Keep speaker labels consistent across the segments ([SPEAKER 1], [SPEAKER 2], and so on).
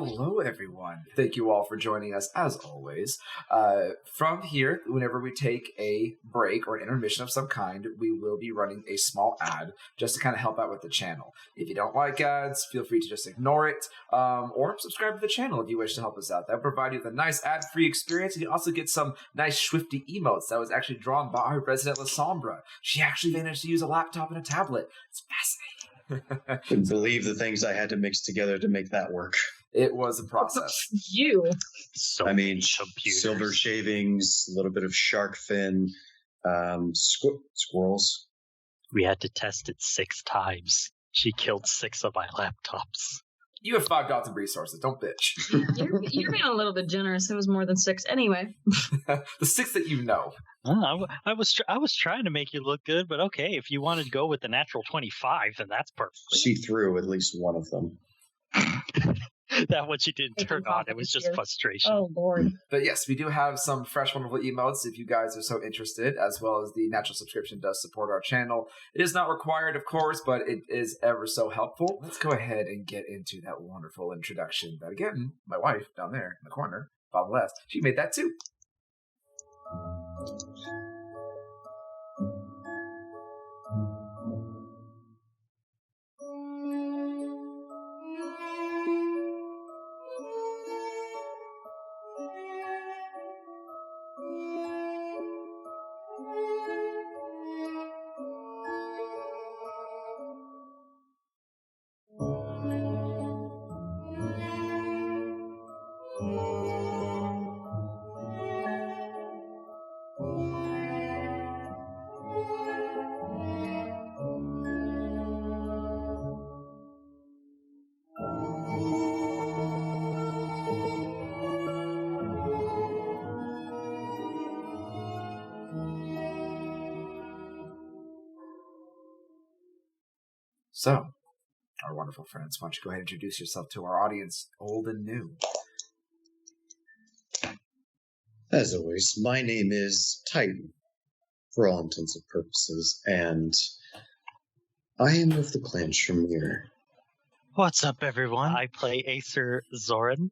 [SPEAKER 1] Hello, everyone. Thank you all for joining us, as always. From here, whenever we take a break or an intermission of some kind, we will be running a small ad just to kind of help out with the channel. If you don't like ads, feel free to just ignore it, or subscribe to the channel if you wish to help us out. That will provide you with a nice ad-free experience, and you also get some nice swifty emotes that was actually drawn by our resident Lasombra. She actually managed to use a laptop and a tablet. It's fascinating.
[SPEAKER 2] Couldn't believe the things I had to mix together to make that work.
[SPEAKER 1] It was a process.
[SPEAKER 2] Silver shavings, a little bit of shark fin, squirrels.
[SPEAKER 3] We had to test it 6 times. She killed 6 of my laptops.
[SPEAKER 1] You have 5 dots of resources. Don't bitch.
[SPEAKER 4] You're being a little bit generous. It was more than 6 anyway.
[SPEAKER 1] The 6 that you know.
[SPEAKER 3] I was trying to make you look good, but okay, if you wanted to go with the natural 25, then that's perfect.
[SPEAKER 2] She threw at least one of them.
[SPEAKER 3] That one she didn't turn on. It was just frustration.
[SPEAKER 4] Oh, Lord.
[SPEAKER 1] But yes, we do have some fresh, wonderful emotes if you guys are so interested, as well as the natural subscription does support our channel. It is not required, of course, but it is ever so helpful. Let's go ahead and get into that wonderful introduction that, again, my wife down there in the corner, bottom left, she made that too. So, our wonderful friends, why don't you go ahead and introduce yourself to our audience, old and new.
[SPEAKER 2] As always, my name is Titan, for all intents and purposes, and I am of the clan Shamir.
[SPEAKER 3] What's up, everyone? I play Acer Zoran.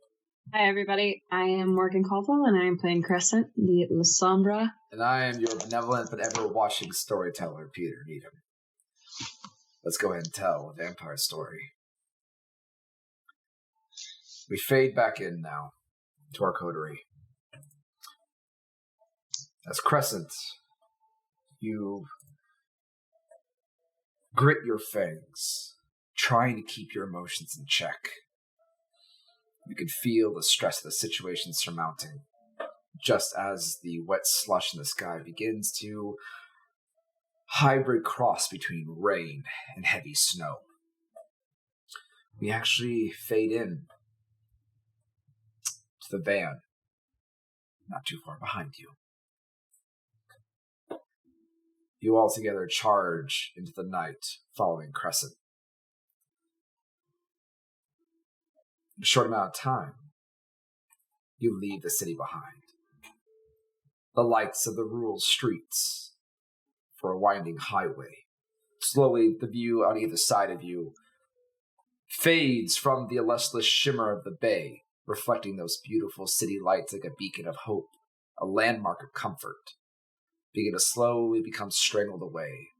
[SPEAKER 4] Hi, everybody. I am Morgan Caldwell, and I am playing Crescent, the Lasombra.
[SPEAKER 1] And I am your benevolent but ever-watching storyteller, Peter Needham. Let's go ahead and tell a vampire story. We fade back in now to our coterie. As Crescent, you grit your fangs, trying to keep your emotions in check. You can feel the stress of the situation surmounting, just as the wet slush in the sky begins to hybrid cross between rain and heavy snow. We actually fade in to the van, not too far behind you. You all together charge into the night following Crescent. In a short amount of time, you leave the city behind. The lights of the rural streets for a winding highway. Slowly, the view on either side of you fades from the lustrous shimmer of the bay, reflecting those beautiful city lights like a beacon of hope, a landmark of comfort, begin to slowly become strangled away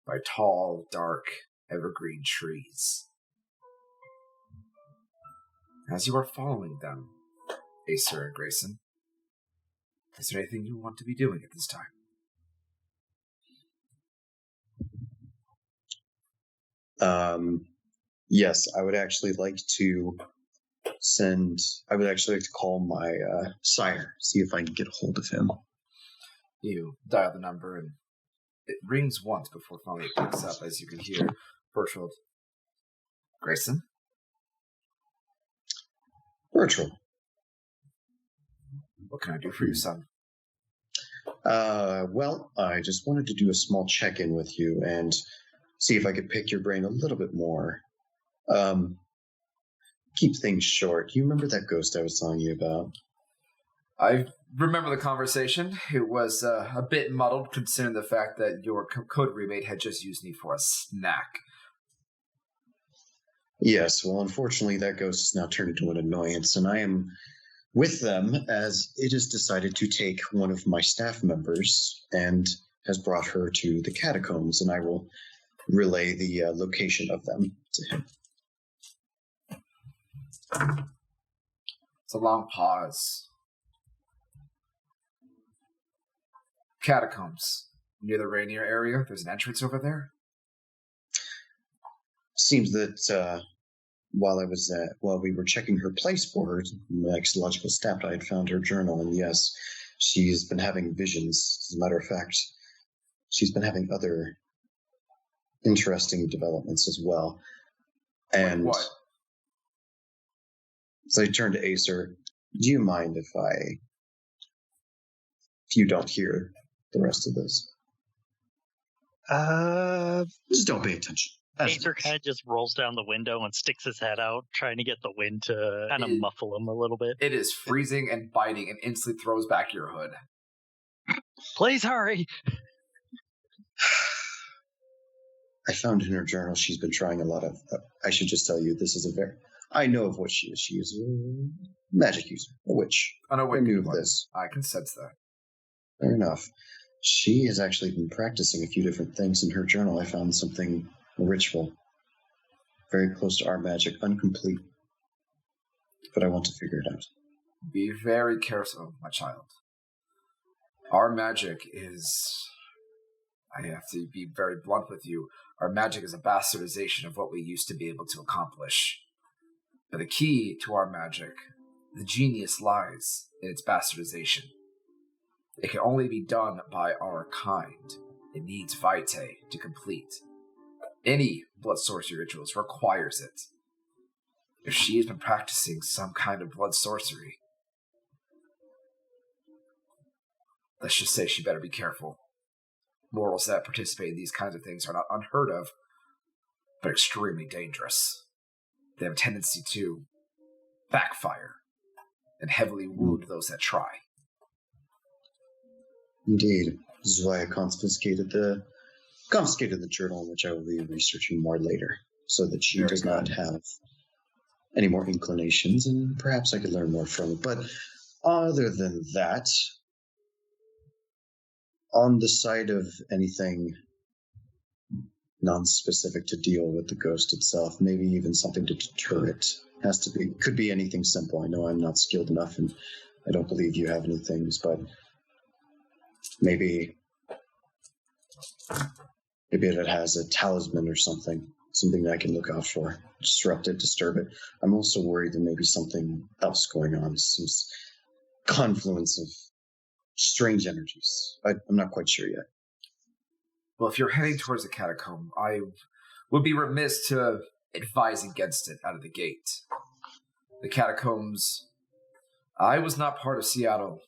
[SPEAKER 1] by tall, dark, evergreen trees. As you are following them, Acer and Grayson, is there anything you want to be doing at this time?
[SPEAKER 2] Yes, I would actually like to call my sire, see if I can get a hold of him.
[SPEAKER 1] You dial the number and it rings once before finally it picks up, as you can hear Bertrand. Grayson?
[SPEAKER 2] Bertrand.
[SPEAKER 1] What can I do for you, son?
[SPEAKER 2] Well, I just wanted to do a small check-in with you and see if I could pick your brain a little bit more. Keep things short. You remember that ghost I was telling you about?
[SPEAKER 1] I remember the conversation. It was a bit muddled, considering the fact that your coterie mate had just used me for a snack.
[SPEAKER 2] Yes, well, unfortunately, that ghost has now turned into an annoyance, and I am with them as it has decided to take one of my staff members and has brought her to the catacombs, and I will relay the location of them to him.
[SPEAKER 1] It's a long pause. Catacombs. Near the Rainier area, there's an entrance over there?
[SPEAKER 2] Seems that while we were checking her place for her axiological stat, I had found her journal, and yes, she's been having visions. As a matter of fact, she's been having other interesting developments as well. And
[SPEAKER 1] like what?
[SPEAKER 2] So I turned to Acer. Do you mind if you don't hear the rest of this? Just don't pay attention.
[SPEAKER 3] Acer kind of just rolls down the window and sticks his head out, trying to get the wind to kind of muffle him a little bit.
[SPEAKER 1] It is freezing and biting and instantly throws back your hood.
[SPEAKER 3] Please hurry!
[SPEAKER 2] I found in her journal she's been trying a lot of... I should just tell you, this is I know of what she is. She is a magic user, a witch.
[SPEAKER 1] I know what
[SPEAKER 2] I knew of this.
[SPEAKER 1] I can sense that.
[SPEAKER 2] Fair enough. She has actually been practicing a few different things in her journal. I found something ritual, very close to our magic, incomplete. But I want to figure it out.
[SPEAKER 1] Be very careful, my child. Our magic is... I have to be very blunt with you. Our magic is a bastardization of what we used to be able to accomplish. But the key to our magic, the genius lies in its bastardization. It can only be done by our kind. It needs vitae to complete. Any blood sorcery rituals requires it. If she has been practicing some kind of blood sorcery, let's just say she better be careful. Mortals that participate in these kinds of things are not unheard of, but extremely dangerous. They have a tendency to backfire and heavily wound those that try.
[SPEAKER 2] Indeed. This is why I confiscated the journal, which I will be researching more later, so that she does not have any more inclinations, and perhaps I could learn more from it. But other than that, on the side of anything non-specific to deal with the ghost itself, maybe even something to deter it, could be anything simple. I know I'm not skilled enough, and I don't believe you have any things, but maybe it has a talisman or something that I can look out for. Disrupt it, disturb it. I'm also worried there may be something else going on. Some confluence of strange energies. I'm not quite sure yet.
[SPEAKER 1] Well, if you're heading towards the catacomb, I would be remiss to advise against it out of the gate. The catacombs... I was not part of Seattle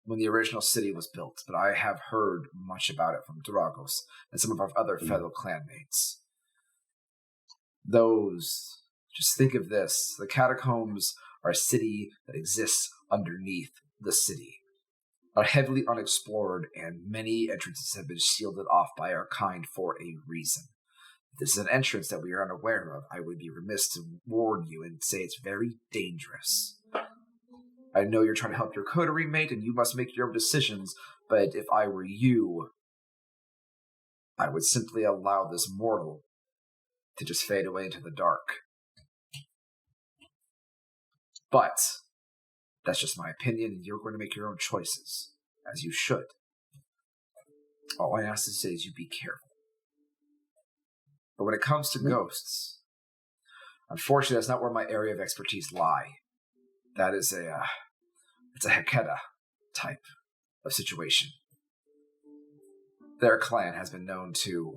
[SPEAKER 1] when the original city was built, but I have heard much about it from Dragos and some of our other fellow clanmates. Just think of this, the catacombs are a city that exists underneath the city, are heavily unexplored, and many entrances have been shielded off by our kind for a reason. If this is an entrance that we are unaware of, I would be remiss to warn you and say it's very dangerous. I know you're trying to help your coterie mate, and you must make your own decisions, but if I were you, I would simply allow this mortal to just fade away into the dark. But that's just my opinion, and you're going to make your own choices, as you should. All I ask to say is you be careful. But when it comes to ghosts, unfortunately, that's not where my area of expertise lie. That is it's a Hekeda type of situation. Their clan has been known to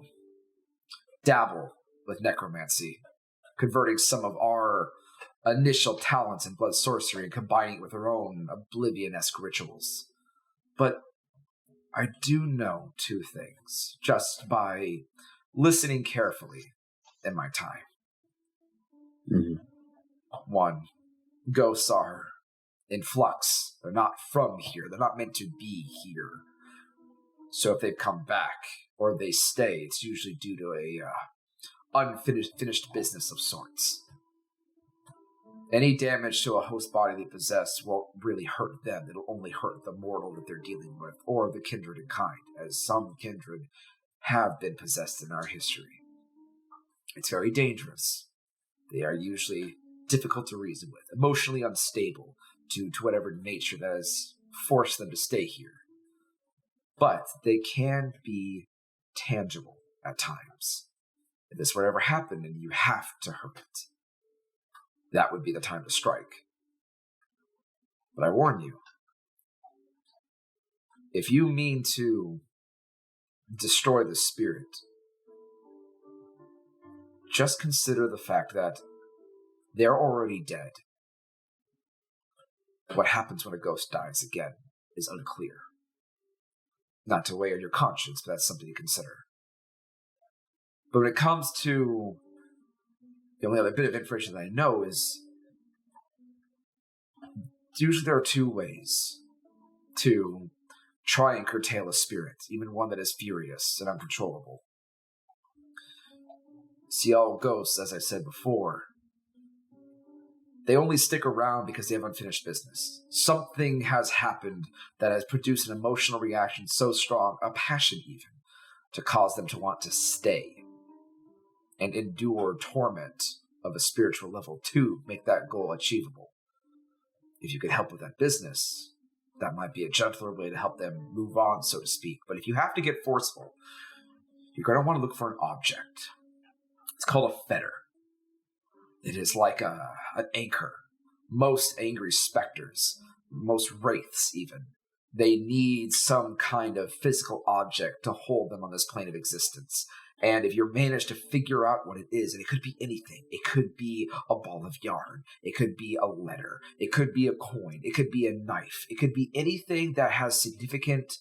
[SPEAKER 1] dabble with necromancy, converting some of our initial talents in blood sorcery and combining it with their own oblivion-esque rituals. But I do know two things, just by listening carefully in my time.
[SPEAKER 2] Mm-hmm.
[SPEAKER 1] One, ghosts are in flux. They're not from here. They're not meant to be here. So if they've come back, or they stay, it's usually due to a unfinished business of sorts. Any damage to a host body they possess won't really hurt them. It'll only hurt the mortal that they're dealing with, or the kindred and kind, as some kindred have been possessed in our history. It's very dangerous. They are usually difficult to reason with, emotionally unstable due to whatever nature that has forced them to stay here. But they can be tangible at times. If this were ever happen and you have to hurt it, that would be the time to strike. But I warn you, if you mean to destroy the spirit, just consider the fact that they're already dead. What happens when a ghost dies again is unclear. Not to weigh on your conscience, but that's something to consider. But when it comes to the only other bit of information that I know is usually there are two ways to try and curtail a spirit, even one that is furious and uncontrollable. See, all ghosts, as I said before, they only stick around because they have unfinished business. Something has happened that has produced an emotional reaction so strong, a passion even, to cause them to want to stay and endure torment of a spiritual level to make that goal achievable. If you could help with that business, that might be a gentler way to help them move on, so to speak. But if you have to get forceful, you're going to want to look for an object. It's called a fetter. It is like an anchor. Most angry specters, most wraiths even, they need some kind of physical object to hold them on this plane of existence. And if you manage to figure out what it is, and it could be anything. It could be a ball of yarn. It could be a letter. It could be a coin. It could be a knife. It could be anything that has significant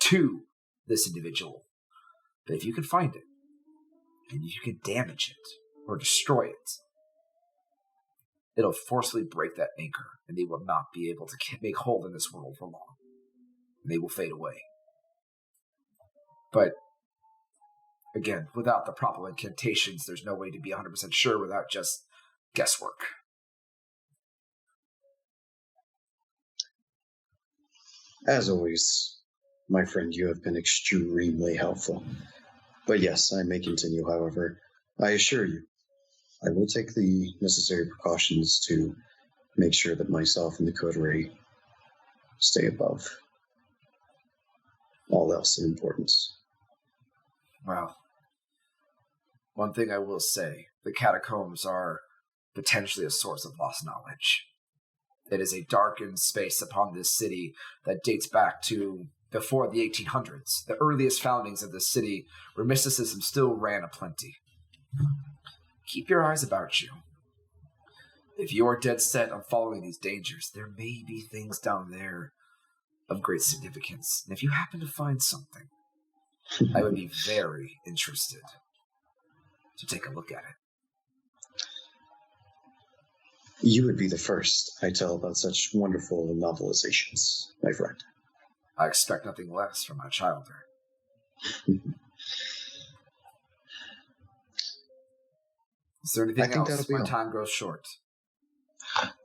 [SPEAKER 1] to this individual. But if you can find it, and you can damage it, or destroy it, it'll forcibly break that anchor, and they will not be able to make hold in this world for long. And they will fade away. But again, without the proper incantations, there's no way to be 100% sure without just guesswork.
[SPEAKER 2] As always, my friend, you have been extremely helpful. But yes, I may continue, however. I assure you, I will take the necessary precautions to make sure that myself and the coterie stay above all else of importance.
[SPEAKER 1] Well, one thing I will say, the catacombs are potentially a source of lost knowledge. It is a darkened space upon this city that dates back to before the 1800s, the earliest foundings of this city, where mysticism still ran aplenty. Keep your eyes about you. If you are dead set on following these dangers, there may be things down there of great significance. And if you happen to find something, I would be very interested to take a look at it.
[SPEAKER 2] You would be the first I tell about such wonderful novelizations, my friend.
[SPEAKER 1] I expect nothing less from my childer. Is there anything else? My time grows short.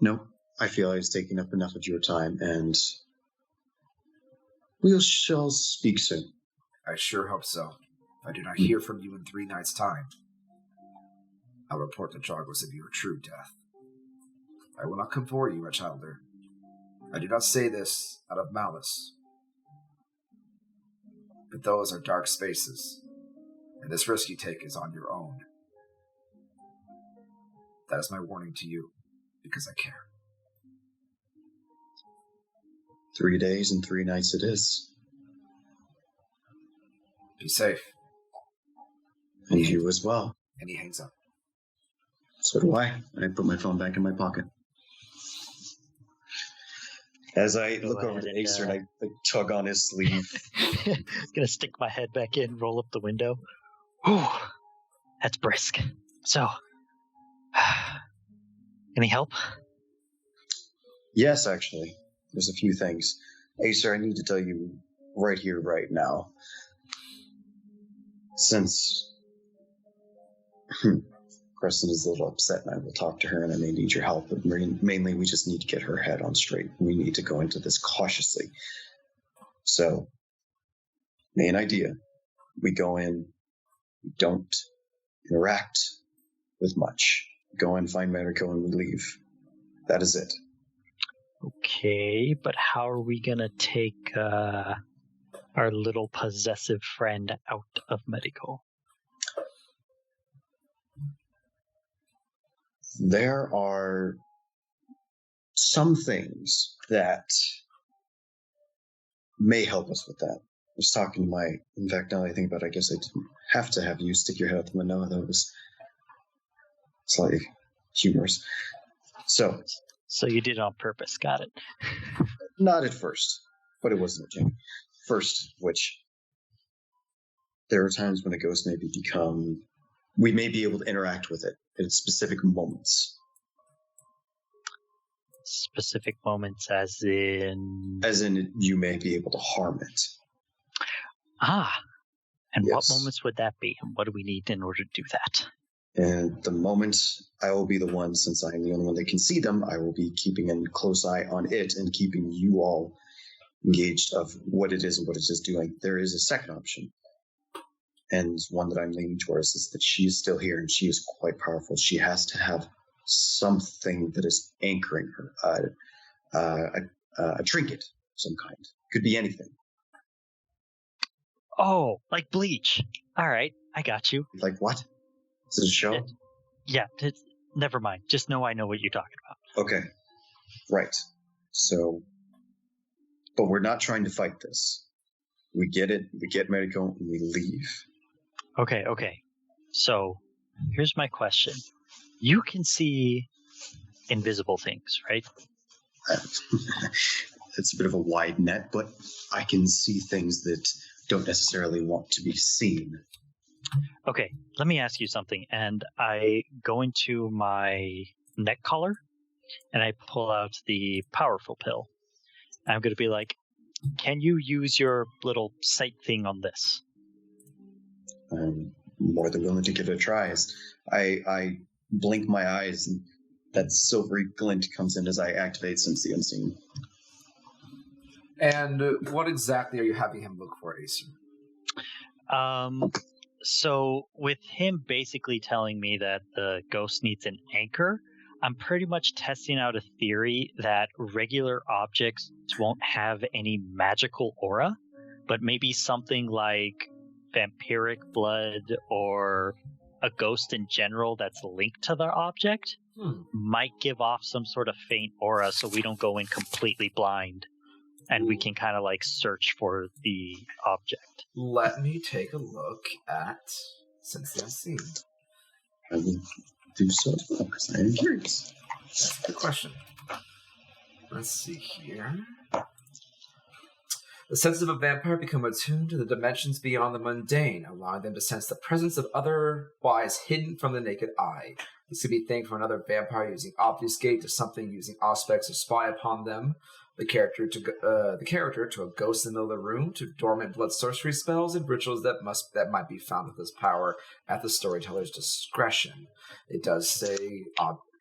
[SPEAKER 2] No, I feel I was taking up enough of your time, and we shall speak soon.
[SPEAKER 1] I sure hope so. If I do not hear from you in 3 nights' time, I'll report to Jargos of your true death. I will not come for you, my childer. I do not say this out of malice. But those are dark spaces, and this risk you take is on your own. That is my warning to you, because I care.
[SPEAKER 2] 3 days and 3 nights it is.
[SPEAKER 1] Be safe.
[SPEAKER 2] And you as well.
[SPEAKER 1] And he hangs up.
[SPEAKER 2] So do I. I put my phone back in my pocket. As I look over to Acer and I tug on his sleeve.
[SPEAKER 3] Gonna stick my head back in, roll up the window. Whew, that's brisk. So, any help?
[SPEAKER 2] Yes, actually. There's a few things. Acer, I need to tell you right here, right now. Since Crescent is a little upset, and I will talk to her, and I may need your help. But mainly, we just need to get her head on straight. We need to go into this cautiously. So, main idea, we go in, we don't interact with much. Go in, find Mariko, and we leave. That is it.
[SPEAKER 3] Okay, but how are we going to take our little possessive friend out of medical?
[SPEAKER 2] There are some things that may help us with that. I was talking to in fact, now that I think about it, I guess I didn't have to have you stick your head out the window. That was slightly humorous. So
[SPEAKER 3] you did it on purpose, got it.
[SPEAKER 2] Not at first, but it wasn't a joke. First, which there are times when a ghost may we may be able to interact with it at specific moments.
[SPEAKER 3] Specific moments as in?
[SPEAKER 2] As in, you may be able to harm it.
[SPEAKER 3] And
[SPEAKER 2] yes.
[SPEAKER 3] What moments would that be? And what do we need in order to do that?
[SPEAKER 2] And the moment I will be the one, since I'm the only one that can see them, I will be keeping a close eye on it and keeping you all engaged of what it is and what it is doing. There is a second option, and one that I'm leaning towards is that she is still here and she is quite powerful. She has to have something that is anchoring her, a trinket of some kind. Could be anything.
[SPEAKER 3] Oh, like bleach. All right, I got you.
[SPEAKER 2] Like what? Is it a show?
[SPEAKER 3] Never mind. Just know I know what you're talking about.
[SPEAKER 2] Okay. Right. So, but we're not trying to fight this. We get it. We get Mariko and we leave.
[SPEAKER 3] Okay. So, here's my question. You can see invisible things, right?
[SPEAKER 2] It's a bit of a wide net, but I can see things that don't necessarily want to be seen.
[SPEAKER 3] Okay, let me ask you something. And I go into my neck collar and I pull out the powerful pill. I'm going to be like, can you use your little sight thing on this?
[SPEAKER 2] I'm more than willing to give it a try. I blink my eyes and that silvery glint comes in as I activate Sense the Unseen.
[SPEAKER 1] And what exactly are you having him look for, Acer?
[SPEAKER 3] So with him basically telling me that the ghost needs an anchor, I'm pretty much testing out a theory that regular objects won't have any magical aura, but maybe something like vampiric blood or a ghost in general that's linked to the object might give off some sort of faint aura so we don't go in completely blind. And we can kind of like search for the object.
[SPEAKER 1] Let me take a look at Sense the Unseen.
[SPEAKER 2] I will do so because I am curious.
[SPEAKER 1] That's a good question. Let's see here. The senses of a vampire become attuned to the dimensions beyond the mundane, allowing them to sense the presence of otherwise hidden from the naked eye. This could be a thing from another vampire using obfuscate to something using aspects to spy upon them. The character to a ghost in the middle of the room, to dormant blood sorcery spells and rituals that might be found with this power at the storyteller's discretion. It does say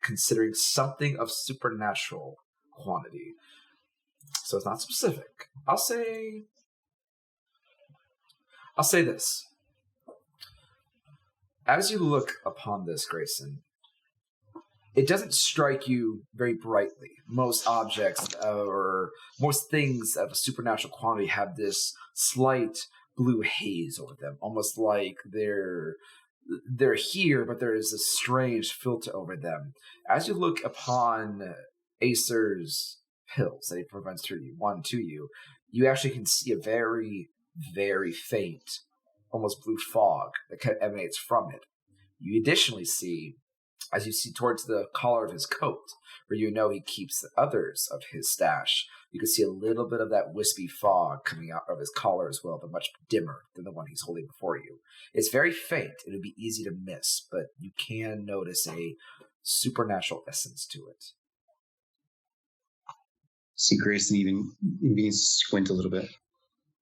[SPEAKER 1] considering something of supernatural quantity, so it's not specific. I'll say this: as you look upon this, Grayson, it doesn't strike you very brightly. Most objects or most things of a supernatural quantity have this slight blue haze over them, almost like they're here, but there is a strange filter over them. As you look upon Acer's pills that he provides to you, you actually can see a very, very faint, almost blue fog that emanates from it. You additionally see, as you see towards the collar of his coat, where you know he keeps the others of his stash, you can see a little bit of that wispy fog coming out of his collar as well, but much dimmer than the one he's holding before you. It's very faint. It would be easy to miss, but you can notice a supernatural essence to it.
[SPEAKER 2] See Grayson even squint a little bit.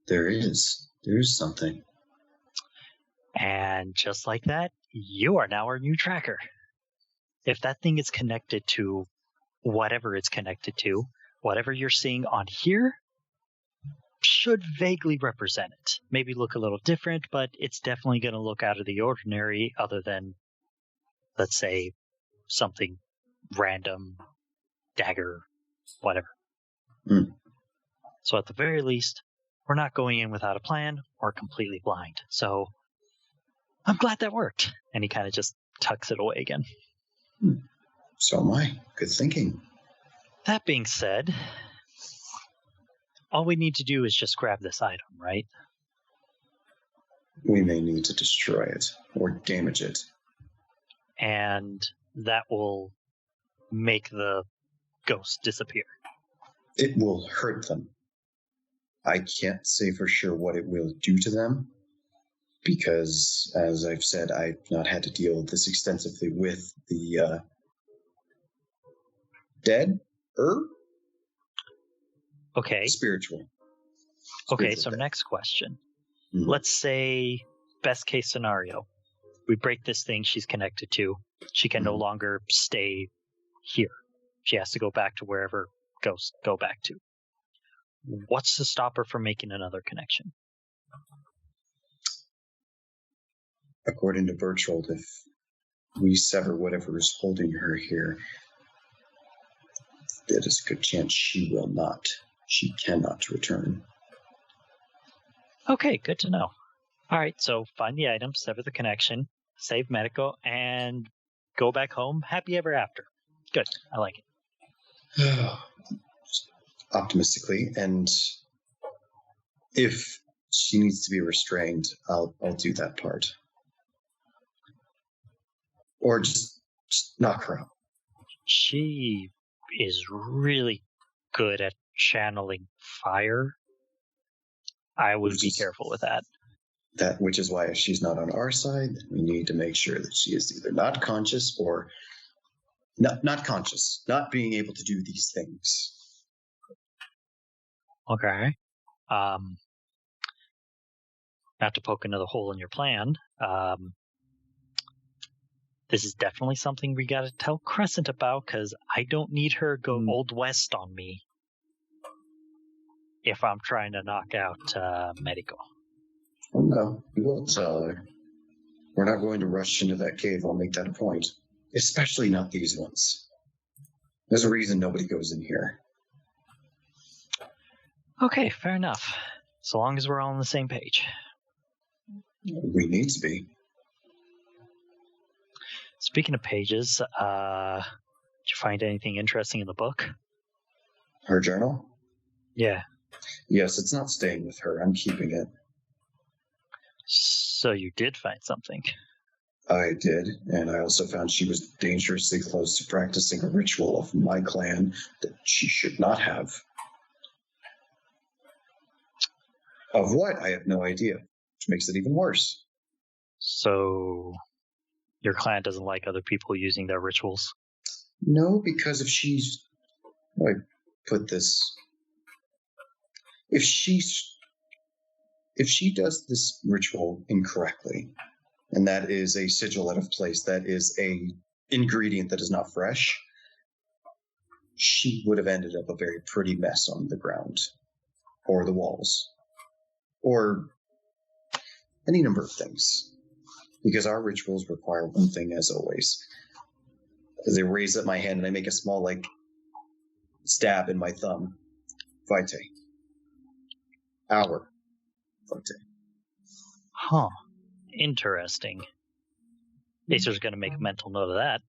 [SPEAKER 2] There is something.
[SPEAKER 3] And just like that, you are now our new tracker. If that thing is connected to whatever it's connected to, whatever you're seeing on here should vaguely represent it. Maybe look a little different, but it's definitely going to look out of the ordinary other than, let's say, something random, dagger, whatever. So at the very least, we're not going in without a plan or completely blind. So I'm glad that worked. And he kind of just tucks it away again.
[SPEAKER 2] So am I. Good thinking.
[SPEAKER 3] That being said, all we need to do is just grab this item, right?
[SPEAKER 2] We may need to destroy it or damage it.
[SPEAKER 3] And that will make the ghost disappear.
[SPEAKER 2] It will hurt them. I can't say for sure what it will do to them, because, as I've said, I've not had to deal this extensively with the dead herb.
[SPEAKER 3] Okay.
[SPEAKER 2] Spiritual.
[SPEAKER 3] Okay, so
[SPEAKER 2] dead.
[SPEAKER 3] next question. Let's say, best case scenario, we break this thing she's connected to. She can no longer stay here. She has to go back to wherever ghosts go back to. What's to stop her from making another connection?
[SPEAKER 2] According to Bertold, if we sever whatever is holding her here, there is a good chance she will not. She cannot return.
[SPEAKER 3] Okay, good to know. All right, so find the item, sever the connection, save Medico, and go back home happy ever after. Good, I like it.
[SPEAKER 2] Optimistically, and if she needs to be restrained, I'll do that part. Or just knock her out.
[SPEAKER 3] She is really good at channeling fire. I would be careful with that.
[SPEAKER 2] Which is why if she's not on our side, we need to make sure that she is either not conscious or not conscious, not being able to do these things.
[SPEAKER 3] Okay. Not to poke another hole in your plan, this is definitely something we gotta tell Crescent about, because I don't need her go Old West on me if I'm trying to knock out Medico.
[SPEAKER 2] Oh, no, we will tell her. We're not going to rush into that cave, I'll make that a point. Especially not these ones. There's a reason nobody goes in here.
[SPEAKER 3] Okay, fair enough. So long as we're all on the same page.
[SPEAKER 2] We need to be.
[SPEAKER 3] Speaking of pages, did you find anything interesting in the book?
[SPEAKER 2] Her journal?
[SPEAKER 3] Yeah.
[SPEAKER 2] Yes, it's not staying with her. I'm keeping it.
[SPEAKER 3] So you did find something.
[SPEAKER 2] I did, and I also found she was dangerously close to practicing a ritual of my clan that she should not have. Of what? I have no idea, which makes it even worse.
[SPEAKER 3] So your clan doesn't like other people using their rituals?
[SPEAKER 2] No, because if she's... How do I put this? If she does this ritual incorrectly, and that is a sigil out of place, that is a ingredient that is not fresh, she would have ended up a very pretty mess on the ground, or the walls, or any number of things. Because our rituals require one thing, as always. As I raise up my hand and I make a small, stab in my thumb. Vitae. Our Vitae.
[SPEAKER 3] Huh. Interesting. Acer's going to make a mental note of that.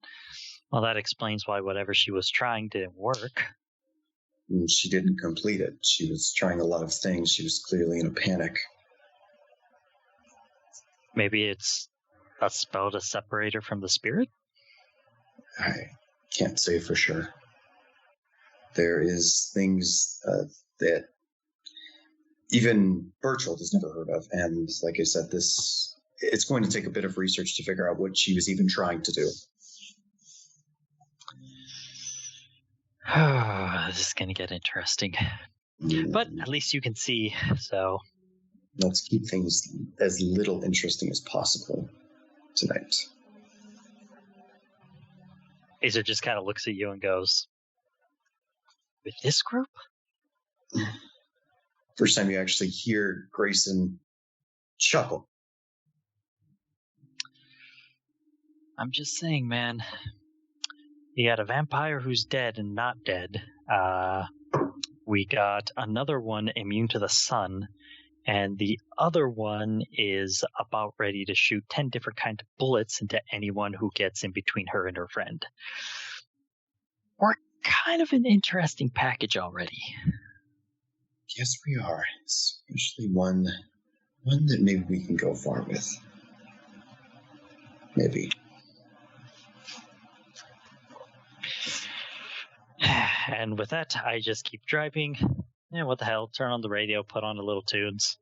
[SPEAKER 3] Well, that explains why whatever she was trying didn't work.
[SPEAKER 2] She didn't complete it. She was trying a lot of things. She was clearly in a panic.
[SPEAKER 3] Maybe it's a spell to separate her from the spirit?
[SPEAKER 2] I can't say for sure. There is things that even Bertold has never heard of. And like I said, it's going to take a bit of research to figure out what she was even trying to do.
[SPEAKER 3] This is going to get interesting. But at least you can see, so...
[SPEAKER 2] Let's keep things as little interesting as possible tonight.
[SPEAKER 3] Acer just kind of looks at you and goes, "With this group?"
[SPEAKER 2] First time you actually hear Grayson chuckle.
[SPEAKER 3] I'm just saying, man. You got a vampire who's dead and not dead. We got another one immune to the sun, and the other one is about ready to shoot 10 different kinds of bullets into anyone who gets in between her and her friend. We're kind of an interesting package already.
[SPEAKER 2] Yes, we are. Especially one that maybe we can go far with. Maybe.
[SPEAKER 3] And with that, I just keep driving. Yeah, what the hell? Turn on the radio, put on a little tunes.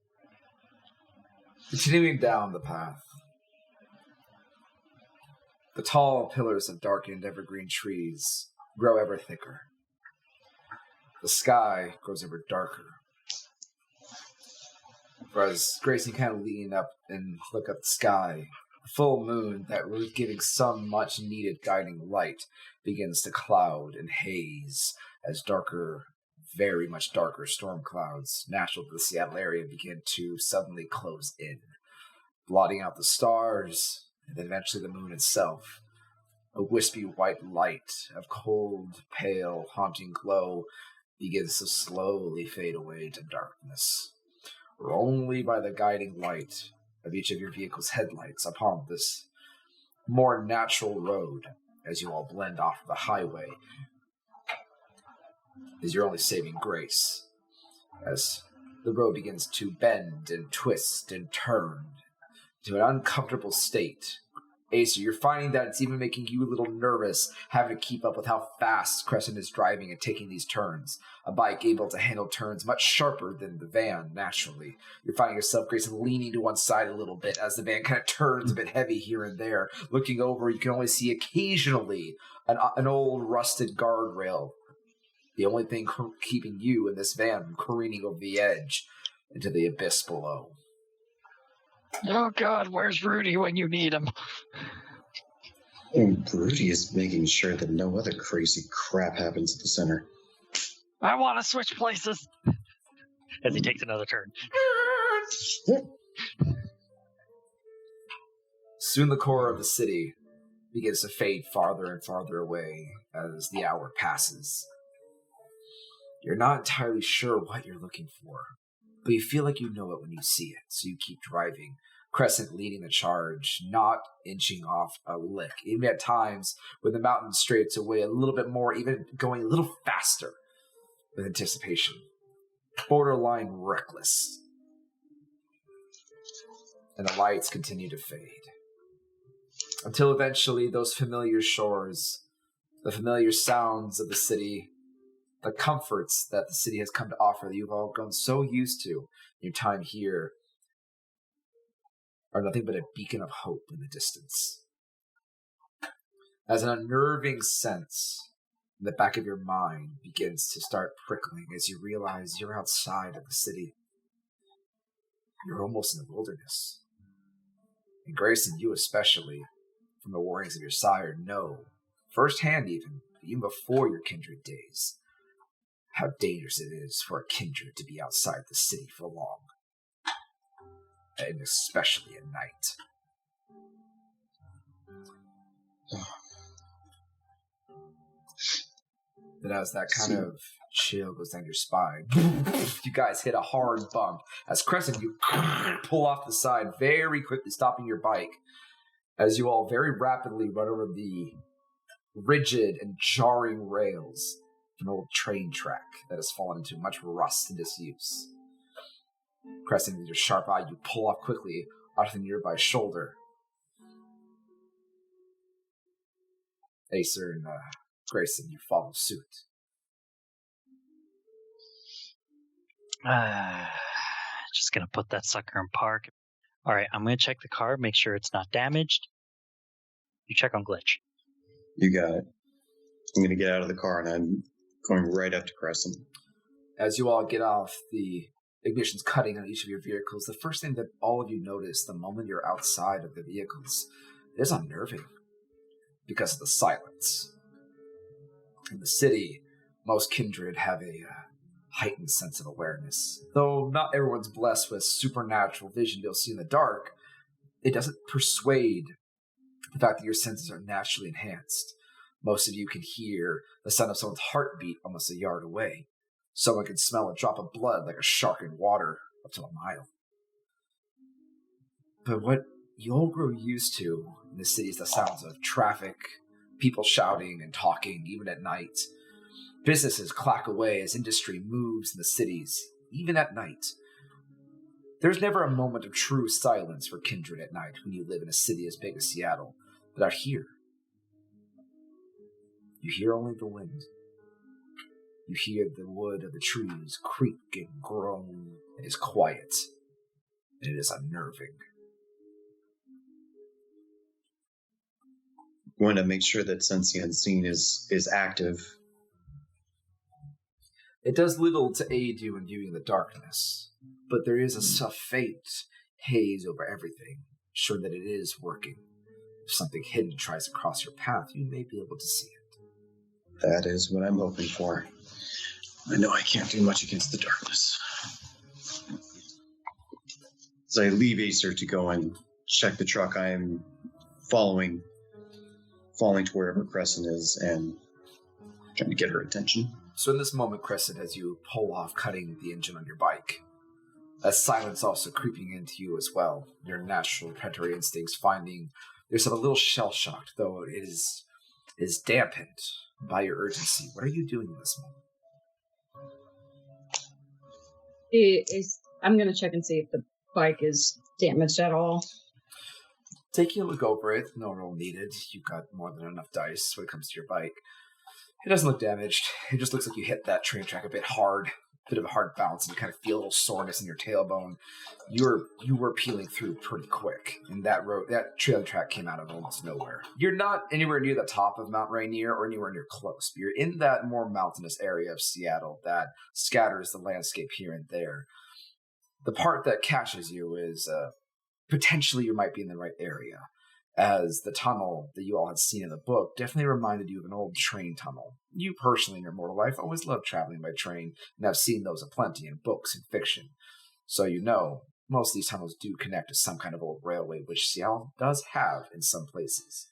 [SPEAKER 1] Continuing down the path, the tall pillars of darkened evergreen trees grow ever thicker. The sky grows ever darker. Whereas Grayson kind of lean up and look at the sky, the full moon that was giving some much needed guiding light begins to cloud and haze as darker, very much darker storm clouds natural to the Seattle area begin to suddenly close in, blotting out the stars and then eventually the moon itself. A wispy white light of cold, pale, haunting glow begins to slowly fade away to darkness. Only by the guiding light of each of your vehicle's headlights upon this more natural road as you all blend off the highway is your only saving grace. As the road begins to bend and twist and turn to an uncomfortable state. Acer, you're finding that it's even making you a little nervous having to keep up with how fast Crescent is driving and taking these turns. A bike able to handle turns much sharper than the van, naturally. You're finding yourself, Grayson, leaning to one side a little bit as the van kind of turns a bit heavy here and there. Looking over, you can only see occasionally an old rusted guardrail. The only thing keeping you in this van from careening over the edge into the abyss below.
[SPEAKER 3] Oh God, where's Rudy when you need him?
[SPEAKER 2] And Rudy is making sure that no other crazy crap happens at the center.
[SPEAKER 3] I want to switch places. As he takes another turn.
[SPEAKER 1] Soon the core of the city begins to fade farther and farther away as the hour passes. You're not entirely sure what you're looking for, but you feel like you know it when you see it, so you keep driving. Crescent leading the charge, not inching off a lick. Even at times when the mountain straightens away a little bit more, even going a little faster with anticipation. Borderline reckless. And the lights continue to fade. Until eventually those familiar shores, the familiar sounds of the city, the comforts that the city has come to offer that you've all grown so used to in your time here, are nothing but a beacon of hope in the distance. As an unnerving sense in the back of your mind begins to start prickling as you realize you're outside of the city. You're almost in the wilderness. And Grayson, you especially, from the warnings of your sire, know, firsthand even before your kindred days, how dangerous it is for a kindred to be outside the city for long. And especially at night. And as that kind of chill goes down your spine, you guys hit a hard bump. As Crescent, you pull off the side very quickly, stopping your bike. As you all very rapidly run over the rigid and jarring rails of an old train track that has fallen into much rust and disuse. Crescent, with your sharp eye, you pull off quickly off the nearby shoulder. Acer and Grayson, you follow suit.
[SPEAKER 3] Just gonna put that sucker in park. Alright, I'm gonna check the car, make sure it's not damaged. You check on glitch.
[SPEAKER 2] You got it. I'm gonna get out of the car and I'm going right up to Crescent.
[SPEAKER 1] As you all get off, the ignition's cutting on each of your vehicles. The first thing that all of you notice the moment you're outside of the vehicles is unnerving because of the silence. In the city, most kindred have a heightened sense of awareness. Though not everyone's blessed with supernatural vision to be able to see in the dark, it doesn't persuade the fact that your senses are naturally enhanced. Most of you can hear the sound of someone's heartbeat almost a yard away. Someone can smell a drop of blood like a shark in water up to a mile. But what you all grow used to in the city is the sounds of traffic, people shouting and talking, even at night. Businesses clack away as industry moves in the cities, even at night. There's never a moment of true silence for kindred at night when you live in a city as big as Seattle. But out here, you hear only the wind. You hear the wood of the trees creak and groan. It is quiet, and it is unnerving.
[SPEAKER 2] I'm going to make sure that Sense the Unseen is active.
[SPEAKER 1] It does little to aid you in viewing the darkness, but there is a faint haze over everything, sure that it is working. If something hidden tries to cross your path, you may be able to see it.
[SPEAKER 2] That is what I'm hoping for. I know I can't do much against the darkness. As I leave Acer to go and check the truck, I am falling to wherever Crescent is and trying to get her attention.
[SPEAKER 1] So in this moment, Crescent, as you pull off cutting the engine on your bike, as silence also creeping into you as well, your natural predatory instincts finding yourself a little shell-shocked, though it is dampened by your urgency. What are you doing in this moment?
[SPEAKER 4] I'm going to check and see if the bike is damaged at all.
[SPEAKER 1] Taking a look over it, no roll needed. You've got more than enough dice when it comes to your bike. It doesn't look damaged. It just looks like you hit that train track a bit of a hard bounce, and you kind of feel a little soreness in your tailbone. You were peeling through pretty quick, and that trail track came out of almost nowhere. You're not anywhere near the top of Mount Rainier or anywhere near close, but you're in that more mountainous area of Seattle that scatters the landscape here and there. The part that catches you is potentially you might be in the right area, as the tunnel that you all had seen in the book definitely reminded you of an old train tunnel. You personally, in your mortal life, always loved traveling by train, and have seen those aplenty in books and fiction. So you know, most of these tunnels do connect to some kind of old railway, which Seattle does have in some places.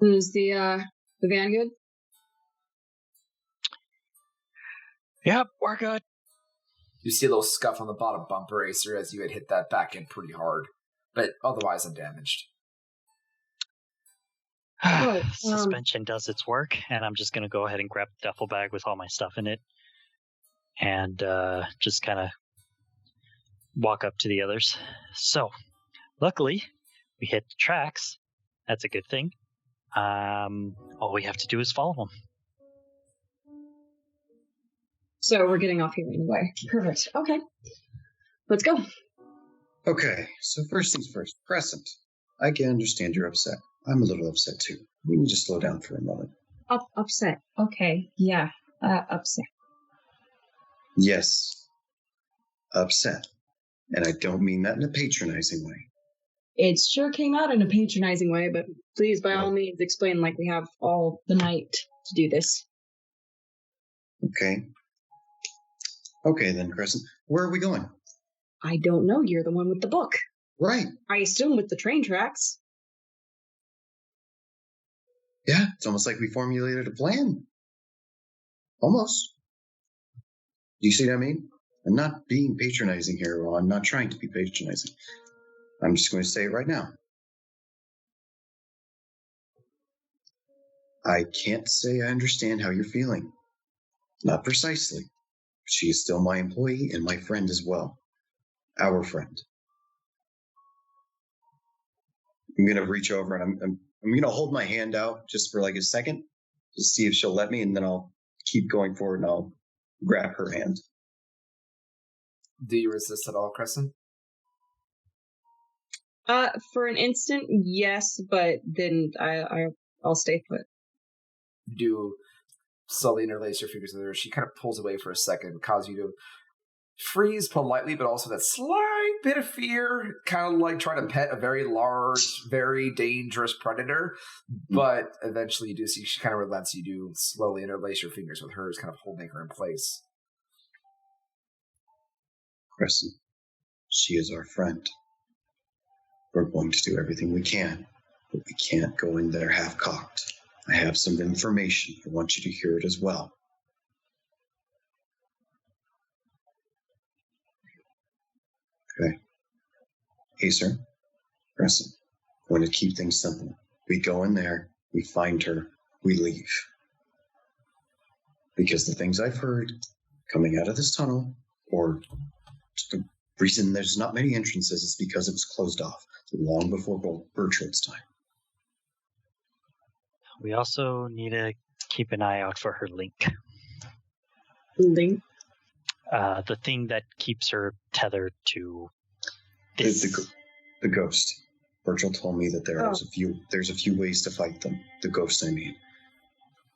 [SPEAKER 4] Is the van good?
[SPEAKER 3] Yep, we're good.
[SPEAKER 1] You see a little scuff on the bottom bumper, Acer, as you had hit that back end pretty hard, but otherwise undamaged.
[SPEAKER 3] Suspension does its work, and I'm just going to go ahead and grab the duffel bag with all my stuff in it and just kind of walk up to the others. So, luckily, we hit the tracks. That's a good thing. All we have to do is follow them.
[SPEAKER 4] So we're getting off here anyway. Perfect. Okay. Let's go.
[SPEAKER 2] Okay, so first things first. Crescent, I can understand you're upset. I'm a little upset too. We need to slow down for a moment.
[SPEAKER 4] Upset. Okay. Yeah. Upset.
[SPEAKER 2] Yes. Upset. And I don't mean that in a patronizing way.
[SPEAKER 4] It sure came out in a patronizing way, but please, by all means, explain like we have all the night to do this.
[SPEAKER 2] Okay. Okay then, Crescent. Where are we going?
[SPEAKER 4] I don't know. You're the one with the book.
[SPEAKER 2] Right.
[SPEAKER 4] I assume with the train tracks.
[SPEAKER 2] Yeah, it's almost like we formulated a plan. Almost. Do you see what I mean? I'm not being patronizing here. Well, I'm not trying to be patronizing. I'm just going to say it right now. I can't say I understand how you're feeling. Not precisely. She is still my employee and my friend as well. Our friend. I'm going to reach over and I'm going to hold my hand out just for like a second to see if she'll let me, and then I'll keep going forward and I'll grab her hand.
[SPEAKER 1] Do you resist at all, Crescent?
[SPEAKER 4] For an instant, yes, but then I'll stay put.
[SPEAKER 1] Do slowly interlace your fingers with her. She kind of pulls away for a second, cause you to freeze politely, but also that slight bit of fear, kind of like trying to pet a very large, very dangerous predator. But eventually you do see she kind of relents. You do slowly interlace your fingers with hers, kind of holding her in place.
[SPEAKER 2] Crescent, she is our friend. We're going to do everything we can, but we can't go in there half-cocked. I have some information. I want you to hear it as well. Okay. Acer, Crescent, going to keep things simple. We go in there, we find her, we leave. Because the things I've heard coming out of this tunnel, or the reason there's not many entrances is because it was closed off long before Bertrand's time.
[SPEAKER 3] We also need to keep an eye out for her link.
[SPEAKER 4] Link?
[SPEAKER 3] The thing that keeps her tethered to this.
[SPEAKER 2] The ghost. Virgil told me that there's a few ways to fight them. The ghosts, I mean.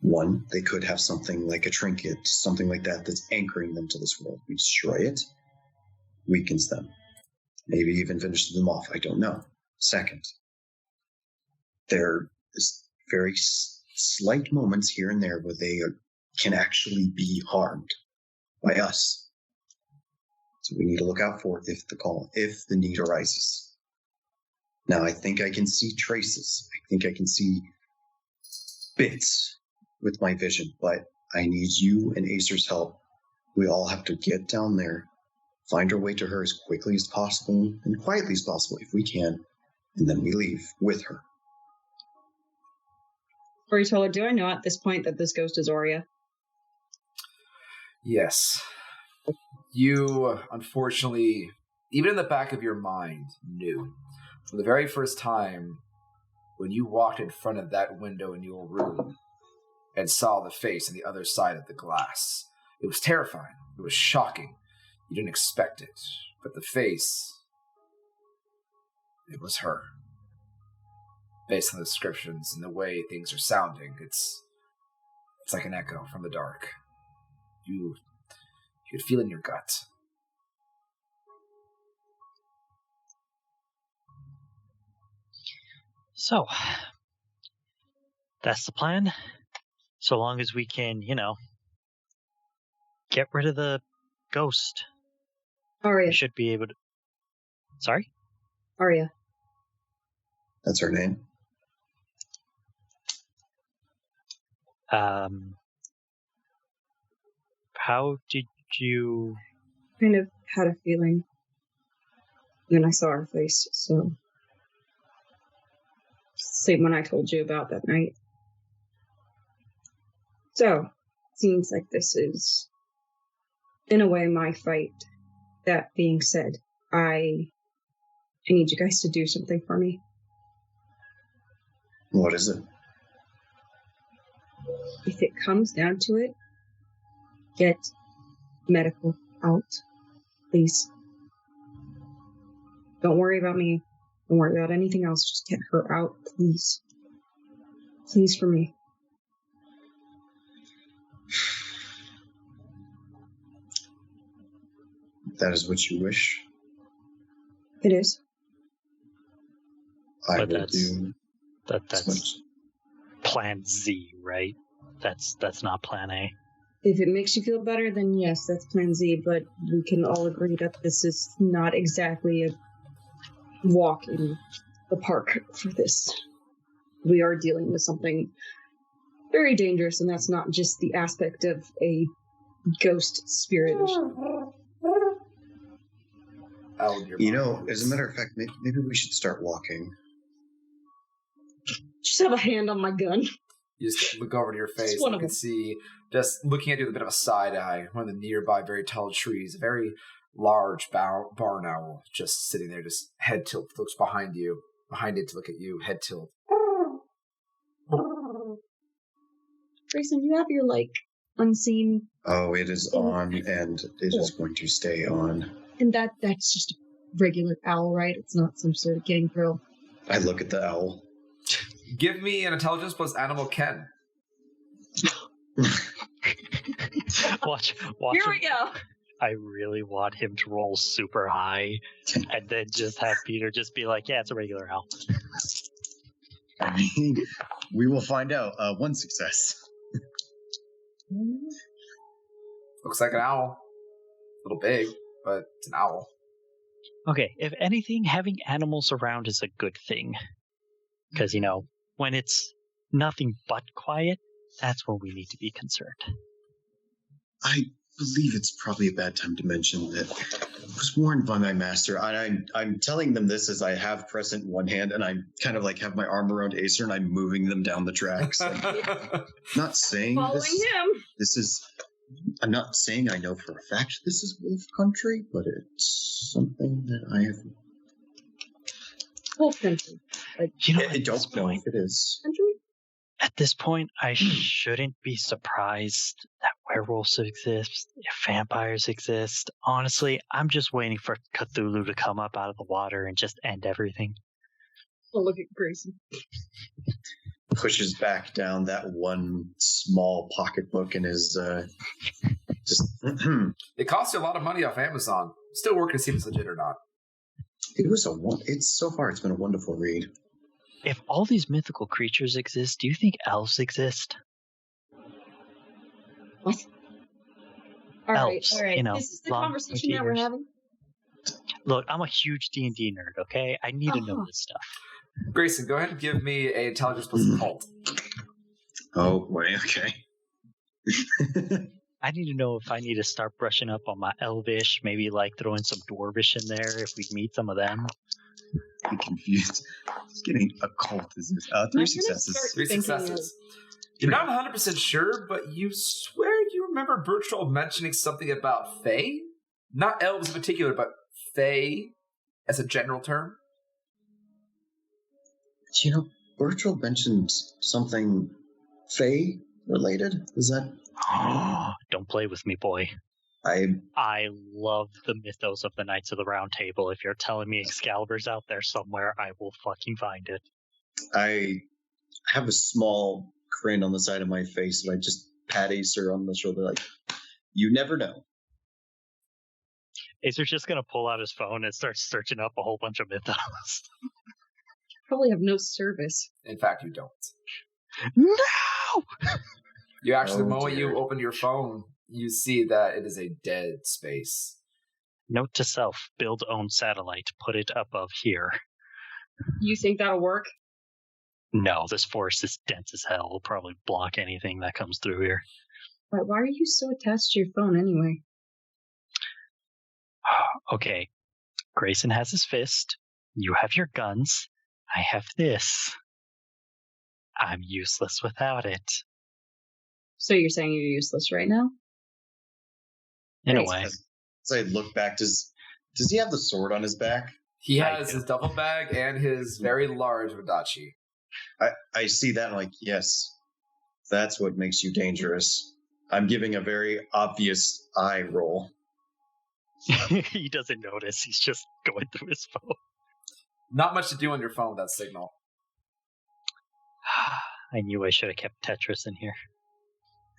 [SPEAKER 2] One, they could have something like a trinket, something like that that's anchoring them to this world. We destroy it, weakens them. Maybe even finishes them off, I don't know. Second, there is very slight moments here and there where they can actually be harmed by us. So we need to look out for it if the need arises. Now, I think I can see traces. I think I can see bits with my vision, but I need you and Acer's help. We all have to get down there, find our way to her as quickly as possible and quietly as possible if we can, and then we leave with her.
[SPEAKER 4] Storyteller, do I know at this point that this ghost is Aurea?
[SPEAKER 1] Yes. You, unfortunately, even in the back of your mind, knew. From the very first time when you walked in front of that window in your room and saw the face on the other side of the glass. It was terrifying. It was shocking. You didn't expect it. But the face, it was her. Based on the descriptions and the way things are sounding, it's like an echo from the dark. You could feel it in your gut.
[SPEAKER 3] So, that's the plan. So long as we can, get rid of the ghost.
[SPEAKER 4] Aurea.
[SPEAKER 3] We should be able to... Sorry?
[SPEAKER 4] Aurea.
[SPEAKER 2] That's her name?
[SPEAKER 3] How did you...
[SPEAKER 4] Kind of had a feeling. And then I saw her face, so... Same one I told you about that night. So, seems like this is, in a way, my fight. That being said, I need you guys to do something for me.
[SPEAKER 2] What is it?
[SPEAKER 4] If it comes down to it, get medical out, please. Don't worry about me. Don't worry about anything else. Just get her out, please. Please, for me.
[SPEAKER 2] That is what you wish?
[SPEAKER 4] It is.
[SPEAKER 3] But that's plan Z, right? That's not plan A.
[SPEAKER 4] If it makes you feel better, then yes, that's plan Z, but we can all agree that this is not exactly a walk in the park for this. We are dealing with something very dangerous, and that's not just the aspect of a ghost spirit.
[SPEAKER 2] As a matter of fact, maybe we should start walking.
[SPEAKER 4] Just have a hand on my gun.
[SPEAKER 1] You just look over to your face and you can see, just looking at you with a bit of a side eye, one of the nearby very tall trees, a very large barn owl just sitting there, just head tilt, looks behind it to look at you, head tilt.
[SPEAKER 4] Grayson, you have your, unseen...
[SPEAKER 2] Oh, it is on, and it is going to stay on.
[SPEAKER 4] And that's just a regular owl, right? It's not some sort of gangrel.
[SPEAKER 2] I look at the owl.
[SPEAKER 1] Give me an intelligence plus animal ken.
[SPEAKER 3] Watch.
[SPEAKER 4] Here we go.
[SPEAKER 3] I really want him to roll super high and then just have Peter just be like, yeah, it's a regular owl.
[SPEAKER 2] I mean, we will find out. One success.
[SPEAKER 1] Looks like an owl. A little big, but it's an owl.
[SPEAKER 3] Okay, if anything, having animals around is a good thing. Because, when it's nothing but quiet, that's when we need to be concerned.
[SPEAKER 2] I believe it's probably a bad time to mention that I was warned by my master. I'm telling them this as I have Crescent in one hand, and I kind of like have my arm around Acer, and I'm moving them down the tracks. Like, not saying this is. I'm not saying I know for a fact this is wolf country, but it's something that I have.
[SPEAKER 4] Wolf country.
[SPEAKER 2] I don't know if it is.
[SPEAKER 4] Country?
[SPEAKER 3] At this point, I shouldn't be surprised that werewolves exist, if vampires exist. Honestly, I'm just waiting for Cthulhu to come up out of the water and just end everything.
[SPEAKER 4] Oh, look at Grayson.
[SPEAKER 2] Pushes back down that one small pocketbook in his just.
[SPEAKER 1] It costs you a lot of money off Amazon. Still working to see if it's legit or not.
[SPEAKER 2] It's so far it's been a wonderful read.
[SPEAKER 3] If all these mythical creatures exist, do you think elves exist?
[SPEAKER 4] What? All right.
[SPEAKER 3] Elves,
[SPEAKER 4] This is the conversation that we're having.
[SPEAKER 3] Look, I'm a huge D&D nerd, okay? I need to know this stuff.
[SPEAKER 1] Grayson, go ahead and give me a intelligence plus occult.
[SPEAKER 2] Oh, boy, okay.
[SPEAKER 3] I need to know if I need to start brushing up on my elvish, maybe like throw in some dwarvish in there if we meet some of them.
[SPEAKER 2] I'm confused. Just getting occult is this? 3 successes.
[SPEAKER 1] 3 successes. You're not 100% sure, but you swear you remember Bertrand mentioning something about Fae? Not elves in particular, but Fae as a general term?
[SPEAKER 2] Bertrand mentioned something Fae related. Is that?
[SPEAKER 3] Don't play with me, boy. I love the mythos of the Knights of the Round Table. If you're telling me Excalibur's out there somewhere, I will fucking find it.
[SPEAKER 2] I have a small grin on the side of my face, and I just pat Acer on the shoulder like, you never know.
[SPEAKER 3] Acer's just going to pull out his phone and start searching up a whole bunch of mythos.
[SPEAKER 4] Probably have no service.
[SPEAKER 1] In fact, you don't.
[SPEAKER 3] No!
[SPEAKER 1] You actually, the moment you open your phone, you see that it is a dead space.
[SPEAKER 3] Note to self, build own satellite, put it above here.
[SPEAKER 4] You think that'll work?
[SPEAKER 3] No, this forest is dense as hell. It'll probably block anything that comes through here.
[SPEAKER 4] Why are you so attached to your phone anyway?
[SPEAKER 3] Okay, Grayson has his fist. You have your guns. I have this. I'm useless without it.
[SPEAKER 4] So you're saying you're useless right now?
[SPEAKER 3] In a way.
[SPEAKER 2] As I look back, does he have the sword on his back?
[SPEAKER 1] He has his duffel bag and his very large Wadachi.
[SPEAKER 2] I see that and I'm like, yes, that's what makes you dangerous. I'm giving a very obvious eye roll.
[SPEAKER 3] He doesn't notice. He's just going through his phone.
[SPEAKER 1] Not much to do on your phone with that signal.
[SPEAKER 3] I knew I should have kept Tetris in here.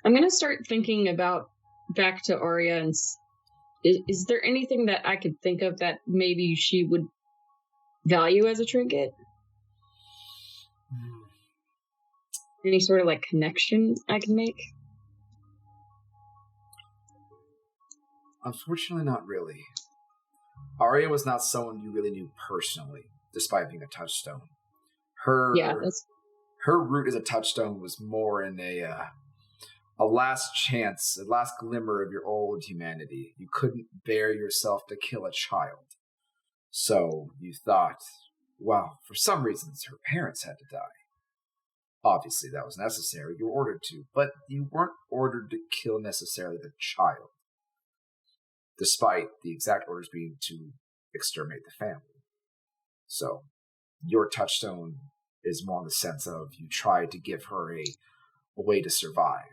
[SPEAKER 4] I'm going to start thinking about back to Arya and is there anything that I could think of that maybe she would value as a trinket? Any sort of like connection I can make?
[SPEAKER 1] Unfortunately, not really. Arya was not someone you really knew personally, despite being a touchstone. Her root as a touchstone was more in a last chance, a last glimmer of your old humanity. You couldn't bear yourself to kill a child. So you thought, well, for some reasons, her parents had to die. Obviously, that was necessary. You were ordered to, but you weren't ordered to kill necessarily the child, despite the exact orders being to exterminate the family. So your touchstone is more in the sense of you tried to give her a way to survive.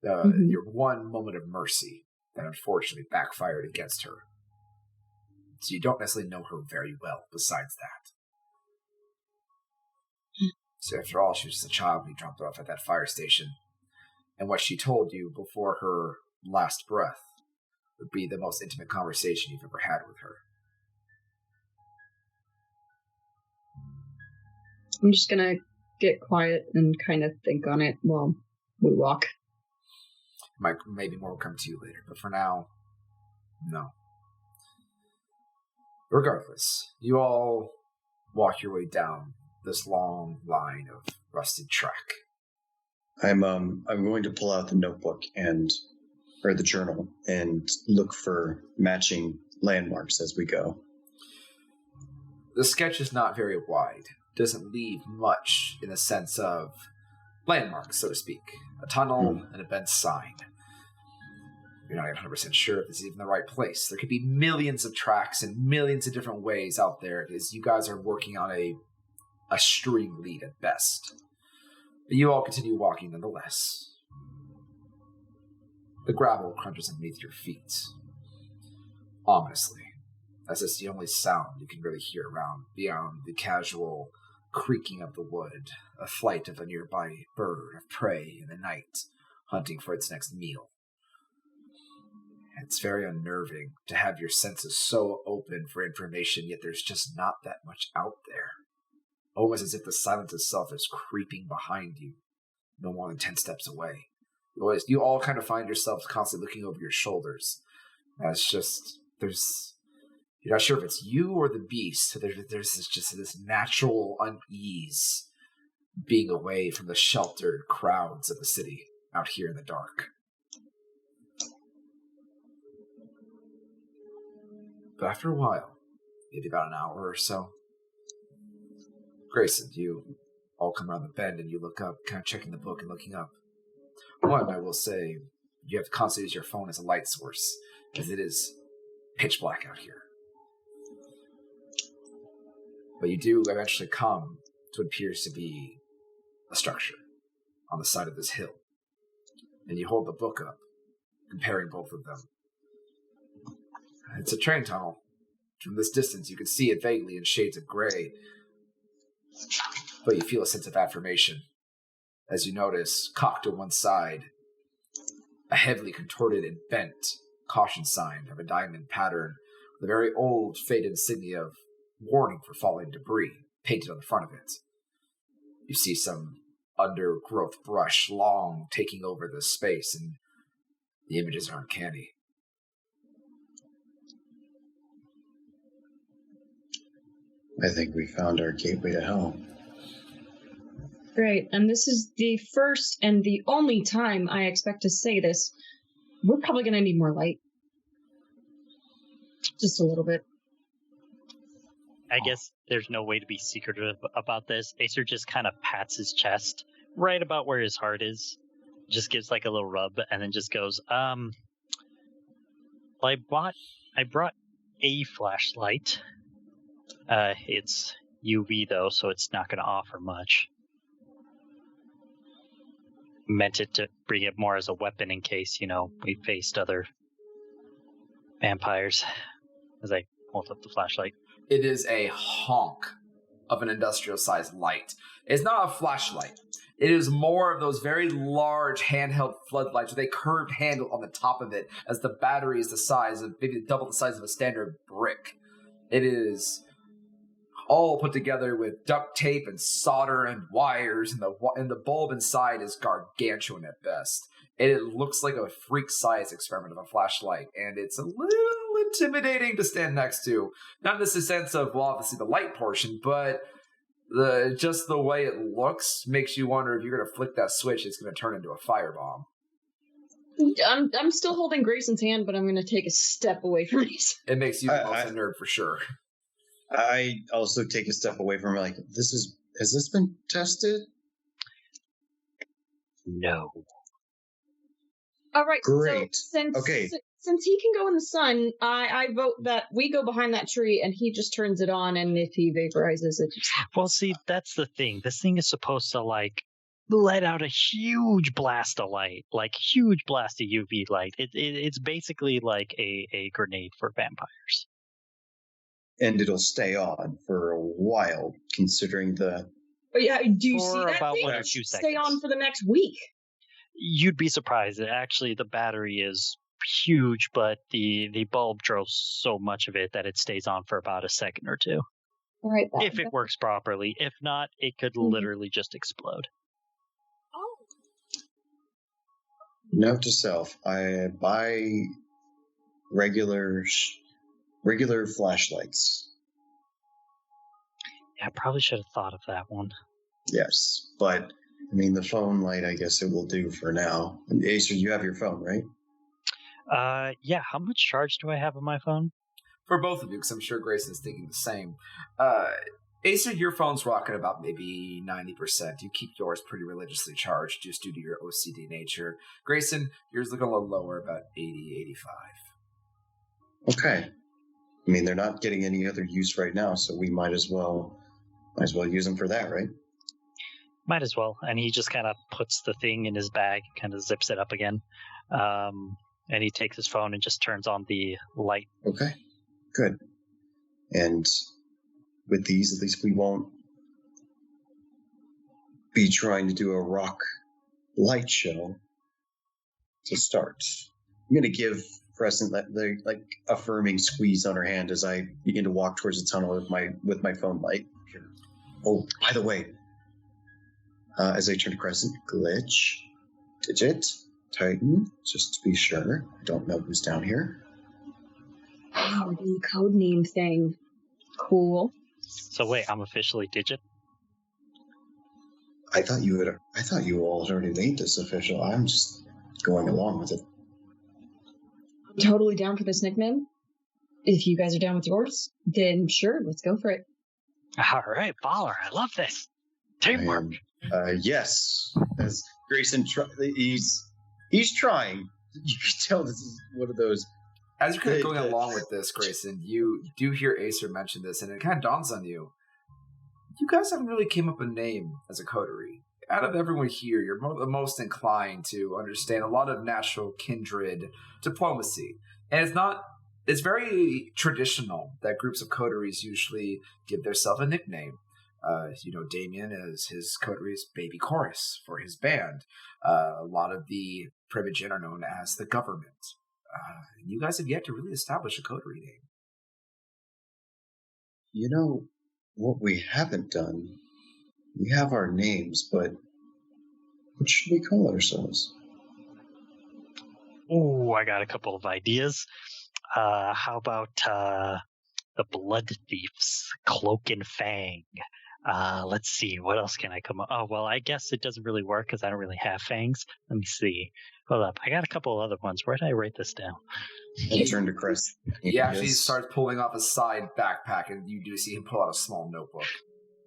[SPEAKER 1] Your one moment of mercy that unfortunately backfired against her. So you don't necessarily know her very well besides that. So after all, she was just a child when you dropped her off at that fire station. And what she told you before her last breath would be the most intimate conversation you've ever had with her.
[SPEAKER 4] I'm just gonna get quiet and kind of think on it while we walk.
[SPEAKER 1] Maybe more will come to you later, but for now, no. Regardless, you all walk your way down this long line of rusted track.
[SPEAKER 2] I'm going to pull out the notebook or the journal and look for matching landmarks as we go.
[SPEAKER 1] The sketch is not very wide. Doesn't leave much in the sense of landmarks, so to speak. A tunnel and a bent sign. You're not 100% sure if this is even the right place. There could be millions of tracks and millions of different ways out there, as you guys are working on a string lead at best. But you all continue walking nonetheless. The gravel crunches underneath your feet. Ominously, as it's the only sound you can really hear around beyond the casual creaking of the wood, a flight of a nearby bird of prey in the night, hunting for its next meal. It's very unnerving to have your senses so open for information, yet there's just not that much out there. Almost as if the silence itself is creeping behind you, no more than 10 steps away. You all kind of find yourselves constantly looking over your shoulders. It's just, you're not sure if it's you or the beast. So there's this natural unease being away from the sheltered crowds of the city out here in the dark. But after a while, maybe about an hour or so, Grayson, you all come around the bend and you look up, kind of checking the book and looking up. One, I will say, you have to constantly use your phone as a light source, as it is pitch black out here. But you do eventually come to what appears to be a structure on the side of this hill. And you hold the book up, comparing both of them. It's a train tunnel. From this distance, you can see it vaguely in shades of gray, but you feel a sense of affirmation as you notice, cocked to one side, a heavily contorted and bent caution sign of a diamond pattern with a very old, faded insignia of warning for falling debris painted on the front of it. You see some undergrowth brush long taking over the space, and the images are uncanny.
[SPEAKER 2] I think we found our gateway to hell.
[SPEAKER 4] Great, and this is the first and the only time I expect to say this. We're probably going to need more light. Just a little bit.
[SPEAKER 3] I guess there's no way to be secretive about this. Acer just kind of pats his chest right about where his heart is. Just gives like a little rub and then just goes, I brought a flashlight. It's UV though, so it's not going to offer much. Meant it to bring it more as a weapon in case, we faced other vampires. As I hold up the flashlight.
[SPEAKER 1] It is a honk of an industrial-sized light. It's not a flashlight. It is more of those very large handheld floodlights with a curved handle on the top of it, as the battery is the size of, maybe double the size of a standard brick. It is all put together with duct tape and solder and wires, and the bulb inside is gargantuan at best. It looks like a freak-size experiment of a flashlight, and it's a little intimidating to stand next to. Not in the sense of, well, obviously the light portion, but just the way it looks makes you wonder if you're going to flick that switch, it's going to turn into a firebomb.
[SPEAKER 4] I'm still holding Grayson's hand, but I'm going to take a step away from it.
[SPEAKER 1] It makes you the most nerd for sure.
[SPEAKER 2] I also take a step away from it, like, has this been tested?
[SPEAKER 3] No.
[SPEAKER 4] All right,
[SPEAKER 2] great.
[SPEAKER 4] So since he can go in the sun, I vote that we go behind that tree and he just turns it on, and if he vaporizes it.
[SPEAKER 3] Well, see, that's the thing. This thing is supposed to, let out a huge blast of light, huge blast of UV light. It's basically like a grenade for vampires.
[SPEAKER 2] And it'll stay on for a while, considering the...
[SPEAKER 4] But yeah, do you
[SPEAKER 3] for
[SPEAKER 4] see that
[SPEAKER 3] about
[SPEAKER 4] thing?
[SPEAKER 3] 1 or 2 seconds.
[SPEAKER 4] Stay on for the next week.
[SPEAKER 3] You'd be surprised. Actually, the battery is huge, but the bulb draws so much of it that it stays on for about a second or two.
[SPEAKER 4] All right.
[SPEAKER 3] If it works properly. If not, it could literally just explode.
[SPEAKER 2] Note to self: I buy regular flashlights.
[SPEAKER 3] Yeah, I probably should have thought of that one.
[SPEAKER 2] Yes, but I mean the phone light. I guess it will do for now. And Acer, you have your phone, right?
[SPEAKER 3] Yeah. How much charge do I have on my phone?
[SPEAKER 1] For both of you, because I'm sure Grayson's thinking the same. Acer, your phone's rocking about maybe 90%. You keep yours pretty religiously charged just due to your OCD nature. Grayson, yours looking a little lower, about 80, 85.
[SPEAKER 2] Okay. I mean, they're not getting any other use right now, so we might as well use them for that, right?
[SPEAKER 3] Might as well. And he just kind of puts the thing in his bag, kind of zips it up again. And he takes his phone and just turns on the light.
[SPEAKER 2] Okay, good. And with these, at least we won't be trying to do a rock light show to start. I'm going to give Crescent the affirming squeeze on her hand as I begin to walk towards the tunnel with my phone light. Oh, by the way, as I turn to Crescent, glitch, digit, Titan, just to be sure. I don't know who's down here.
[SPEAKER 4] Wow, the code name thing. Cool.
[SPEAKER 3] So wait, I'm officially Digit?
[SPEAKER 2] I thought you all had already made this official. I'm just going along with it.
[SPEAKER 4] I'm totally down for this nickname. If you guys are down with yours, then sure, let's go for it.
[SPEAKER 3] All right, baller. I love this. Teamwork.
[SPEAKER 2] Yes. As Grayson, he's trying. You can tell this is one of those.
[SPEAKER 1] As you're kind of going along with this, Grayson, you do hear Acer mention this, and it kind of dawns on you. You guys haven't really came up with a name as a coterie. Out of everyone here, you're the most inclined to understand a lot of natural kindred diplomacy. And it's very traditional that groups of coteries usually give themselves a nickname. Damien, as his coterie's baby chorus for his band. A lot of the Primogen are known as the government. You guys have yet to really establish a coterie name.
[SPEAKER 2] You know, what we haven't done, we have our names, but what should we call ourselves?
[SPEAKER 3] Oh, I got a couple of ideas. How about the Blood Thieves, Cloak and Fang? Let's see, what else can I come up? Oh, well, I guess it doesn't really work because I don't really have fangs. Let me see. Hold up. I got a couple of other ones. Where did I write this down?
[SPEAKER 2] I'll turn to Chris.
[SPEAKER 1] He actually starts pulling off his side backpack, and you do see him pull out a small notebook.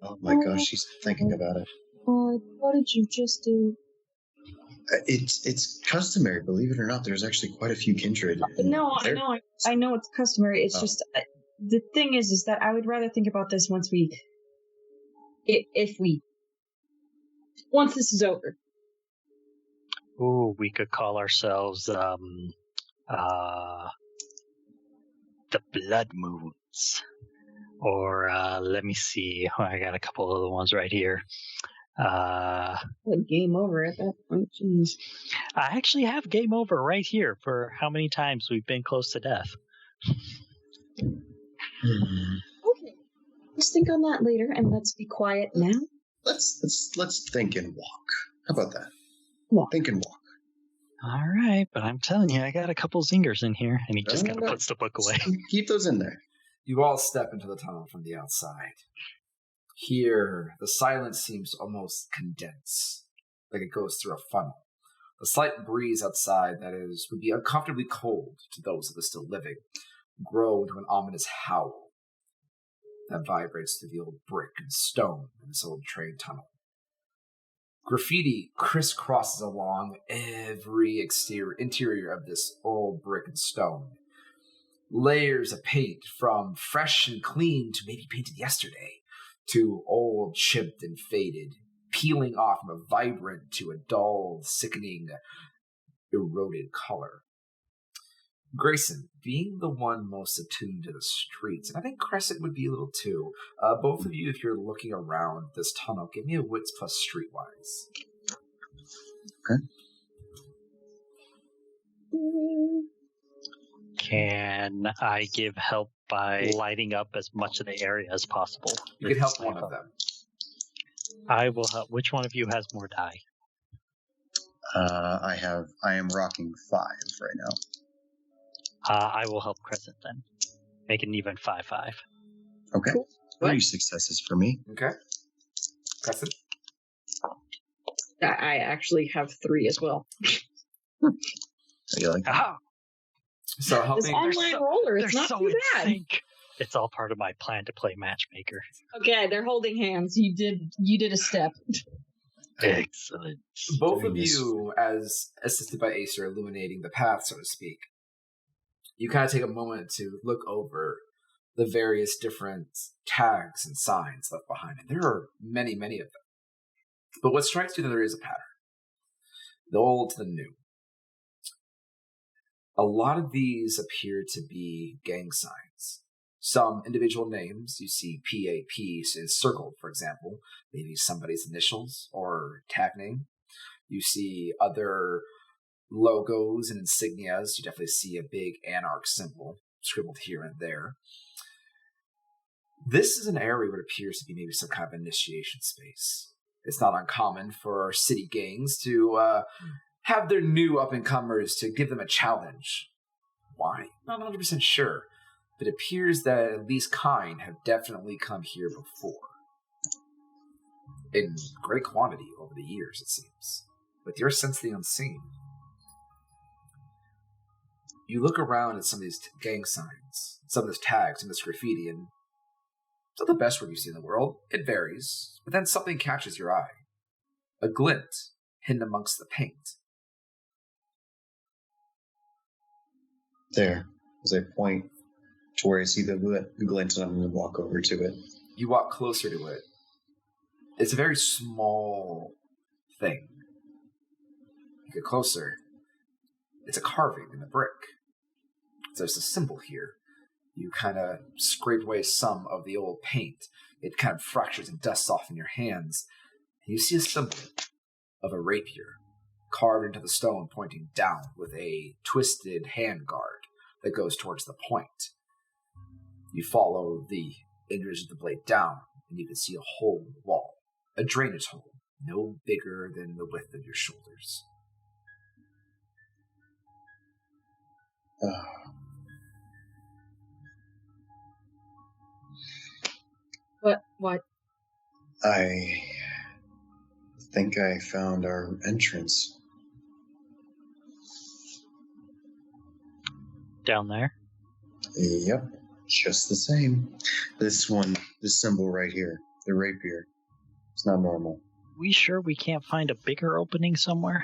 [SPEAKER 2] Oh my gosh, she's thinking about it.
[SPEAKER 4] What did you just do?
[SPEAKER 2] It's customary, believe it or not. There's actually quite a few kindred.
[SPEAKER 4] No, I know it's customary. It's just the thing is that I would rather think about this once this is over.
[SPEAKER 3] Ooh, we could call ourselves the Blood Moons. Or let me see. I got a couple other ones right here.
[SPEAKER 4] Game over at that point. Jeez.
[SPEAKER 3] I actually have game over right here for how many times we've been close to death.
[SPEAKER 4] Okay, let's think on that later, and let's be quiet now.
[SPEAKER 2] Let's think and walk. How about that?
[SPEAKER 4] Walk.
[SPEAKER 2] Think and walk.
[SPEAKER 3] All right, but I'm telling you, I got a couple zingers in here, and he just kind of puts the book away.
[SPEAKER 2] Keep those in there.
[SPEAKER 1] You all step into the tunnel from the outside. Here, the silence seems almost condensed, like it goes through a funnel. The slight breeze outside would be uncomfortably cold to those that are still living, grow into an ominous howl that vibrates through the old brick and stone in this old train tunnel. Graffiti crisscrosses along every interior of this old brick and stone. Layers of paint, from fresh and clean to maybe painted yesterday, to old, chipped, and faded, peeling off from a vibrant to a dull, sickening, eroded color. Grayson, being the one most attuned to the streets, and I think Crescent would be a little too, both of you, if you're looking around this tunnel, give me a wits plus streetwise.
[SPEAKER 2] Okay.
[SPEAKER 3] Can I give help by lighting up as much of the area as possible?
[SPEAKER 1] You can help one of them.
[SPEAKER 3] I will help. Which one of you has more die?
[SPEAKER 2] I am rocking 5 right now.
[SPEAKER 3] I will help Crescent then. Make it an even 5-5.
[SPEAKER 2] Okay.
[SPEAKER 4] Cool.
[SPEAKER 2] 3 successes for me.
[SPEAKER 1] Okay. Crescent?
[SPEAKER 4] I actually have 3 as well.
[SPEAKER 2] How you like that?
[SPEAKER 3] Ah,
[SPEAKER 1] So
[SPEAKER 4] This
[SPEAKER 1] helping.
[SPEAKER 4] online roller, it's
[SPEAKER 3] they're
[SPEAKER 4] not
[SPEAKER 3] so
[SPEAKER 4] too
[SPEAKER 3] in
[SPEAKER 4] bad.
[SPEAKER 3] sync. It's all part of my plan to play matchmaker.
[SPEAKER 4] Okay, they're holding hands. You did a step.
[SPEAKER 3] Excellent.
[SPEAKER 1] Both of you, as assisted by Ace, are illuminating the path, so to speak. You kind of take a moment to look over the various different tags and signs left behind. And there are many, many of them. But what strikes you that there is a pattern. The old to the new. A lot of these appear to be gang signs. Some individual names, you see PAP is circled, for example, maybe somebody's initials or tag name. You see other logos and insignias. You definitely see a big anarch symbol scribbled here and there. This is an area where it appears to be maybe some kind of initiation space. It's not uncommon for city gangs to have their new up-and-comers to give them a challenge. Why? Not 100% sure. But it appears that at least Kine have definitely come here before. In great quantity over the years, it seems. With your sense of the unseen. You look around at some of these gang signs, some of these tags, some of this graffiti, and it's not the best work you see in the world. It varies. But then something catches your eye. A glint hidden amongst the paint.
[SPEAKER 2] There. As I point to where I see the glint, and I'm going to walk over to it.
[SPEAKER 1] You walk closer to it. It's a very small thing. You get closer. It's a carving in the brick. So there's a symbol here. You kind of scrape away some of the old paint. It kind of fractures and dusts off in your hands. And you see a symbol of a rapier carved into the stone pointing down with a twisted handguard that goes towards the point. You follow the edge of the blade down, and you can see a hole in the wall. A drainage hole, no bigger than the width of your shoulders.
[SPEAKER 4] What?
[SPEAKER 2] I think I found our entrance.
[SPEAKER 3] Down there?
[SPEAKER 2] Yep, just the same. This symbol right here, the rapier, it's not normal.
[SPEAKER 3] We sure we can't find a bigger opening somewhere?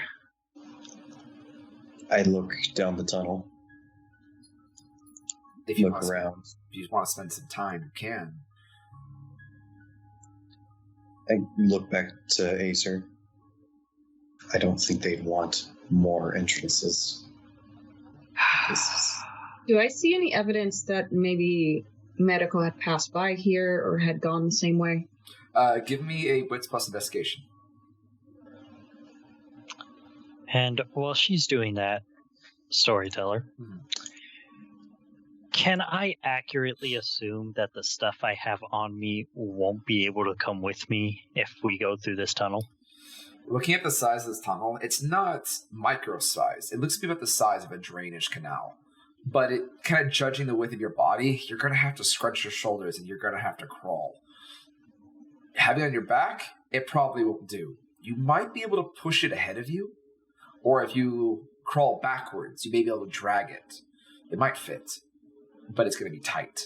[SPEAKER 2] I look down the tunnel,
[SPEAKER 1] If you
[SPEAKER 2] look around.
[SPEAKER 1] If you want to spend some time, you can.
[SPEAKER 2] I look back to Acer. I don't think they'd want more entrances.
[SPEAKER 4] Do I see any evidence that maybe medical had passed by here or had gone the same way?
[SPEAKER 1] Give me a Wits plus investigation.
[SPEAKER 3] And while she's doing that, storyteller, can I accurately assume that the stuff I have on me won't be able to come with me if we go through this tunnel?
[SPEAKER 1] Looking at the size of this tunnel, it's not micro-sized. It looks to be about the size of a drainage canal. But it kind of judging the width of your body, you're going to have to scrunch your shoulders and you're going to have to crawl. Having it on your back, it probably won't do. You might be able to push it ahead of you, or if you crawl backwards, you may be able to drag it. It might fit, but it's going to be tight.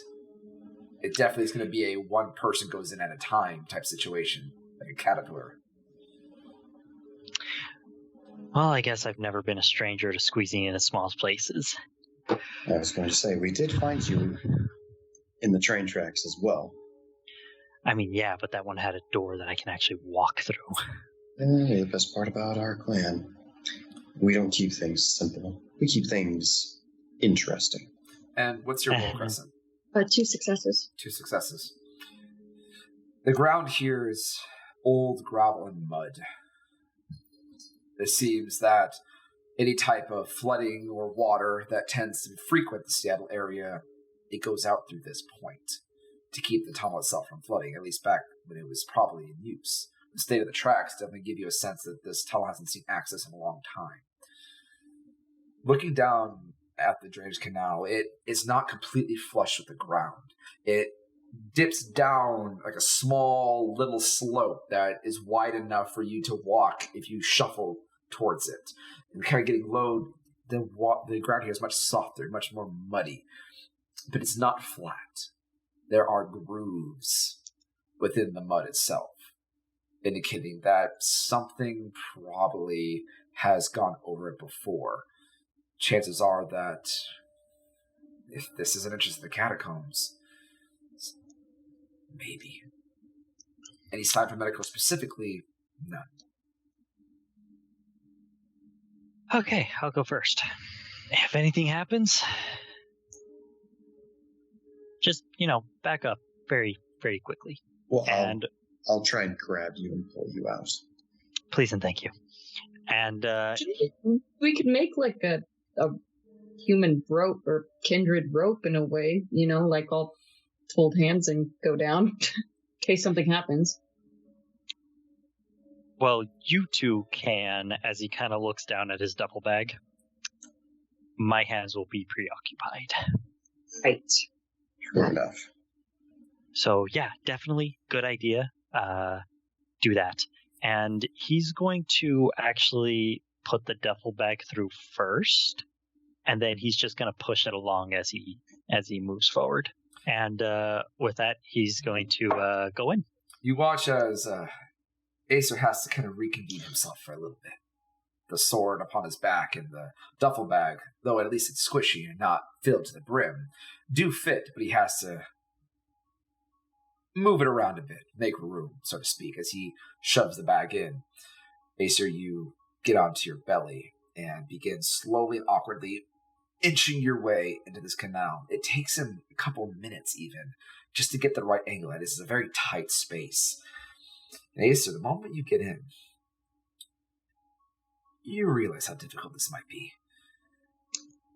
[SPEAKER 1] It definitely is going to be a one person goes in at a time type situation, like a caterpillar.
[SPEAKER 3] Well, I guess I've never been a stranger to squeezing into small places.
[SPEAKER 2] I was going to say, we did find you in the train tracks as well.
[SPEAKER 3] I mean, yeah, but that one had a door that I can actually walk through.
[SPEAKER 2] The best part about our clan, we don't keep things simple. We keep things interesting.
[SPEAKER 1] And what's your roll, Crescent?
[SPEAKER 4] 2 successes.
[SPEAKER 1] 2 successes. The ground here is old gravel and mud. It seems that any type of flooding or water that tends to frequent the Seattle area, it goes out through this point to keep the tunnel itself from flooding, at least back when it was probably in use. The state of the tracks definitely give you a sense that this tunnel hasn't seen access in a long time. Looking down at the drainage canal, it is not completely flush with the ground. It dips down like a small little slope that is wide enough for you to walk if you shuffle towards it. And kind of getting low, the ground here is much softer, much more muddy. But it's not flat. There are grooves within the mud itself, indicating that something probably has gone over it before. Chances are that if this is an entrance to the catacombs, maybe. Any sign from medical specifically? None.
[SPEAKER 3] Okay, I'll go first. If anything happens, just, back up very, very quickly.
[SPEAKER 2] Well, I'll try and grab you and pull you out.
[SPEAKER 3] Please and thank you. And
[SPEAKER 4] we could make like a human rope or kindred rope in a way, like all hold hands and go down in case something happens.
[SPEAKER 3] Well, you two can, as he kind of looks down at his duffel bag. My hands will be preoccupied.
[SPEAKER 4] Right.
[SPEAKER 2] True enough.
[SPEAKER 3] So, yeah, definitely good idea. Do that. And he's going to actually put the duffel bag through first, and then he's just going to push it along as he moves forward. And with that, he's going to go in.
[SPEAKER 1] You watch as Acer has to kind of reconvene himself for a little bit. The sword upon his back and the duffel bag, though at least it's squishy and not filled to the brim, do fit, but he has to move it around a bit, make room, so to speak, as he shoves the bag in. Acer, you get onto your belly and begin slowly and awkwardly inching your way into this canal. It takes him a couple minutes even just to get the right angle. This is a very tight space. And Acer, the moment you get in, you realize how difficult this might be.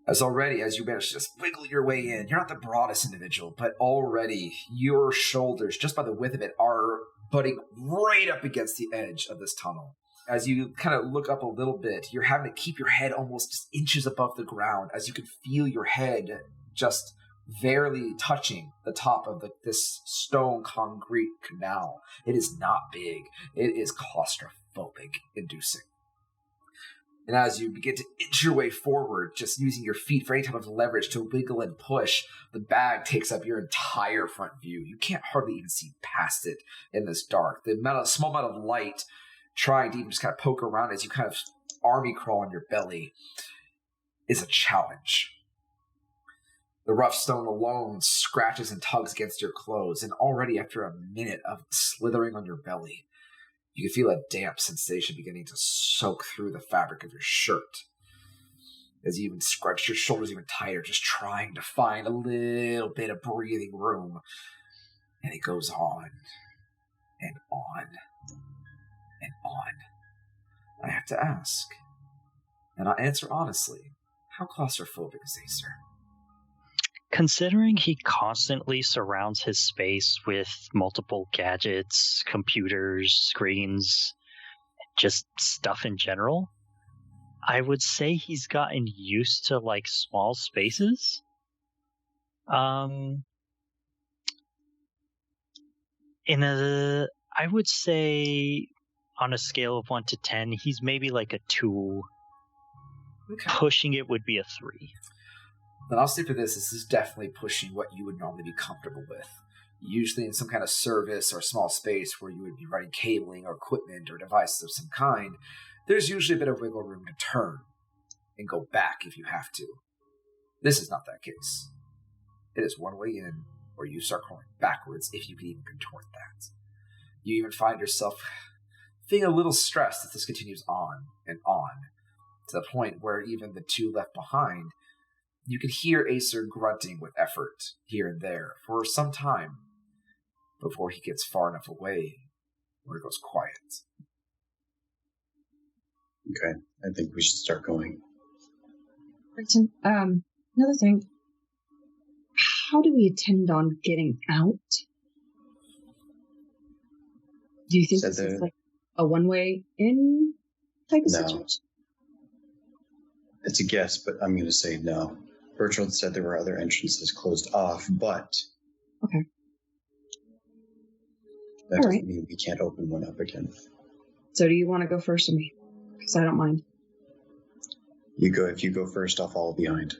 [SPEAKER 1] As you manage to just wiggle your way in, you're not the broadest individual, but already your shoulders, just by the width of it, are butting right up against the edge of this tunnel. As you kind of look up a little bit, you're having to keep your head almost just inches above the ground, as you can feel your head just barely touching the top of this stone concrete canal. It is not big. It is claustrophobic inducing. And as you begin to inch your way forward, just using your feet for any type of leverage to wiggle and push, the bag takes up your entire front view. You can't hardly even see past it in this dark. The small amount of light trying to even just kind of poke around as you kind of army crawl on your belly is a challenge. The rough stone alone scratches and tugs against your clothes, and already after a minute of slithering on your belly, you can feel a damp sensation beginning to soak through the fabric of your shirt. As you even scrunch your shoulders even tighter, just trying to find a little bit of breathing room. And it goes on and on and on. I have to ask, and I'll answer honestly, how claustrophobic is Acer?
[SPEAKER 3] Considering he constantly surrounds his space with multiple gadgets, computers, screens, just stuff in general, I would say he's gotten used to small spaces. I would say on a scale of 1 to 10, he's maybe a 2. Okay. Pushing it would be a 3.
[SPEAKER 1] Then I'll say for this is definitely pushing what you would normally be comfortable with. Usually in some kind of service or small space where you would be running cabling or equipment or devices of some kind, there's usually a bit of wiggle room to turn and go back if you have to. This is not that case. It is one way in where you start crawling backwards if you can even contort that. You even find yourself feeling a little stressed as this continues on and on, to the point where even the two left behind, you could hear Acer grunting with effort here and there for some time before he gets far enough away where it goes quiet.
[SPEAKER 2] Okay, I think we should start going.
[SPEAKER 4] Another thing. How do we intend on getting out? Do you think this is like a one-way in type of situation?
[SPEAKER 2] It's a guess, but I'm going to say no. Bertrand said there were other entrances closed off, but
[SPEAKER 4] okay,
[SPEAKER 2] that doesn't mean we can't open one up again.
[SPEAKER 4] So do you want to go first or me? Because I don't mind.
[SPEAKER 2] You go. If you go first, I'll follow behind.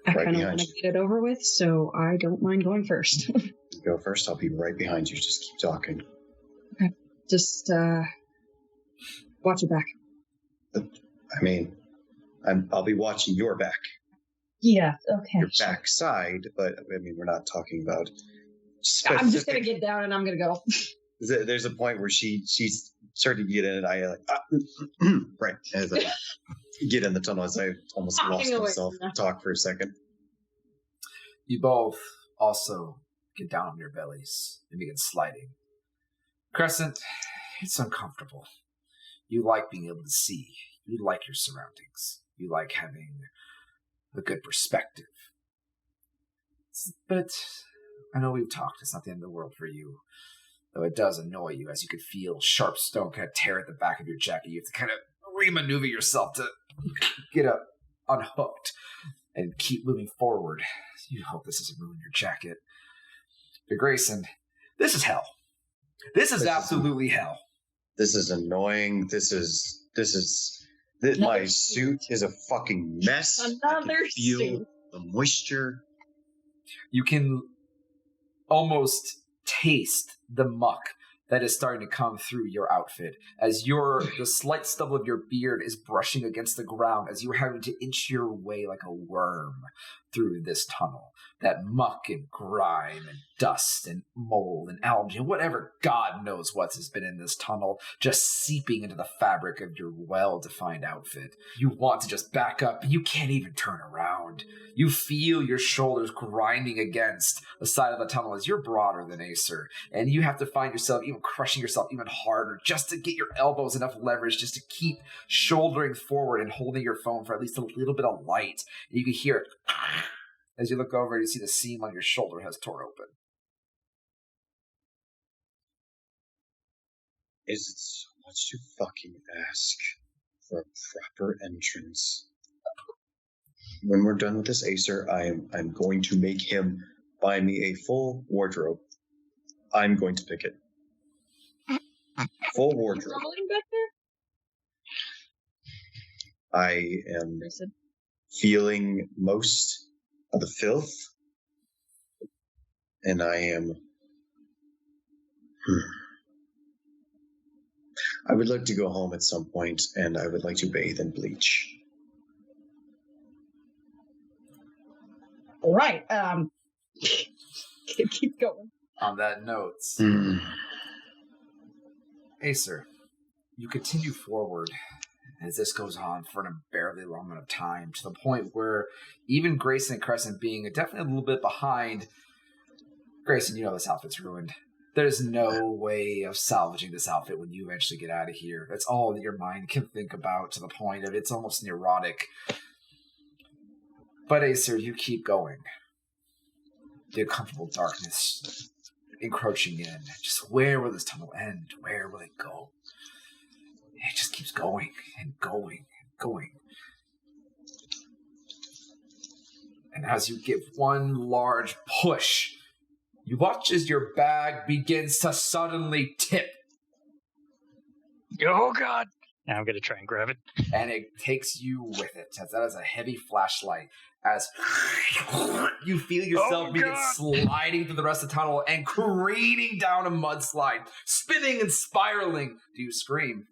[SPEAKER 4] I kind of want to get it over with, so I don't mind going first.
[SPEAKER 2] You go first, I'll be right behind you. Just keep talking.
[SPEAKER 4] Okay. Just watch your back.
[SPEAKER 2] I mean, I'll be watching your back.
[SPEAKER 4] Yeah, okay.
[SPEAKER 2] Your backside, but I mean, we're not talking about specific...
[SPEAKER 4] I'm just going to get down and I'm going to go.
[SPEAKER 2] There's a point where she's starting to get in and I right, as I get in the tunnel, as I almost lost myself. Talk for a second.
[SPEAKER 1] You both also get down on your bellies and begin sliding. Crescent, it's uncomfortable. You like being able to see. You like your surroundings. You like having a good perspective. But I know we've talked. It's not the end of the world for you. Though it does annoy you, as you could feel sharp stone kind of tear at the back of your jacket. You have to kind of re-maneuver yourself to get unhooked and keep moving forward. You hope this doesn't ruin your jacket. But Grayson, this is hell. This is absolutely hell.
[SPEAKER 2] This is annoying. My suit is a fucking mess.
[SPEAKER 4] Another
[SPEAKER 2] feel the moisture.
[SPEAKER 1] You can almost taste the muck that is starting to come through your outfit as the slight stubble of your beard is brushing against the ground as you're having to inch your way like a worm through this tunnel. That muck and grime and dust and mold and algae and whatever God knows what has been in this tunnel just seeping into the fabric of your well-defined outfit. You want to just back up, but you can't even turn around. You feel your shoulders grinding against the side of the tunnel as you're broader than Acer, and you have to find yourself even crushing yourself even harder just to get your elbows enough leverage just to keep shouldering forward and holding your phone for at least a little bit of light. And you can hear it as you look over and you see the seam on your shoulder has torn open.
[SPEAKER 2] Is it so much to fucking ask for a proper entrance? When we're done with this Acer, I'm going to make him buy me a full wardrobe. I'm going to pick it. Full wardrobe. I am feeling most of the filth, and I am... I would like to go home at some point, and I would like to bathe in bleach.
[SPEAKER 4] All right. Keep going.
[SPEAKER 1] On that note, Acer, you continue forward as this goes on for an unbearably long amount of time, to the point where even Grayson and Crescent being definitely a little bit behind. Grayson, you know this outfit's ruined. There's no way of salvaging this outfit when you eventually get out of here. That's all that your mind can think about, to the point of it's almost neurotic. But Acer, you keep going. The uncomfortable darkness encroaching in. Just where will this tunnel end? Where will it go? It just keeps going and going and going. And as you give one large push, you watch as your bag begins to suddenly tip.
[SPEAKER 3] Oh, God. Now I'm going to try and grab it.
[SPEAKER 1] And it takes you with it, as that is a heavy flashlight. As you feel yourself begin sliding through the rest of the tunnel and careening down a mudslide, spinning and spiraling. Do you scream?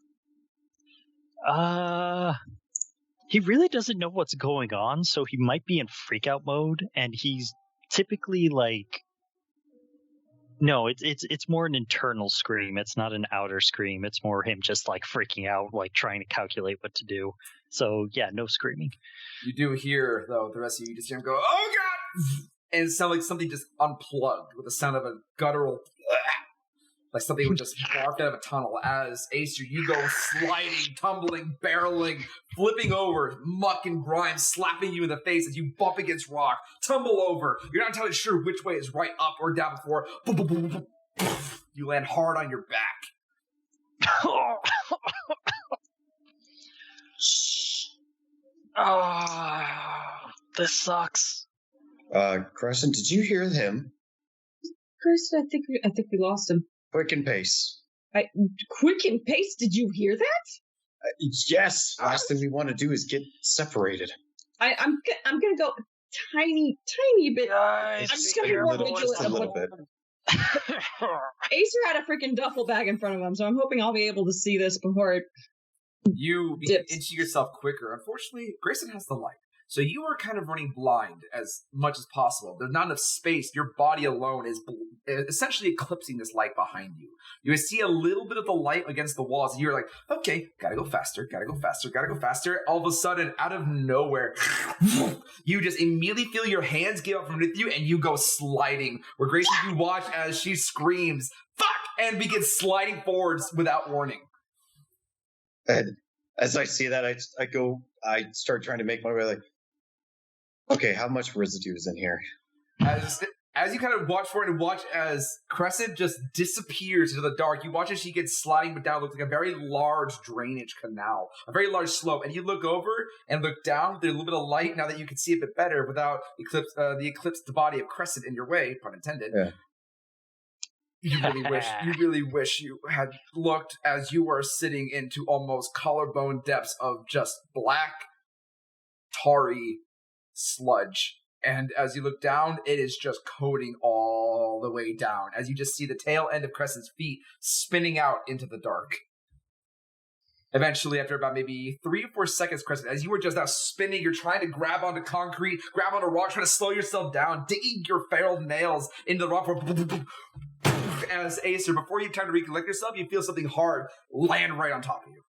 [SPEAKER 3] He really doesn't know what's going on, so he might be in freakout mode, and he's typically like... No, it's more an internal scream. It's not an outer scream. It's more him just like freaking out, like trying to calculate what to do. So yeah, no screaming.
[SPEAKER 1] You do hear, though, the rest of you just hear him go, "Oh God!" And it sounds like something just unplugged with the sound of a guttural like something would just barf out of a tunnel. As Acer, you go sliding, tumbling, barreling, flipping over, muck and grime slapping you in the face as you bump against rock, tumble over. You're not entirely sure which way is right, up or down before you land hard on your back.
[SPEAKER 3] Oh, this sucks.
[SPEAKER 2] Crescent, did you hear him?
[SPEAKER 4] First, I think we lost him.
[SPEAKER 2] Quick and pace.
[SPEAKER 4] Quick and pace. Did you hear that?
[SPEAKER 2] Yes. Last thing we want to do is get separated.
[SPEAKER 4] I'm gonna go tiny bit.
[SPEAKER 3] Guys,
[SPEAKER 4] I'm just gonna be more vigilant.
[SPEAKER 2] A little bit.
[SPEAKER 4] Acer had a freaking duffel bag in front of him, so I'm hoping I'll be able to see this before it.
[SPEAKER 1] You begin into yourself quicker. Unfortunately, Grayson has the light. So you are kind of running blind as much as possible. There's not enough space. Your body alone is essentially eclipsing this light behind you. You see a little bit of the light against the walls. And you're like, okay, gotta go faster, gotta go faster, gotta go faster. All of a sudden, out of nowhere, you just immediately feel your hands give up from beneath you and you go sliding. Where Grayson, you watch as she screams, fuck, and begins sliding forwards without warning.
[SPEAKER 2] And as I see that, I start trying to make my way like, okay, how much residue is in here?
[SPEAKER 1] As you kind of watch for it and watch as Crescent just disappears into the dark, you watch as she gets sliding but down, looks like a very large drainage canal, a very large slope, and you look over and look down, there's a little bit of light now that you can see a bit better without the eclipsed body of Crescent in your way, pun intended.
[SPEAKER 2] Yeah.
[SPEAKER 1] You really wish you had looked as you were sitting into almost collarbone depths of just black, tarry sludge. And as you look down, it is just coating all the way down. As you just see the tail end of Crescent's feet spinning out into the dark. Eventually, after about maybe 3 or 4 seconds, Crescent, as you were just now spinning, you're trying to grab onto concrete, grab onto rock, trying to slow yourself down, digging your feral nails into the rock. As Acer, before you have time to recollect yourself, you feel something hard land right on top of you.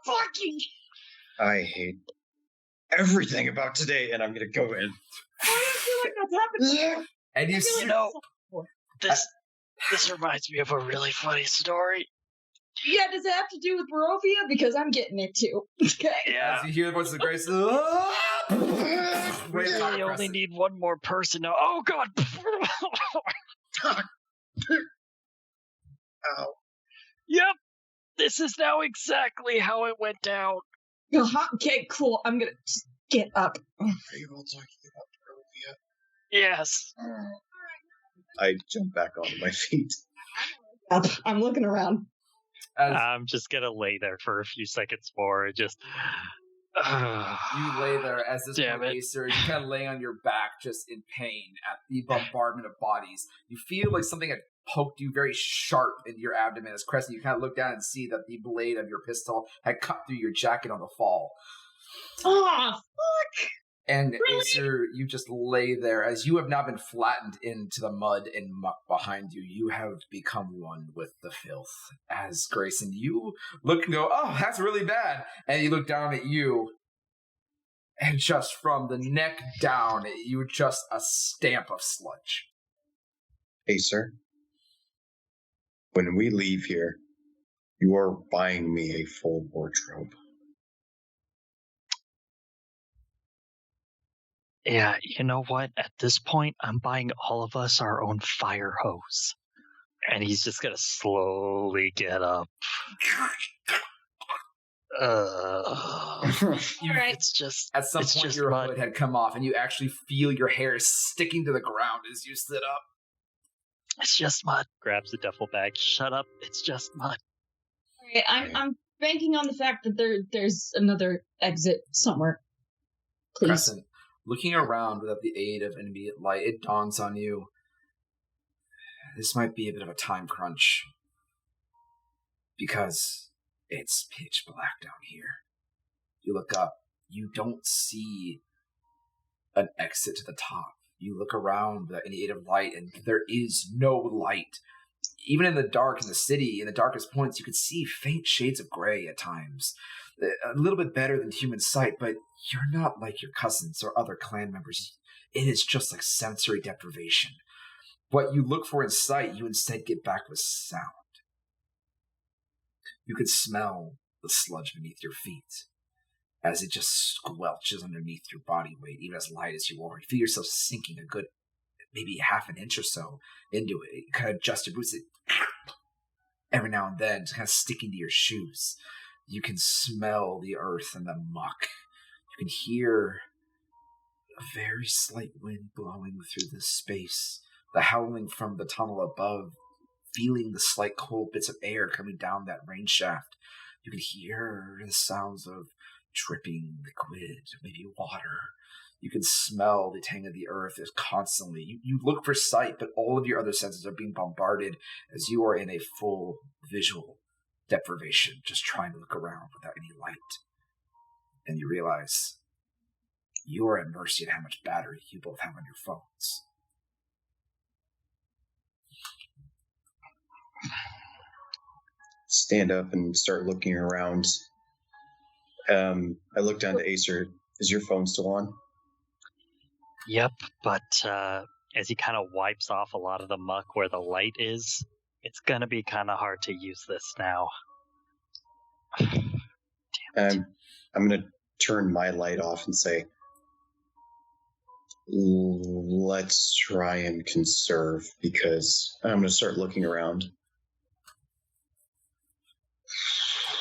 [SPEAKER 4] Fucking!
[SPEAKER 2] I hate everything about today, and I'm gonna go in.
[SPEAKER 4] I feel like that's happening.
[SPEAKER 1] And
[SPEAKER 3] This reminds me of a really funny story.
[SPEAKER 4] Yeah, does it have to do with Barovia? Because I'm getting it too. Okay.
[SPEAKER 3] Yeah.
[SPEAKER 1] As you hear the voice of Grace,
[SPEAKER 3] Really only need one more person now. Oh god!
[SPEAKER 2] Ow.
[SPEAKER 3] Yep! This is now exactly how it went down.
[SPEAKER 4] Okay, cool. I'm gonna just get up.
[SPEAKER 2] Are you all talking about Barovia?
[SPEAKER 3] Yes.
[SPEAKER 2] I jump back onto my feet.
[SPEAKER 4] Up. I'm looking around.
[SPEAKER 3] I'm just gonna lay there for a few seconds more and just...
[SPEAKER 1] You lay there as this Acer, you kind of lay on your back just in pain at the bombardment of bodies. You feel like something had poked you very sharp into your abdomen as Crescent. You kind of look down and see that the blade of your pistol had cut through your jacket on the fall.
[SPEAKER 4] Oh, fuck!
[SPEAKER 1] And
[SPEAKER 4] really?
[SPEAKER 1] Acer, you just lay there as you have now been flattened into the mud and muck behind you. You have become one with the filth. As Grayson, you look and go, oh, that's really bad. And you look down at you, and just from the neck down, you were just a stamp of sludge.
[SPEAKER 2] Acer, when we leave here, you are buying me a full wardrobe.
[SPEAKER 3] Yeah, you know what? At this point, I'm buying all of us our own fire hose. And he's just gonna slowly get up. It's just...
[SPEAKER 1] At some point, your hood had come off, and you actually feel your hair sticking to the ground as you sit up.
[SPEAKER 3] It's just mud. Grabs the duffel bag. Shut up. It's just mud.
[SPEAKER 4] Okay, I'm banking on the fact that there's another exit somewhere. Please.
[SPEAKER 1] Crescent, looking around without the aid of immediate light, it dawns on you. This might be a bit of a time crunch. Because it's pitch black down here. You look up. You don't see an exit to the top. You look around without any aid of light, and there is no light. Even in the dark, in the city, in the darkest points, you could see faint shades of gray at times. A little bit better than human sight, but you're not like your cousins or other clan members. It is just like sensory deprivation. What you look for in sight, you instead get back with sound. You can smell the sludge beneath your feet as it just squelches underneath your body weight, even as light as you are. You feel yourself sinking a good, maybe half an inch or so into it. You kind of adjust your boots every now and then, kind of sticking to your shoes. You can smell the earth and the muck. You can hear a very slight wind blowing through the space, the howling from the tunnel above, feeling the slight cold bits of air coming down that rain shaft. You can hear the sounds of dripping liquid, maybe water. You can smell the tang of the earth as constantly. You look for sight, but all of your other senses are being bombarded as you are in a full visual deprivation, just trying to look around without any light. And you realize you are at mercy at how much battery you both have on your phones.
[SPEAKER 2] Stand up and start looking around. I look down to Acer. Is your phone still on?
[SPEAKER 3] Yep, but as he kind of wipes off a lot of the muck where the light is, it's going to be kind of hard to use this now.
[SPEAKER 2] I'm going to turn my light off and say, let's try and conserve, because I'm going to start looking around.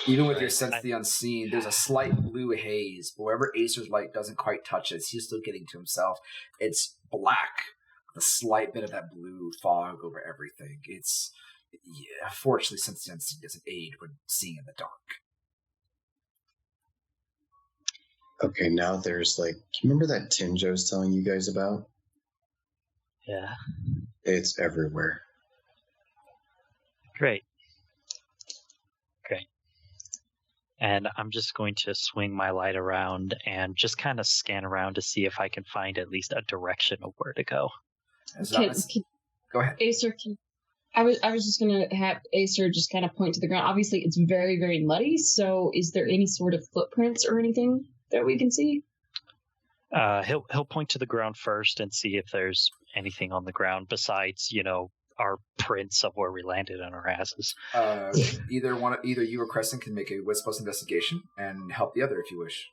[SPEAKER 1] Even with your sense of the unseen, there's a slight blue haze, but wherever Acer's light doesn't quite touch it, he's still getting to himself. It's black, with a slight bit of that blue fog over everything. Fortunately, sense of the unseen doesn't aid when seeing in the dark.
[SPEAKER 2] Okay, now there's do you remember that tinge I was telling you guys about?
[SPEAKER 3] Yeah.
[SPEAKER 2] It's everywhere.
[SPEAKER 3] Great. And I'm just going to swing my light around and just kind of scan around to see if I can find at least a direction of where to go.
[SPEAKER 1] Go ahead.
[SPEAKER 4] Acer, I was just going to have Acer just kind of point to the ground. Obviously, it's very, very muddy, so is there any sort of footprints or anything that we can see?
[SPEAKER 3] He'll point to the ground first and see if there's anything on the ground besides, our prints of where we landed on our asses.
[SPEAKER 1] Either you or Crescent can make a Wits plus investigation and help the other if you wish.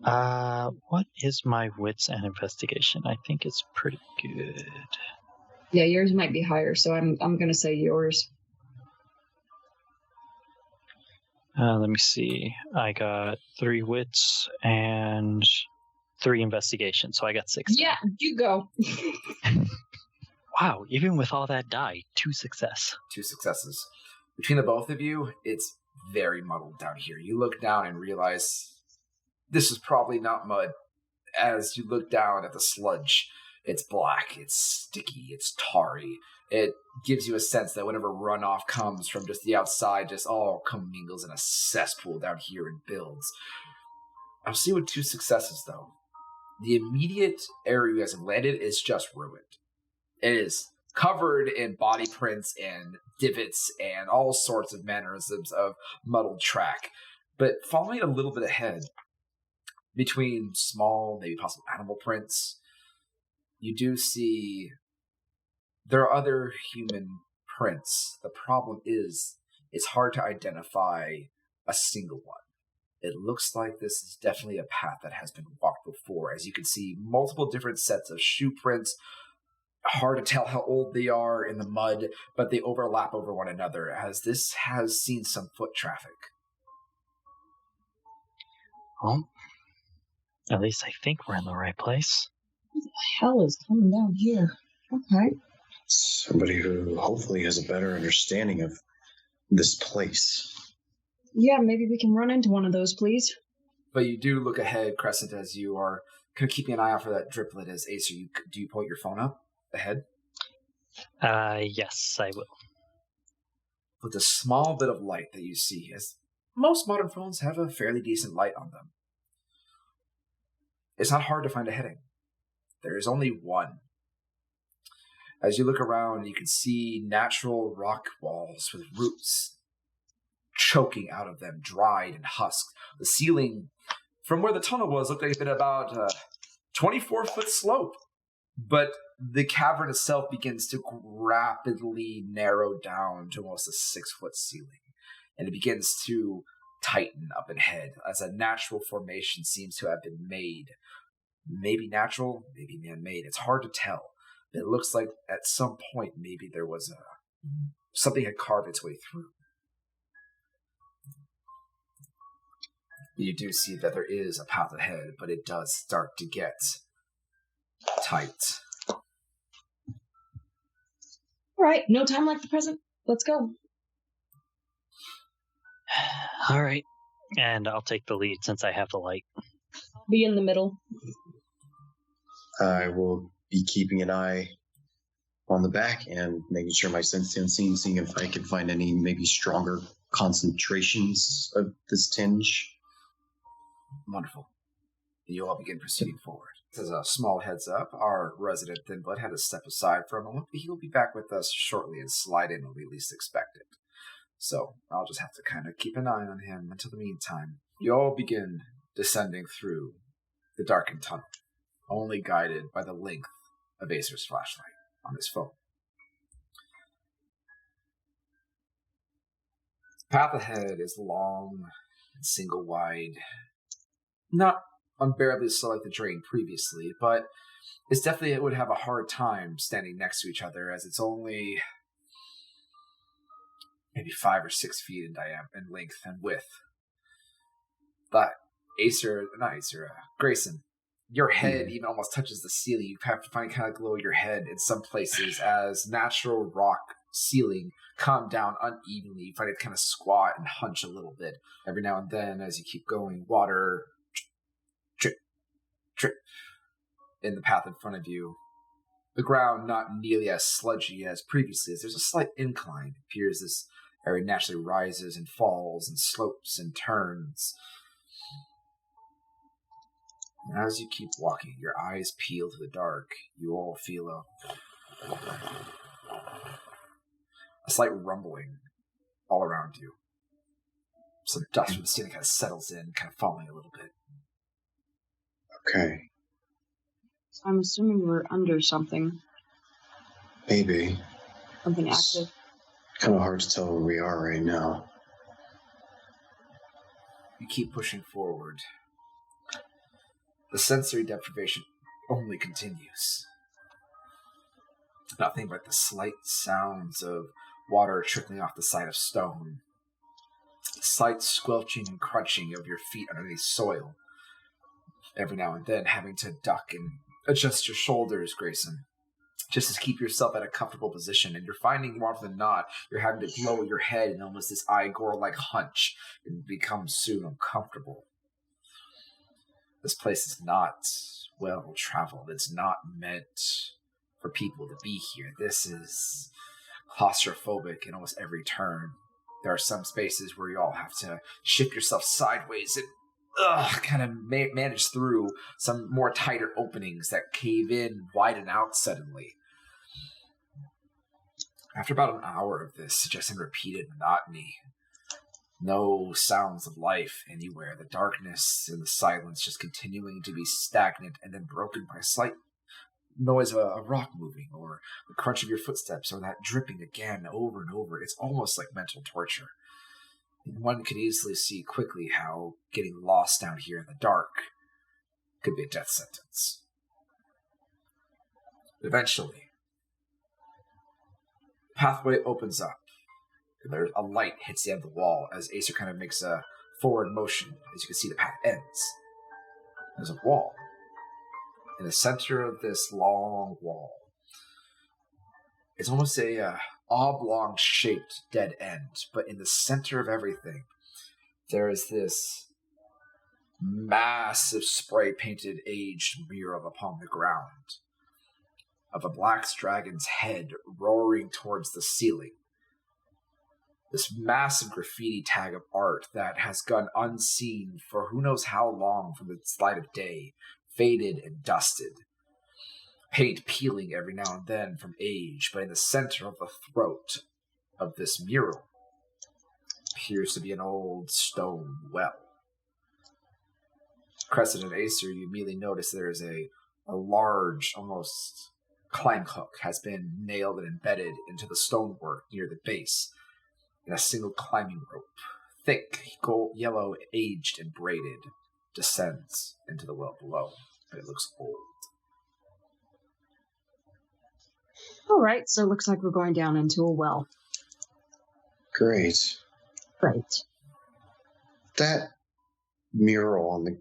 [SPEAKER 3] What is my Wits and investigation? I think it's pretty good.
[SPEAKER 4] Yeah, yours might be higher, so I'm going to say yours.
[SPEAKER 3] Let me see. I got 3 Wits and 3 investigations, so I got 6.
[SPEAKER 4] Yeah, you go.
[SPEAKER 3] Wow, even with all that die, 2 success.
[SPEAKER 1] 2 successes. Between the both of you, it's very muddled down here. You look down and realize this is probably not mud. As you look down at the sludge, it's black, it's sticky, it's tarry. It gives you a sense that whenever runoff comes from just the outside, just all commingles in a cesspool down here and builds. I'll see with 2 successes, though. The immediate area you guys have landed is just ruined. It is covered in body prints and divots and all sorts of mannerisms of muddled track. But following a little bit ahead, between small, maybe possible animal prints, you do see there are other human prints. The problem is it's hard to identify a single one. It looks like this is definitely a path that has been walked before. As you can see, multiple different sets of shoe prints. Hard to tell how old they are in the mud, but they overlap over one another, as this has seen some foot traffic.
[SPEAKER 3] Well, at least I think we're in the right place.
[SPEAKER 4] What the hell is coming down here? Okay.
[SPEAKER 2] Somebody who hopefully has a better understanding of this place.
[SPEAKER 4] Yeah, maybe we can run into one of those, please.
[SPEAKER 1] But you do look ahead, Crescent, as you are kind of keeping an eye out for that driplet as Acer. Do you point your phone up ahead?
[SPEAKER 3] Yes, I will.
[SPEAKER 1] With a small bit of light that you see, as most modern phones have a fairly decent light on them, it's not hard to find a heading. There is only one. As you look around, you can see natural rock walls with roots choking out of them, dried and husked. The ceiling, from where the tunnel was, looked like it had been about a 24-foot slope. But the cavern itself begins to rapidly narrow down to almost a 6-foot ceiling. And it begins to tighten up ahead as a natural formation seems to have been made. Maybe natural, maybe man-made. It's hard to tell. It looks like at some point maybe there was something had carved its way through. You do see that there is a path ahead, but it does start to get tight.
[SPEAKER 4] All right, no time like the present. Let's go.
[SPEAKER 3] All right. And I'll take the lead since I have the light.
[SPEAKER 4] Be in the middle.
[SPEAKER 2] I will be keeping an eye on the back and making sure my sense unseen, seeing if I can find any maybe stronger concentrations of this tinge.
[SPEAKER 1] Wonderful. You all begin proceeding forward. As a small heads up, our resident Thinblood had to step aside for a moment, but he'll be back with us shortly and slide in when we least expect it. So I'll just have to kind of keep an eye on him until the meantime. You all begin descending through the darkened tunnel, only guided by the length of Acer's flashlight on his phone. The path ahead is long and single wide. Not unbearably so like the drain previously, but it's definitely, it would have a hard time standing next to each other as it's only maybe 5 or 6 feet in diameter and length and width. But Grayson, your head even almost touches the ceiling. You have to find kind of lower your head in some places as natural rock ceiling come down unevenly. You find it kind of squat and hunch a little bit. Every now and then, as you keep going, water drip, drip in the path in front of you. The ground not nearly as sludgy as previously, as there's a slight incline. It appears this area naturally rises and falls and slopes and turns. And as you keep walking, your eyes peel to the dark. You all feel a slight rumbling all around you. Some dust from the ceiling kind of settles in, kind of falling a little bit.
[SPEAKER 2] Okay.
[SPEAKER 4] I'm assuming we're under something.
[SPEAKER 2] Maybe.
[SPEAKER 4] Something
[SPEAKER 2] It's
[SPEAKER 4] active.
[SPEAKER 2] kind of hard to tell where we are right now.
[SPEAKER 1] You keep pushing forward. The sensory deprivation only continues. Nothing but the slight sounds of water trickling off the side of stone. The slight squelching and crunching of your feet underneath soil. Every now and then having to duck and adjust your shoulders, Grayson, just to keep yourself at a comfortable position. And you're finding more often than not, you're having to lower your head in almost this Igor-like hunch and become soon uncomfortable. This place is not well traveled. It's not meant for people to be here. This is claustrophobic in almost every turn. There are some spaces where you all have to shift yourself sideways and kind of manage through some more tighter openings that cave in, widen out suddenly. After about an hour of this, suggesting repeated monotony, no sounds of life anywhere, the darkness and the silence just continuing to be stagnant and then broken by a slight noise of a rock moving or the crunch of your footsteps or that dripping again over and over. It's almost like mental torture. One could easily see quickly how getting lost down here in the dark could be a death sentence. Eventually, the pathway opens up. There's a light hits the end of the wall as Acer kind of makes a forward motion. As you can see, the path ends. There's a wall. In the center of this long wall, it's almost a oblong-shaped dead end, but in the center of everything, there is this massive spray-painted aged mural upon the ground of a black dragon's head roaring towards the ceiling. This massive graffiti tag of art that has gone unseen for who knows how long from the light of day, faded and dusted. Paint peeling every now and then from age, but in the center of the throat of this mural appears to be an old stone well. Crescent and Acer, you immediately notice there is a A large, almost climb hook has been nailed and embedded into the stonework near the base in a single climbing rope. Thick, gold, yellow, aged, and braided, descends into the well below, and it looks old.
[SPEAKER 4] All right, so it looks like we're going down into a well.
[SPEAKER 2] Great.
[SPEAKER 4] Great.
[SPEAKER 2] That mural on the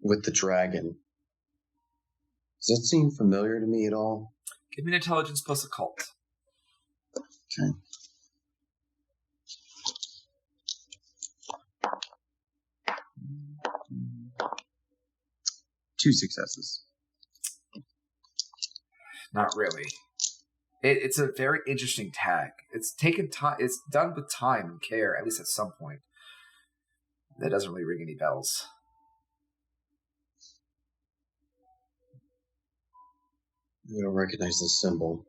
[SPEAKER 2] with the dragon, does that seem familiar to me at all?
[SPEAKER 1] Give me an intelligence plus occult.
[SPEAKER 2] Okay. 2 successes.
[SPEAKER 1] Not really. It's a very interesting tag. It's taken time. It's done with time and care, at least at some point. That doesn't really ring any bells.
[SPEAKER 2] I don't recognize this symbol.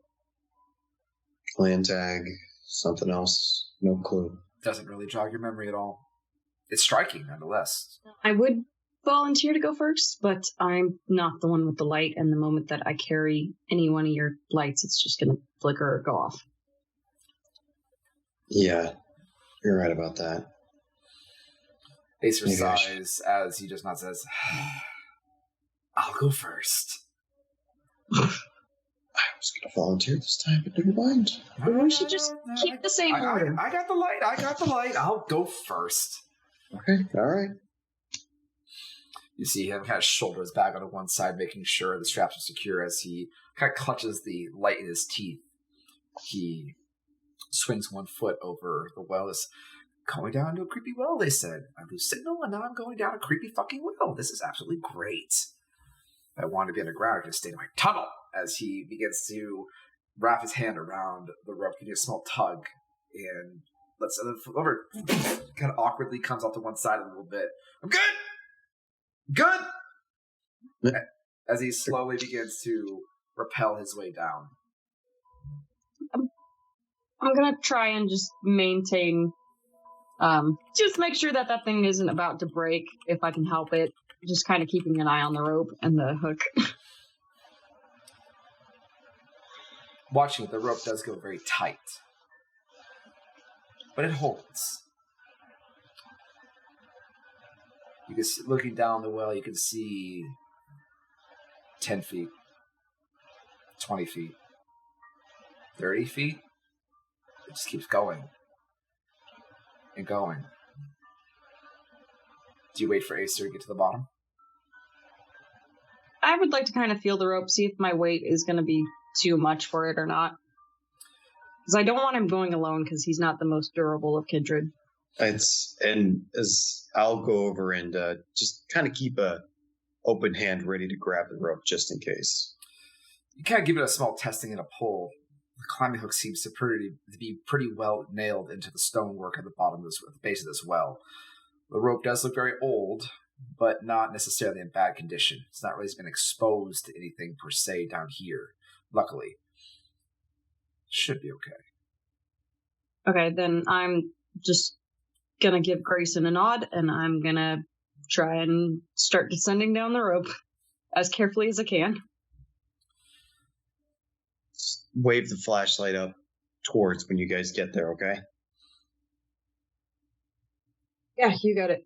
[SPEAKER 2] Land tag, something else, no clue.
[SPEAKER 1] Doesn't really jog your memory at all. It's striking, nonetheless.
[SPEAKER 4] I would volunteer to go first, but I'm not the one with the light, and the moment that I carry any one of your lights, it's just going to flicker or go off.
[SPEAKER 2] Yeah, you're right about that.
[SPEAKER 1] Acer sighs as he just not says, I'll go first.
[SPEAKER 2] I was going to volunteer this time, but never mind.
[SPEAKER 4] We should just keep the same order.
[SPEAKER 1] I got the light. I'll go first.
[SPEAKER 2] Okay, all right.
[SPEAKER 1] You see him kind of shoulder his bag onto one side, making sure the straps are secure as he kind of clutches the light in his teeth. He swings one foot over the well. Is going down into a creepy well, they said. I lose signal, and now I'm going down a creepy fucking well. This is absolutely great. If I wanted to be underground, I could stay in my tunnel. As he begins to wrap his hand around the rope, giving a small tug, and lets it over. Kind of awkwardly comes off to one side a little bit. I'm good! Good! As he slowly begins to rappel his way down.
[SPEAKER 4] I'm going to try and just maintain, just make sure that thing isn't about to break, if I can help it. Just kind of keeping an eye on the rope and the hook.
[SPEAKER 1] Watching it, the rope does go very tight. But it holds. You can see, looking down the well, you can see 10 feet, 20 feet, 30 feet. It just keeps going and going. Do you wait for Acer to get to the bottom?
[SPEAKER 4] I would like to kind of feel the rope, see if my weight is going to be too much for it or not. Because I don't want him going alone, because he's not the most durable of Kindred.
[SPEAKER 2] As I'll go over and just kind of keep a open hand ready to grab the rope just in case.
[SPEAKER 1] You kind of give it a small testing and a pull. The climbing hook seems to be pretty well nailed into the stonework at the bottom of the base of this well. The rope does look very old, but not necessarily in bad condition. It's not really been exposed to anything per se down here. Luckily, should be okay.
[SPEAKER 4] Okay, then I'm just gonna give Grayson a nod, and I'm gonna try and start descending down the rope as carefully as I can.
[SPEAKER 2] Wave the flashlight up towards when you guys get there, okay?
[SPEAKER 4] Yeah, you got it.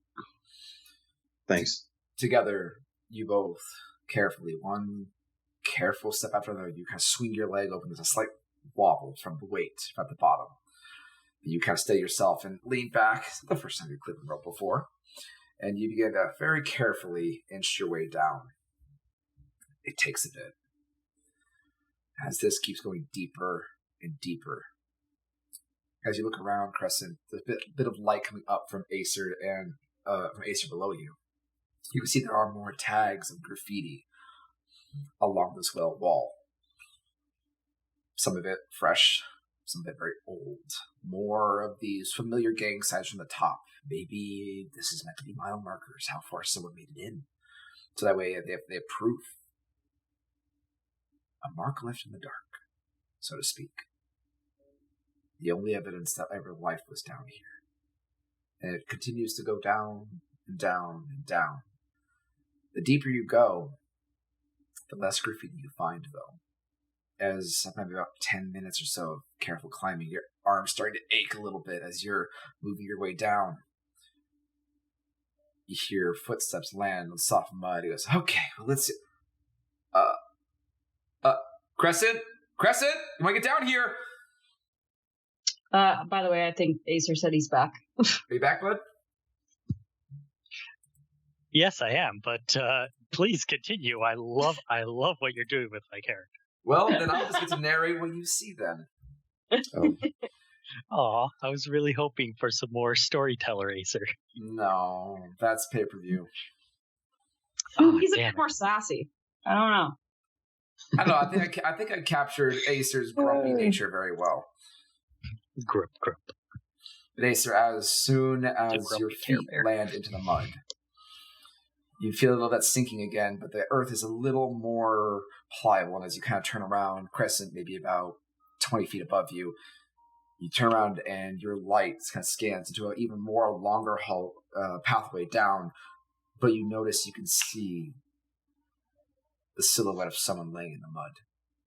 [SPEAKER 2] Thanks.
[SPEAKER 1] Together, you both carefully, one careful step after another, you kind of swing your leg open. There's a slight wobble from the weight at the bottom. You kind of steady yourself and lean back. It's the first time you've clipped the rope before. And you begin to very carefully inch your way down. It takes a bit. As this keeps going deeper and deeper. As you look around, Crescent, there's a bit of light coming up from Acer and from Acer below you. You can see there are more tags of graffiti along this well wall. Some of it fresh, some of it very old. More of these familiar gang signs from the top. Maybe this is meant to be mile markers, how far someone made it in. So that way they have proof. A mark left in the dark, so to speak. The only evidence that ever life was down here. And it continues to go down and down and down. The deeper you go, the less graffiti you find, though. As maybe about 10 minutes or so of careful climbing, your arm's starting to ache a little bit as you're moving your way down. You hear footsteps land on soft mud. He goes, okay, well, let's see. Crescent, you want to get down here?
[SPEAKER 4] By the way, I think Acer said he's back.
[SPEAKER 1] Are you back, bud?
[SPEAKER 3] Yes, I am, but please continue. I love what you're doing with my character.
[SPEAKER 1] Well, then I'll just get to narrate what you see then.
[SPEAKER 3] Oh, I was really hoping for some more storyteller, Acer.
[SPEAKER 1] No, that's pay-per-view.
[SPEAKER 4] He's a bit more sassy. I don't know.
[SPEAKER 1] I think I captured Acer's grumpy nature very well.
[SPEAKER 3] Grump.
[SPEAKER 1] But Acer, as soon as your feet land into the mud, you feel a little bit sinking again, but the earth is a little more pliable, and as you kind of turn around, Crescent maybe about 20 feet above you, you turn around and your light kind of scans into an even more longer pathway down, but you notice you can see the silhouette of someone laying in the mud.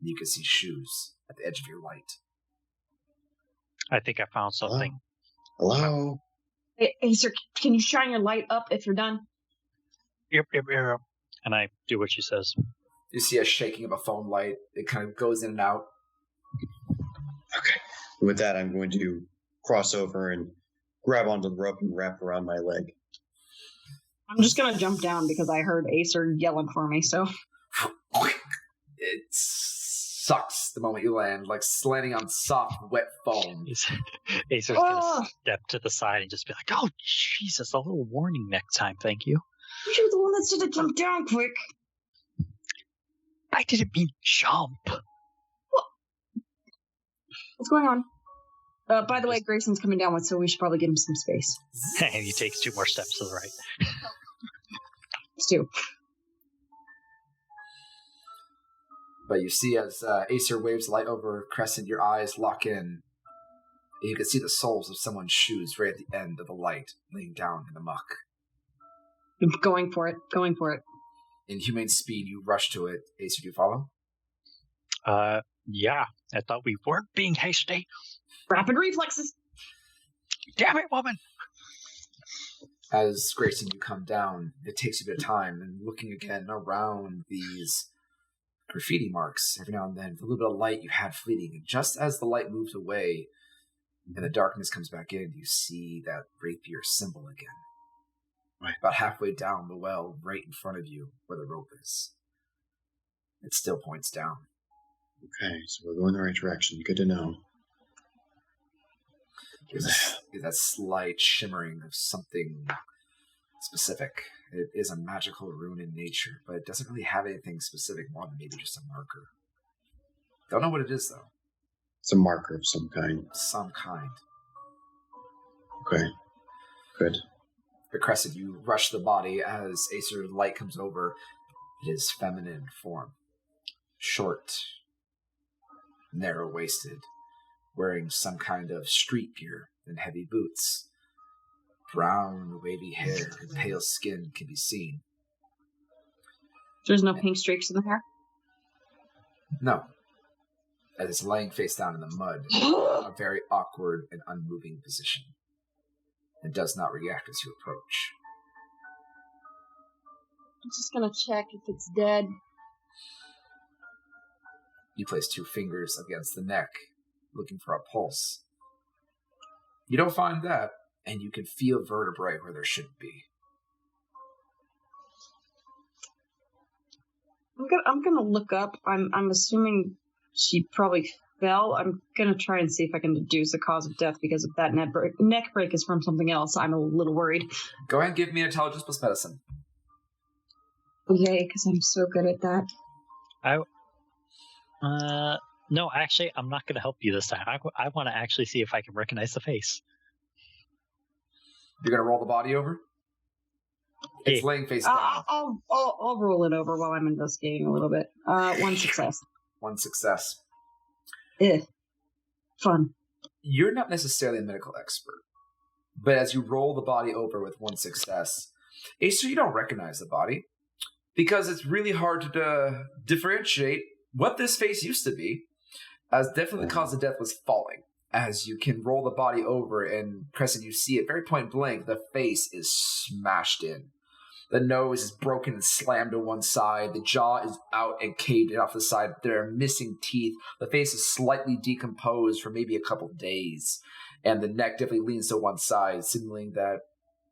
[SPEAKER 1] And you can see shoes at the edge of your light.
[SPEAKER 3] I think I found something.
[SPEAKER 2] Hello?
[SPEAKER 4] Hey, Acer, can you shine your light up if you're done?
[SPEAKER 3] Yep. And I do what she says.
[SPEAKER 1] You see a shaking of a phone light. It kind of goes in and out.
[SPEAKER 2] Okay. With that, I'm going to cross over and grab onto the rope and wrap around my leg.
[SPEAKER 4] I'm just going to jump down because I heard Acer yelling for me, so...
[SPEAKER 1] It sucks the moment you land, like landing on soft, wet foam.
[SPEAKER 3] Acer's going to step to the side and just be like, oh, Jesus, a little warning next time, thank you.
[SPEAKER 4] You're the one that said to jump down quick.
[SPEAKER 3] I didn't mean jump.
[SPEAKER 4] What? What's going on? By the way, Grayson's coming down with, so we should probably give him some space.
[SPEAKER 3] And he takes 2 more steps to the right.
[SPEAKER 4] Let's do.
[SPEAKER 1] But you see as Acer waves light over Crescent, your eyes lock in. And you can see the soles of someone's shoes right at the end of the light, laying down in the muck.
[SPEAKER 4] Going for it.
[SPEAKER 1] In humane speed, you rush to it. Acer, do you follow?
[SPEAKER 3] Yeah. I thought we weren't being hasty.
[SPEAKER 4] Rapid reflexes.
[SPEAKER 3] Damn it, woman.
[SPEAKER 1] As Grayson, you come down, it takes you a bit of time, and looking again around these graffiti marks, every now and then, the little bit of light you had fleeting, and just as the light moves away and the darkness comes back in, you see that rapier symbol again. Right. About halfway down the well, right in front of you, where the rope is. It still points down.
[SPEAKER 2] Okay, so we're going the right direction. Good to know.
[SPEAKER 1] There's that slight shimmering of something specific. It is a magical rune in nature, but it doesn't really have anything specific more than maybe just a marker. Don't know what it is, though.
[SPEAKER 2] It's a marker of some kind.
[SPEAKER 1] Some kind.
[SPEAKER 2] Okay, good.
[SPEAKER 1] But Crescent, you rush the body as Acer's light comes over. It is feminine form. Short, narrow-waisted, wearing some kind of street gear and heavy boots. Brown, wavy hair and pale skin can be seen.
[SPEAKER 4] There's no pink streaks in the hair?
[SPEAKER 1] No. As it's laying face down in the mud, a very awkward and unmoving position. And does not react as you approach.
[SPEAKER 4] I'm just gonna check if it's dead.
[SPEAKER 1] You place 2 fingers against the neck, looking for a pulse. You don't find that, and you can feel vertebrae where there shouldn't be.
[SPEAKER 4] I'm gonna look up. I'm assuming she probably fell. I'm gonna try and see if I can deduce the cause of death, because if that neck break is from something else, I'm a little worried.
[SPEAKER 1] Go ahead and give me intelligence plus medicine.
[SPEAKER 4] Yay, because I'm so good at that.
[SPEAKER 3] No, actually, I'm not going to help you this time. I want to actually see if I can recognize the face.
[SPEAKER 1] You're going to roll the body over?
[SPEAKER 3] Yeah.
[SPEAKER 1] It's laying face down.
[SPEAKER 4] I'll roll it over while I'm investigating a little bit. 1 success.
[SPEAKER 1] 1 success.
[SPEAKER 4] Fun.
[SPEAKER 1] You're not necessarily a medical expert, but as you roll the body over with 1 success, Acer, you don't recognize the body. because it's really hard to differentiate what this face used to be, as definitely the cause of death was falling. As you can roll the body over, and Crescent, you see it very point blank, the face is smashed in. The nose is broken and slammed to one side. The jaw is out and caved in off the side. There are missing teeth. The face is slightly decomposed for maybe a couple days. And the neck definitely leans to one side, signaling that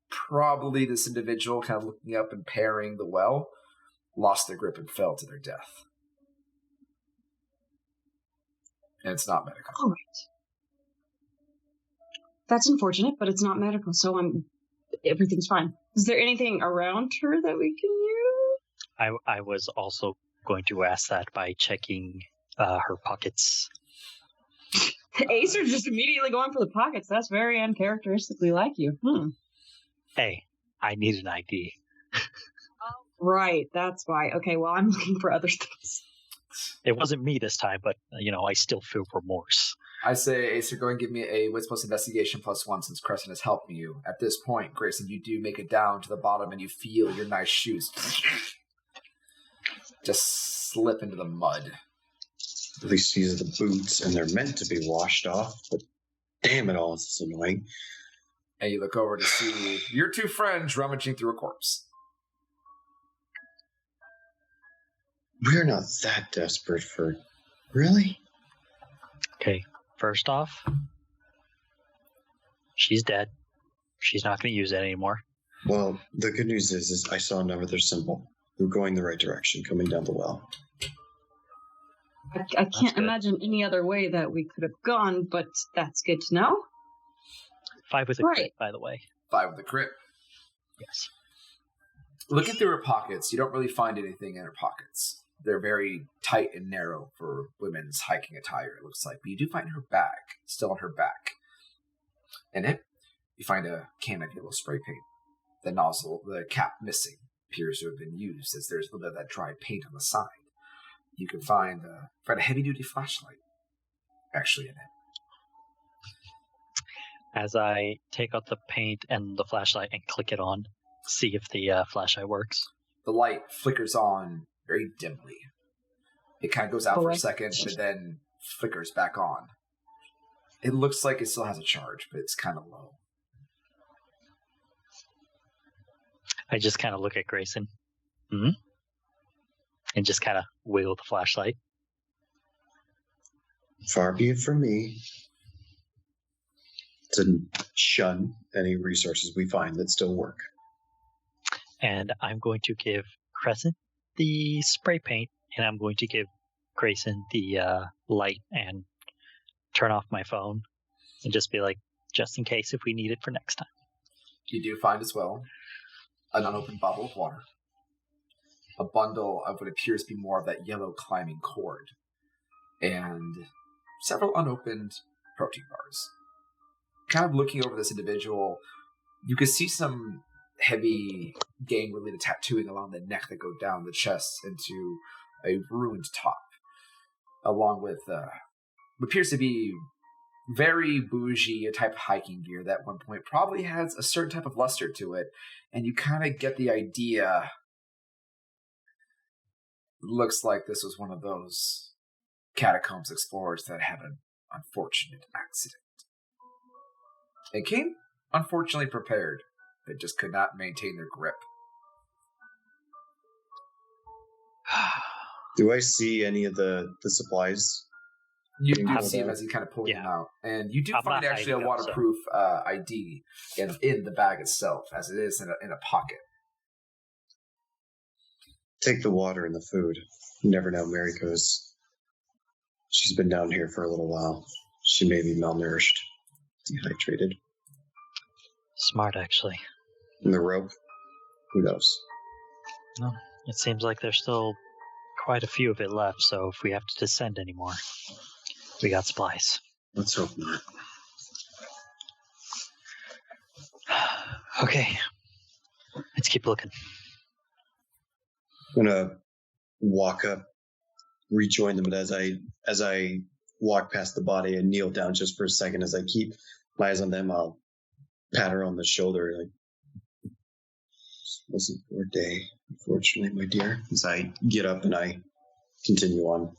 [SPEAKER 1] probably this individual, kind of looking up and parrying the well, lost their grip and fell to their death. And it's not medical.
[SPEAKER 4] All right. That's unfortunate, but it's not medical, so everything's fine. Is there anything around her that we can use?
[SPEAKER 3] I was also going to ask that by checking her pockets.
[SPEAKER 4] Ace are just immediately going for the pockets. That's very uncharacteristically like you.
[SPEAKER 3] Hey, I need an ID.
[SPEAKER 4] Right, that's why. Okay, well, I'm looking for other things.
[SPEAKER 3] It wasn't me this time, but, I still feel remorse.
[SPEAKER 1] I say, Acer, go and give me a Wits plus Investigation +1 since Crescent is helping you. At this point, Grayson, you do make it down to the bottom and you feel your nice shoes just slip into the mud.
[SPEAKER 2] At least these are the boots, and they're meant to be washed off, but damn it all, it's annoying.
[SPEAKER 1] And you look over to see your two friends rummaging through a corpse.
[SPEAKER 2] We're not that desperate for... Really?
[SPEAKER 3] Okay, first off, she's dead. She's not going to use it anymore.
[SPEAKER 2] Well, the good news is I saw another symbol. We're going the right direction, coming down the well.
[SPEAKER 4] I can't imagine any other way that we could have gone, but that's good to know.
[SPEAKER 3] 5 with a crit, by the way.
[SPEAKER 1] 5 with a crit.
[SPEAKER 3] Yes.
[SPEAKER 1] Looking through her pockets, you don't really find anything in her pockets. They're very tight and narrow for women's hiking attire, it looks like. But you do find her bag, still on her back. In it, you find a can of yellow spray paint. The nozzle, the cap missing, appears to have been used, as there's a little bit of that dried paint on the side. You can find a heavy-duty flashlight, actually, in it.
[SPEAKER 3] As I take out the paint and the flashlight and click it on, see if the flashlight works.
[SPEAKER 1] The light flickers on very dimly. It kind of goes out for a second, but then flickers back on. It looks like it still has a charge, but it's kind of low.
[SPEAKER 3] I just kind of look at Grayson. And just kind of wiggle the flashlight.
[SPEAKER 2] Far be it from me to shun any resources we find that still work.
[SPEAKER 3] And I'm going to give Crescent the spray paint, and I'm going to give Grayson the light and turn off my phone and just be like, just in case if we need it for next time.
[SPEAKER 1] You do find as well an unopened bottle of water, a bundle of what appears to be more of that yellow climbing cord, and several unopened protein bars. Kind of looking over this individual, you can see some heavy gang-related tattooing along the neck that go down the chest into a ruined top, along with what appears to be very bougie type of hiking gear that at one point probably has a certain type of luster to it, and you kind of get the idea. Looks like this was one of those catacombs explorers that had an unfortunate accident. They came unfortunately prepared, but just could not maintain their grip.
[SPEAKER 2] Do I see any of the supplies?
[SPEAKER 1] You do see him as he kind of pulling them out. And you do find actually a waterproof ID in the bag itself, as it is in a pocket.
[SPEAKER 2] Take the water and the food. You never know, Mariko's. She's been down here for a little while. She may be malnourished, dehydrated.
[SPEAKER 3] Smart, actually.
[SPEAKER 2] And the rope? Who knows?
[SPEAKER 3] No, it seems like there's still quite a few of it left, so if we have to descend anymore, we got supplies.
[SPEAKER 2] Let's hope not.
[SPEAKER 3] Okay. Let's keep looking.
[SPEAKER 2] I'm gonna walk up, rejoin them, but as I walk past the body and kneel down just for a second, as I keep my eyes on them, I'll pat her on the shoulder, like, wasn't your day, unfortunately, my dear. As I get up and I continue on.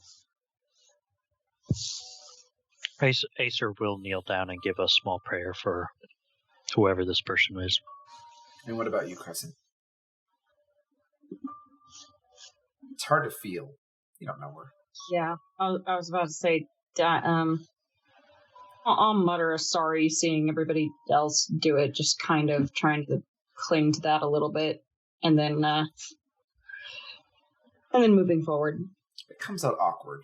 [SPEAKER 3] Acer will kneel down and give a small prayer for whoever this person is.
[SPEAKER 1] And what about you, Crescent? It's hard to feel. You don't know her.
[SPEAKER 4] Yeah, I was about to say that. I'll mutter a sorry seeing everybody else do it, just kind of trying to cling to that a little bit, and then moving forward.
[SPEAKER 1] It comes out awkward.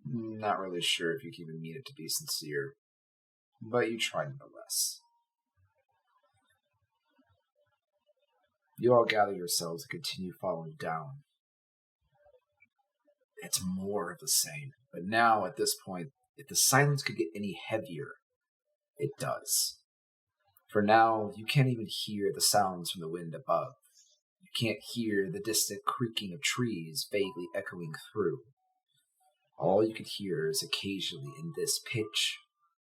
[SPEAKER 1] Not really sure if you can even mean it to be sincere, but you try nonetheless. You all gather yourselves and continue following down. It's more of the same, but now at this point, if the silence could get any heavier, it does. For now, you can't even hear the sounds from the wind above. You can't hear the distant creaking of trees vaguely echoing through. All you could hear is occasionally in this pitch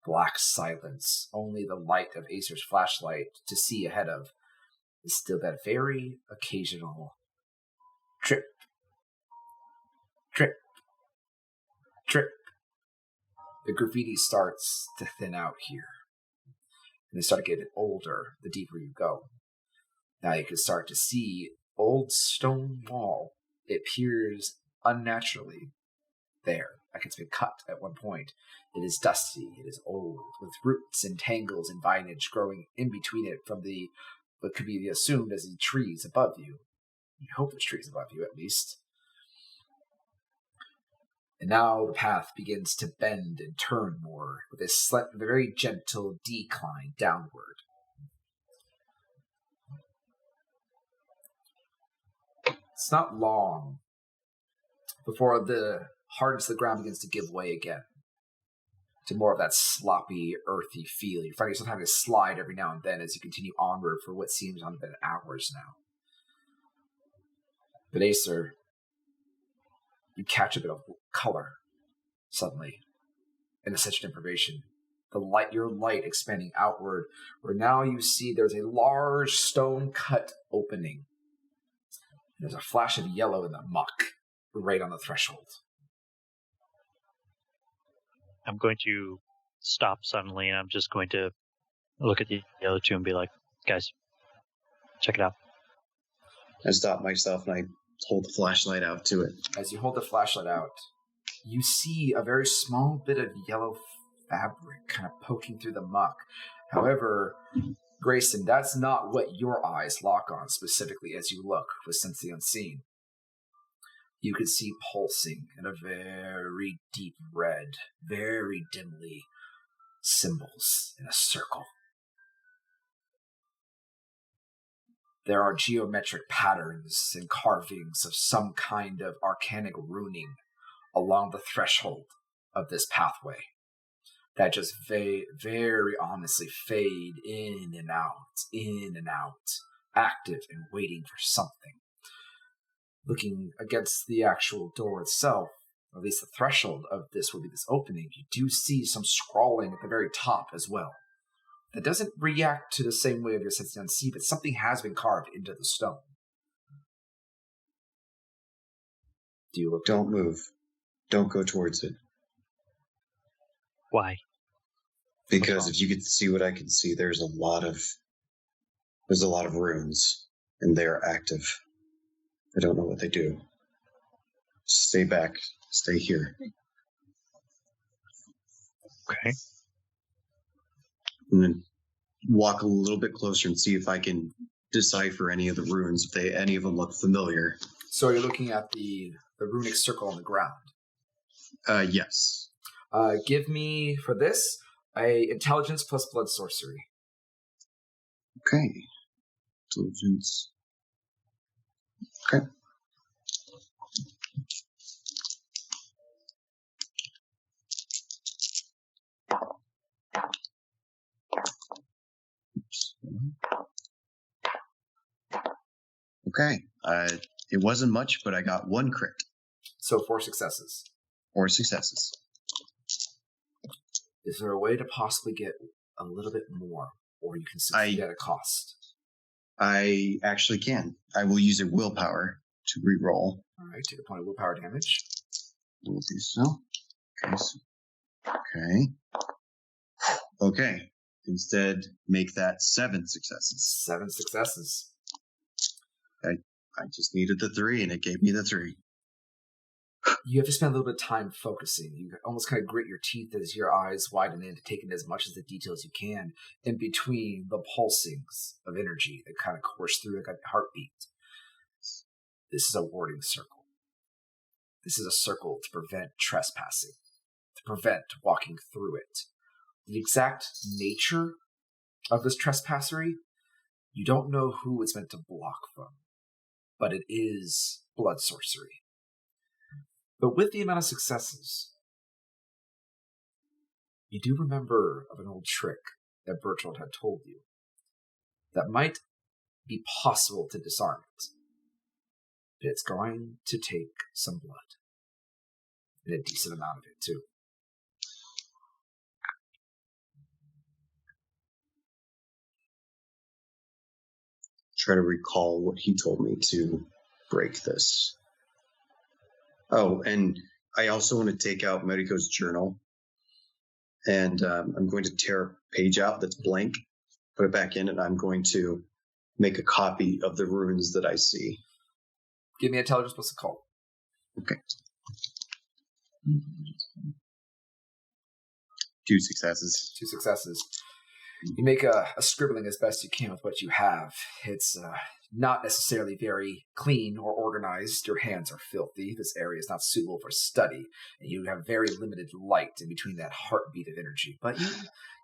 [SPEAKER 1] black silence, only the light of Acer's flashlight to see ahead of is still that very occasional trip, trip, trip. The graffiti starts to thin out here. And they start to get older the deeper you go. Now you can start to see old stone wall. It appears unnaturally there, like it's been cut at one point. It is dusty, it is old, with roots and tangles and vinage growing in between it from the what could be assumed as the trees above you. You hope there's trees above you, at least. And now the path begins to bend and turn more, with a very gentle decline downward. It's not long before the hardness of the ground begins to give way again to more of that sloppy, earthy feel. You find yourself having to slide every now and then as you continue onward for what seems to have been hours now. But Acer, you catch a bit of color suddenly in such information. Your light expanding outward, where now you see there's a large stone-cut opening. There's a flash of yellow in the muck right on the threshold.
[SPEAKER 3] I'm going to stop suddenly, and I'm just going to look at the other two and be like, guys, check it out.
[SPEAKER 2] I stop myself and I hold the flashlight out to it.
[SPEAKER 1] As you hold the flashlight out, you see a very small bit of yellow fabric kind of poking through the muck. However, Grayson, that's not what your eyes lock on specifically as you look with Sense the Unseen. You could see pulsing in a very deep red, very dimly, symbols in a circle. There are geometric patterns and carvings of some kind of arcanic runing along the threshold of this pathway that just very honestly fade in and out, active and waiting for something. Looking against the actual door itself, or at least the threshold of this will be this opening, you do see some scrawling at the very top as well. That doesn't react to the same way of your sense of unseen, but something has been carved into the stone. Do you look?
[SPEAKER 2] Don't move. Don't go towards it.
[SPEAKER 3] Why?
[SPEAKER 2] Because if you could see what I can see, there's a lot of runes, and they're active. I don't know what they do. Stay back. Stay here.
[SPEAKER 3] Okay.
[SPEAKER 2] And then walk a little bit closer and see if I can decipher any of the runes, if any of them look familiar.
[SPEAKER 1] So you're looking at the runic circle on the ground?
[SPEAKER 2] Yes.
[SPEAKER 1] Give me, for this, a intelligence plus blood sorcery.
[SPEAKER 2] Okay. Intelligence. Okay. Okay. It wasn't much, but I got 1 crit.
[SPEAKER 1] So 4 successes.
[SPEAKER 2] 4 successes.
[SPEAKER 1] Is there a way to possibly get a little bit more, or you can succeed at a cost?
[SPEAKER 2] I actually can. I will use a willpower to re-roll.
[SPEAKER 1] All right, take a point of willpower damage.
[SPEAKER 2] We'll do so. Okay. Instead, make that 7 successes.
[SPEAKER 1] 7 successes.
[SPEAKER 2] I just needed the 3, and it gave me the 3.
[SPEAKER 1] You have to spend a little bit of time focusing. You almost kind of grit your teeth as your eyes widen in to take in as much of the details you can in between the pulsings of energy that kind of course through like a heartbeat. This is a warding circle. This is a circle to prevent trespassing, to prevent walking through it. The exact nature of this trespassery, you don't know who it's meant to block from, but it is blood sorcery. But with the amount of successes, you do remember of an old trick that Bertold had told you that might be possible to disarm it. But it's going to take some blood. And a decent amount of it, too.
[SPEAKER 2] Try to recall what he told me to break this. Oh, and I also want to take out Medico's journal. And I'm going to tear a page out that's blank, put it back in, and I'm going to make a copy of the runes that I see.
[SPEAKER 1] Give me intelligence plus occult.
[SPEAKER 2] Okay. 2 successes.
[SPEAKER 1] 2 successes. You make a scribbling as best you can with what you have. It's not necessarily very clean or organized. Your hands are filthy. This area is not suitable for study, and you have very limited light in between that heartbeat of energy. But you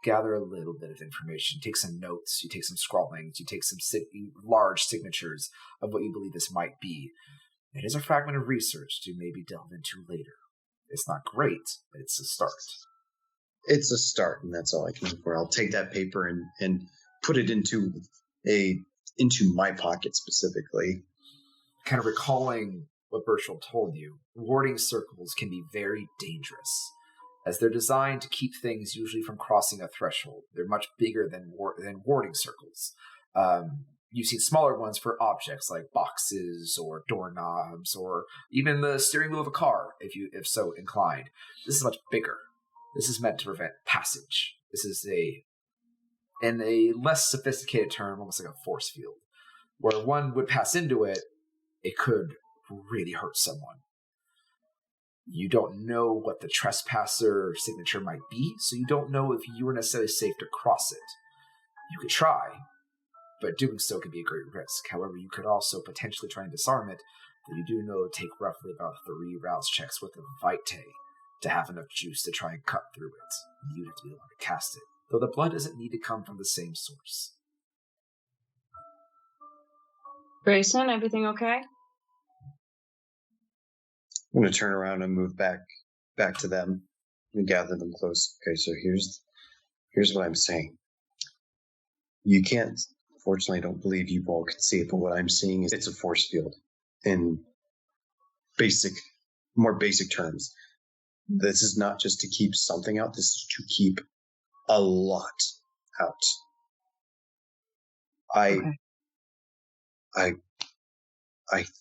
[SPEAKER 1] gather a little bit of information. You take some notes. You take some scrawlings. You take some large signatures of what you believe this might be. It is a fragment of research to maybe delve into later. It's not great, but it's a start.
[SPEAKER 2] It's a start, and that's all I can do for. I'll take that paper and put it into my pocket specifically.
[SPEAKER 1] Kind of recalling what Bertold told you, warding circles can be very dangerous, as they're designed to keep things usually from crossing a threshold. They're much bigger than warding circles. You've seen smaller ones for objects like boxes or doorknobs or even the steering wheel of a car, if so inclined. This is much bigger. This is meant to prevent passage. This is in a less sophisticated term, almost like a force field. Where one would pass into it, it could really hurt someone. You don't know what the trespasser signature might be, so you don't know if you are necessarily safe to cross it. You could try, but doing so could be a great risk. However, you could also potentially try and disarm it, but you do know it would take roughly about 3 rouse checks with the VtM to have enough juice to try and cut through it. And you'd have to be the one to cast it, though the blood doesn't need to come from the same source.
[SPEAKER 4] Grayson, everything okay?
[SPEAKER 2] I'm going to turn around and move back to them and gather them close. Okay, so here's what I'm saying. You can't, fortunately, I don't believe you all can see it, but what I'm seeing is it's a force field in more basic terms. This is not just to keep something out. This is to keep a lot out. I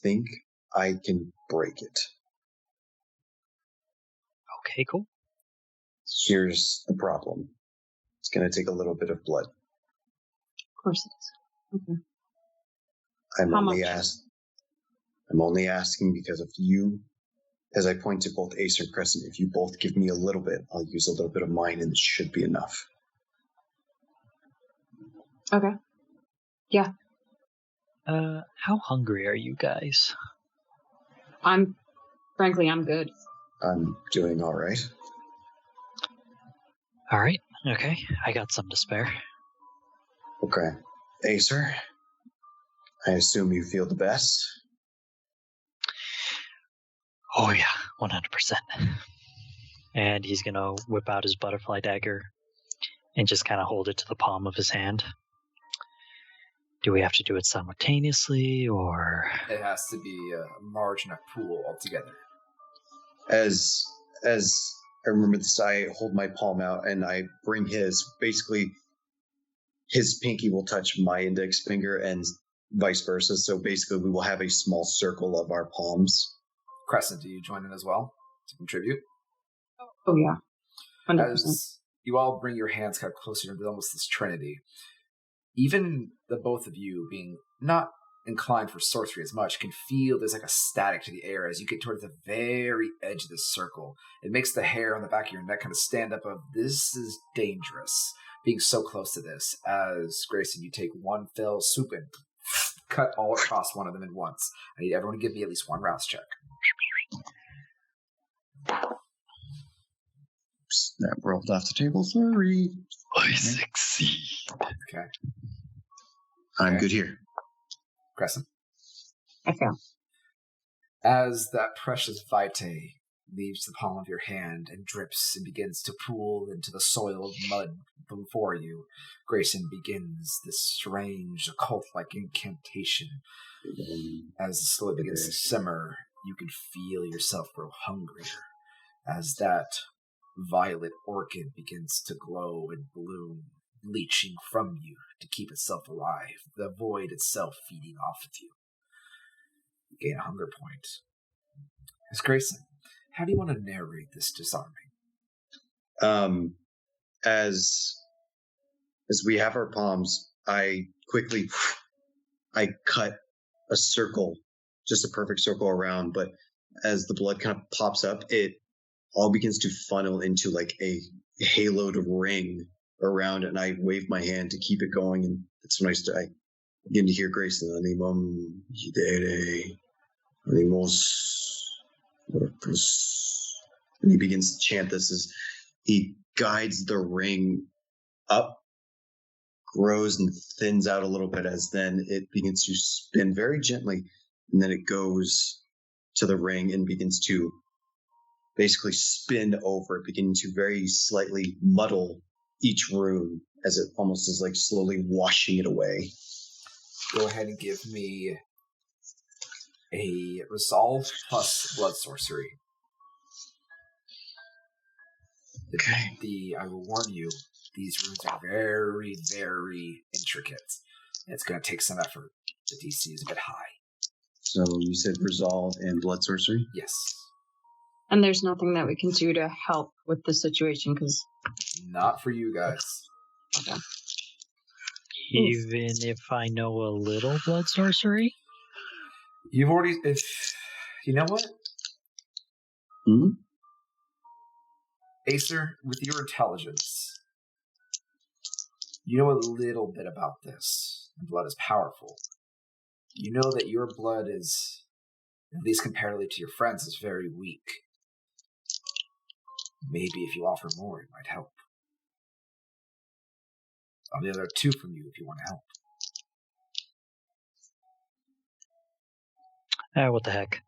[SPEAKER 2] think I can break it.
[SPEAKER 3] Okay, cool.
[SPEAKER 2] Here's the problem. It's going to take a little bit of blood.
[SPEAKER 4] Of course it is. Okay.
[SPEAKER 2] I'm only asking because if you, as I point to both Ace and Crescent, if you both give me a little bit, I'll use a little bit of mine, and it should be enough.
[SPEAKER 4] Okay. Yeah.
[SPEAKER 3] How hungry are you guys?
[SPEAKER 4] Frankly, I'm good.
[SPEAKER 2] I'm doing all right.
[SPEAKER 3] All right. Okay. I got some to spare.
[SPEAKER 2] Okay. Acer, I assume you feel the best?
[SPEAKER 3] Oh, yeah. 100%. And he's going to whip out his butterfly dagger and just kind of hold it to the palm of his hand. Do we have to do it simultaneously, or...?
[SPEAKER 1] It has to be a large enough pool altogether.
[SPEAKER 2] As I remember this, I hold my palm out and I bring his. Basically, his pinky will touch my index finger, and vice versa. So basically, we will have a small circle of our palms.
[SPEAKER 1] Crescent, do you join in as well to contribute?
[SPEAKER 4] Oh, yeah. 100%.
[SPEAKER 1] As you all bring your hands kind of closer into almost this trinity, even the both of you being not inclined for sorcery as much can feel there's like a static to the air as you get towards the very edge of this circle. It makes the hair on the back of your neck kind of stand up of, this is dangerous, being so close to this. As Grayson, you take one fell swoop and cut all across one of them at once. I need everyone to give me at least one rouse check.
[SPEAKER 2] That rolled off the table. Sorry.
[SPEAKER 3] I succeed.
[SPEAKER 1] Okay.
[SPEAKER 2] I'm good here.
[SPEAKER 1] Crescent.
[SPEAKER 4] I fail.
[SPEAKER 1] As that precious vitae leaves the palm of your hand and drips and begins to pool into the soil of mud before you, Grayson begins this strange occult-like incantation. As the soil begins to simmer, you can feel yourself grow hungrier as that violet orchid begins to glow and bloom, leeching from you to keep itself alive, the void itself feeding off of you. You gain a hunger point. As Grayson, how do you want to narrate this disarming?
[SPEAKER 2] As we have our palms, I cut a circle, just a perfect circle around, but as the blood kind of pops up, it all begins to funnel into like a haloed ring around it, and I wave my hand to keep it going, and that's when I begin to hear Grayson, Animum hidere, animos corpus. And he begins to chant this as he guides the ring up, grows and thins out a little bit, as then it begins to spin very gently, and then it goes to the ring and begins to basically spin over, beginning to very slightly muddle each rune as it almost is like slowly washing it away.
[SPEAKER 1] Go ahead and give me a resolve plus blood sorcery.
[SPEAKER 2] Okay.
[SPEAKER 1] I will warn you, these runes are very, very intricate. It's going to take some effort. The DC is a bit high.
[SPEAKER 2] So you said resolve and blood sorcery?
[SPEAKER 1] Yes.
[SPEAKER 4] And there's nothing that we can do to help with the situation, because...
[SPEAKER 1] Not for you guys.
[SPEAKER 4] Okay.
[SPEAKER 3] Even if I know a little blood sorcery?
[SPEAKER 1] You've already... You know what?
[SPEAKER 2] Hmm?
[SPEAKER 1] Acer, with your intelligence, you know a little bit about this. Blood is powerful. You know that your blood is, at least comparatively to your friends, is very weak. Maybe if you offer more, it might help. I'll be there 2 from you if you want to help.
[SPEAKER 3] What the heck?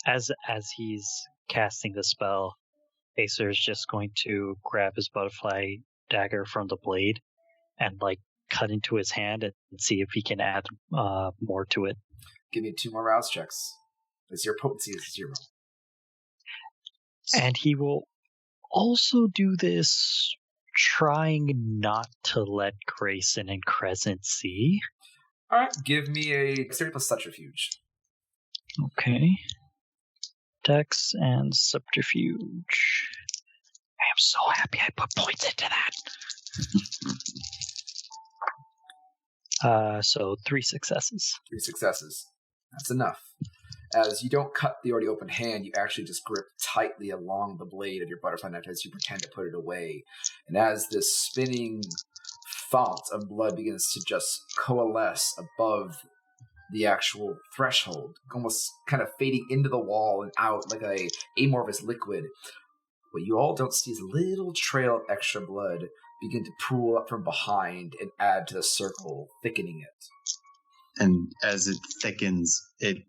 [SPEAKER 3] As he's casting the spell, Acer is just going to grab his butterfly dagger from the blade and cut into his hand and see if he can add more to it.
[SPEAKER 1] Give me 2 more rouse checks. As your potency is 0.
[SPEAKER 3] And he will also do this trying not to let Grayson and Crescent see.
[SPEAKER 1] Alright, give me a dexterity plus subterfuge.
[SPEAKER 3] Okay. Dex and subterfuge. I am so happy I put points into that. So 3 successes.
[SPEAKER 1] 3 successes. That's enough. As you don't cut the already open hand, you actually just grip tightly along the blade of your butterfly knife as you pretend to put it away. And as this spinning fount of blood begins to just coalesce above the actual threshold, almost kind of fading into the wall and out like a amorphous liquid, what you all don't see is a little trail of extra blood begin to pool up from behind and add to the circle, thickening it.
[SPEAKER 2] And as it thickens, it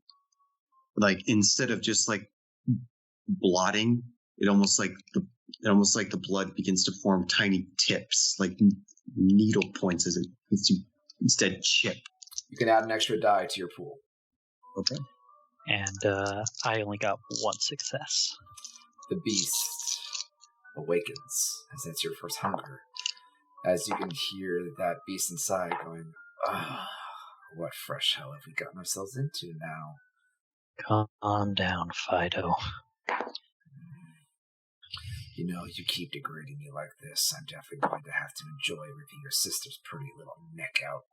[SPEAKER 2] instead of just blotting, it almost like the blood begins to form tiny tips, like needle points, as it begins to instead chip.
[SPEAKER 1] You can add an extra die to your pool.
[SPEAKER 2] Okay.
[SPEAKER 3] And I only got 1 success.
[SPEAKER 1] The beast awakens as it's your first hunger. As you can hear that beast inside going, What fresh hell have we gotten ourselves into now?
[SPEAKER 3] Calm down, Fido.
[SPEAKER 1] You know, you keep degrading me like this, I'm definitely going to have to enjoy ripping your sister's pretty little neck out.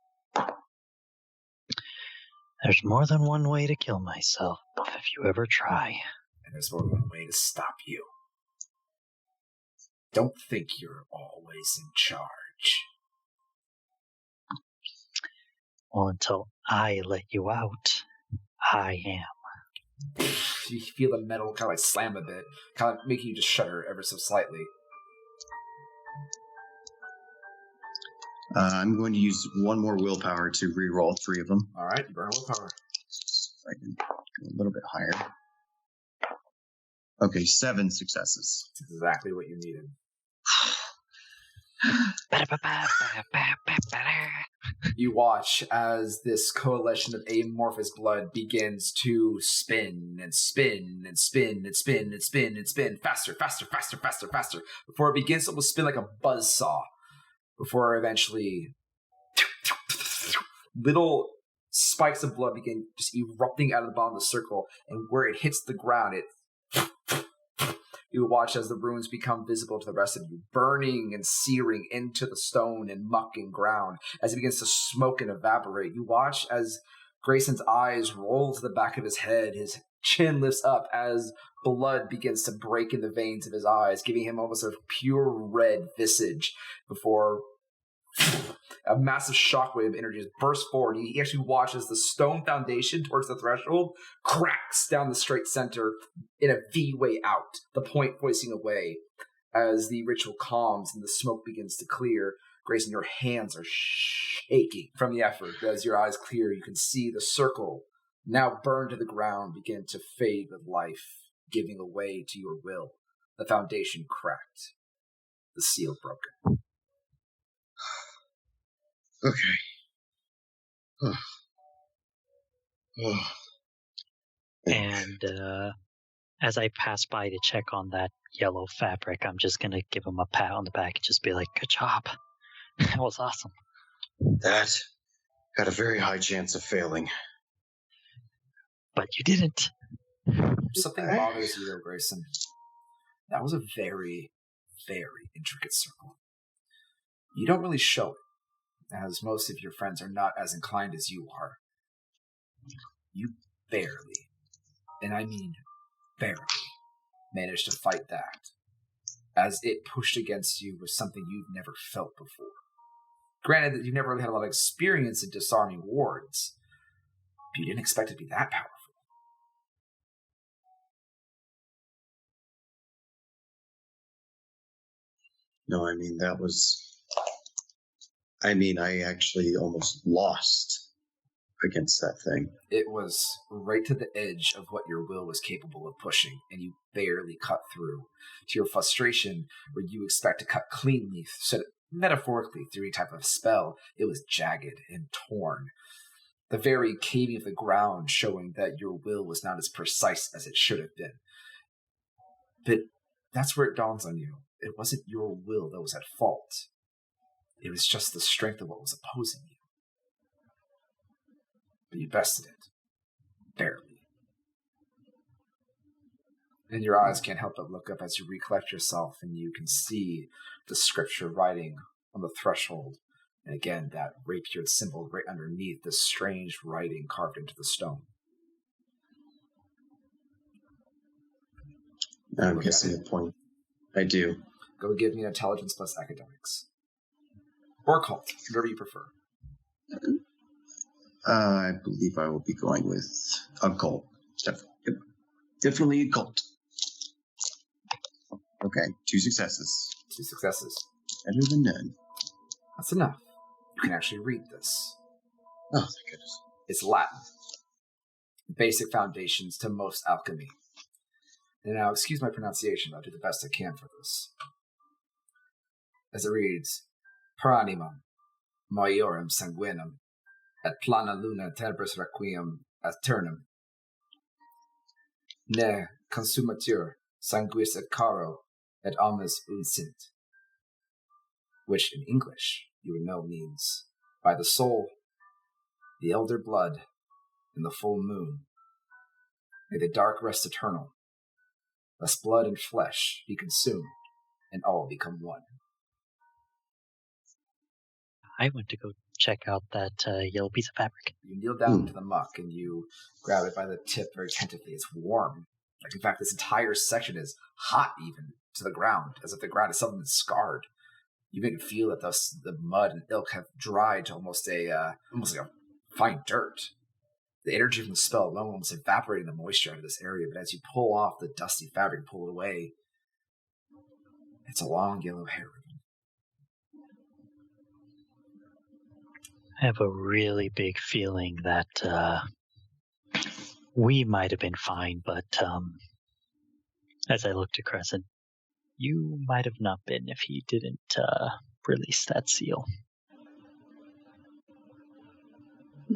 [SPEAKER 3] There's more than one way to kill myself, if you ever try.
[SPEAKER 1] And there's more than one way to stop you. Don't think you're always in charge.
[SPEAKER 3] Well, until I let you out, I am.
[SPEAKER 1] You feel the metal kind of like slam a bit, kind of making you just shudder ever so slightly.
[SPEAKER 2] I'm going to use one more willpower to re-roll 3 of them.
[SPEAKER 1] All right, you burn willpower.
[SPEAKER 2] If I can go a little bit higher. Okay, 7 successes.
[SPEAKER 1] That's exactly what you needed. You watch as this coalition of amorphous blood begins to spin and spin and spin and spin and spin and spin faster, faster, faster, faster, faster, before it begins to almost spin like a buzzsaw, before eventually little spikes of blood begin just erupting out of the bottom of the circle, and where it hits the ground, you watch as the runes become visible to the rest of you, burning and searing into the stone and muck and ground as it begins to smoke and evaporate. You watch as Grayson's eyes roll to the back of his head, his chin lifts up as blood begins to break in the veins of his eyes, giving him almost a pure red visage before a massive shockwave of energy just bursts forward. He actually watches the stone foundation towards the threshold cracks down the straight center in a V way out, the point voicing away. As the ritual calms and the smoke begins to clear, Grayson, your hands are shaking from the effort. As your eyes clear, you can see the circle, now burned to the ground, begin to fade with life, giving away to your will. The foundation cracked, the seal broken.
[SPEAKER 2] Okay.
[SPEAKER 3] And as I pass by to check on that yellow fabric, I'm just going to give him a pat on the back and just be like, good job. That was awesome.
[SPEAKER 2] That had a very high chance of failing.
[SPEAKER 3] But you didn't.
[SPEAKER 1] Something bothers you though, Grayson. That was a very, very intricate circle. You don't really show it, as most of your friends are not as inclined as you are. You barely, and I mean barely, managed to fight that, as it pushed against you with something you've never felt before. Granted that you've never really had a lot of experience in disarming wards, but you didn't expect it to be that powerful.
[SPEAKER 2] No, I mean, I actually almost lost against that thing.
[SPEAKER 1] It was right to the edge of what your will was capable of pushing, and you barely cut through. To your frustration, where you expect to cut cleanly, so that metaphorically through any type of spell, it was jagged and torn. The very caving of the ground showing that your will was not as precise as it should have been. But that's where it dawns on you. It wasn't your will that was at fault. It was just the strength of what was opposing you. But you bested it. Barely. And your eyes can't help but look up as you recollect yourself, and you can see the scripture writing on the threshold. And again, that rapier symbol right underneath this strange writing carved into the stone.
[SPEAKER 2] I'm guessing the point. I do.
[SPEAKER 1] Go give me an intelligence plus academics. Or occult, whatever you prefer.
[SPEAKER 2] I believe I will be going with occult. Definitely occult. Okay, 2 successes.
[SPEAKER 1] 2 successes.
[SPEAKER 2] Better than none.
[SPEAKER 1] That's enough. You can actually read this.
[SPEAKER 2] Oh, thank goodness.
[SPEAKER 1] It's Latin. Basic foundations to most alchemy. And now, excuse my pronunciation, I'll do the best I can for this. As it reads, Per animam, maiorem sanguinum, et plana luna tenebris requiem aeternum. Ne consumatur sanguis et caro, et omnes unsint. Which, in English, you would know means, by the soul, The elder blood and the full moon. May the dark rest eternal. Lest blood and flesh be consumed, and all become one.
[SPEAKER 3] I went to go check out that yellow piece of fabric.
[SPEAKER 1] You kneel down into the muck, and you grab it by the tip very tentatively. It's warm. Like, in fact, this entire section is hot even to the ground, as if the ground is something scarred. You can feel that the mud and ilk have dried to almost like a fine dirt. The energy from the spell alone is evaporating the moisture out of this area, but as you pull off the dusty fabric and pull it away, it's a long yellow hair ribbon.
[SPEAKER 3] I have a really big feeling that we might have been fine, but as I look to Crescent, you might have not been if he didn't release that seal.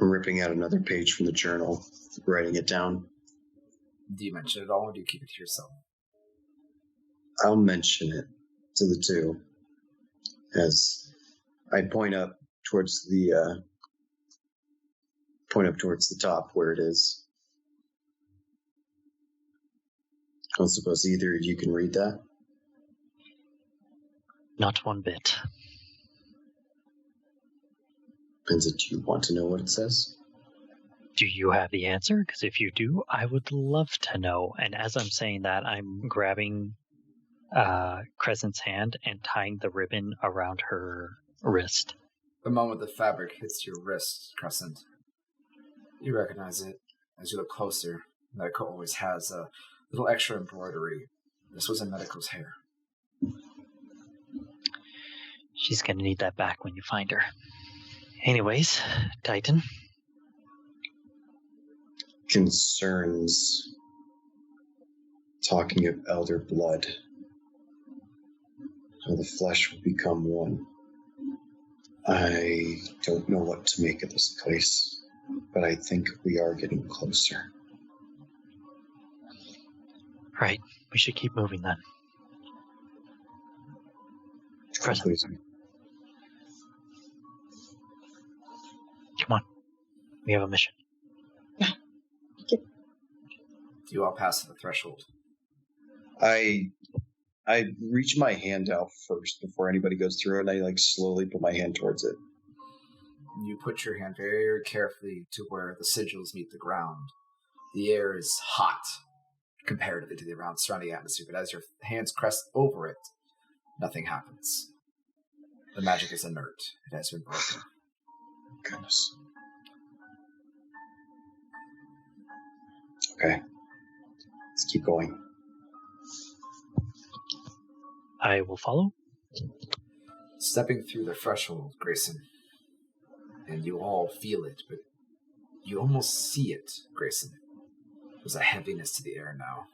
[SPEAKER 2] I'm ripping out another page from the journal, writing it down.
[SPEAKER 1] Do you mention it all, or do you keep it to yourself?
[SPEAKER 2] I'll mention it to the two as I point up towards the top where it is. I don't suppose either of you can read that?
[SPEAKER 3] Not one bit.
[SPEAKER 2] Depends if you want to know what it says.
[SPEAKER 3] Do you have the answer? Because if you do, I would love to know. And as I'm saying that, I'm grabbing Crescent's hand and tying the ribbon around her wrist.
[SPEAKER 1] The moment the fabric hits your wrist, Crescent, you recognize it. As you look closer, Medico always has a little extra embroidery. This was in Medico's hair.
[SPEAKER 3] She's going to need that back when you find her. Anyways, Titan.
[SPEAKER 2] Concerns talking of elder blood. How the flesh will become one. I don't know what to make of this place, but I think we are getting closer.
[SPEAKER 3] Right. We should keep moving then. Crescent. Come on. We have a mission.
[SPEAKER 1] Do you all pass the threshold?
[SPEAKER 2] I reach my hand out first before anybody goes through it, and I slowly put my hand towards it.
[SPEAKER 1] You put your hand very carefully to where the sigils meet the ground. The air is hot comparatively to the surrounding atmosphere, but as your hands crest over it, nothing happens. The magic is inert. It has been broken.
[SPEAKER 2] Goodness. Okay. Let's keep going.
[SPEAKER 3] I will follow.
[SPEAKER 1] Stepping through the threshold, Grayson, and you all feel it, but you almost see it, Grayson. There's a heaviness to the air now.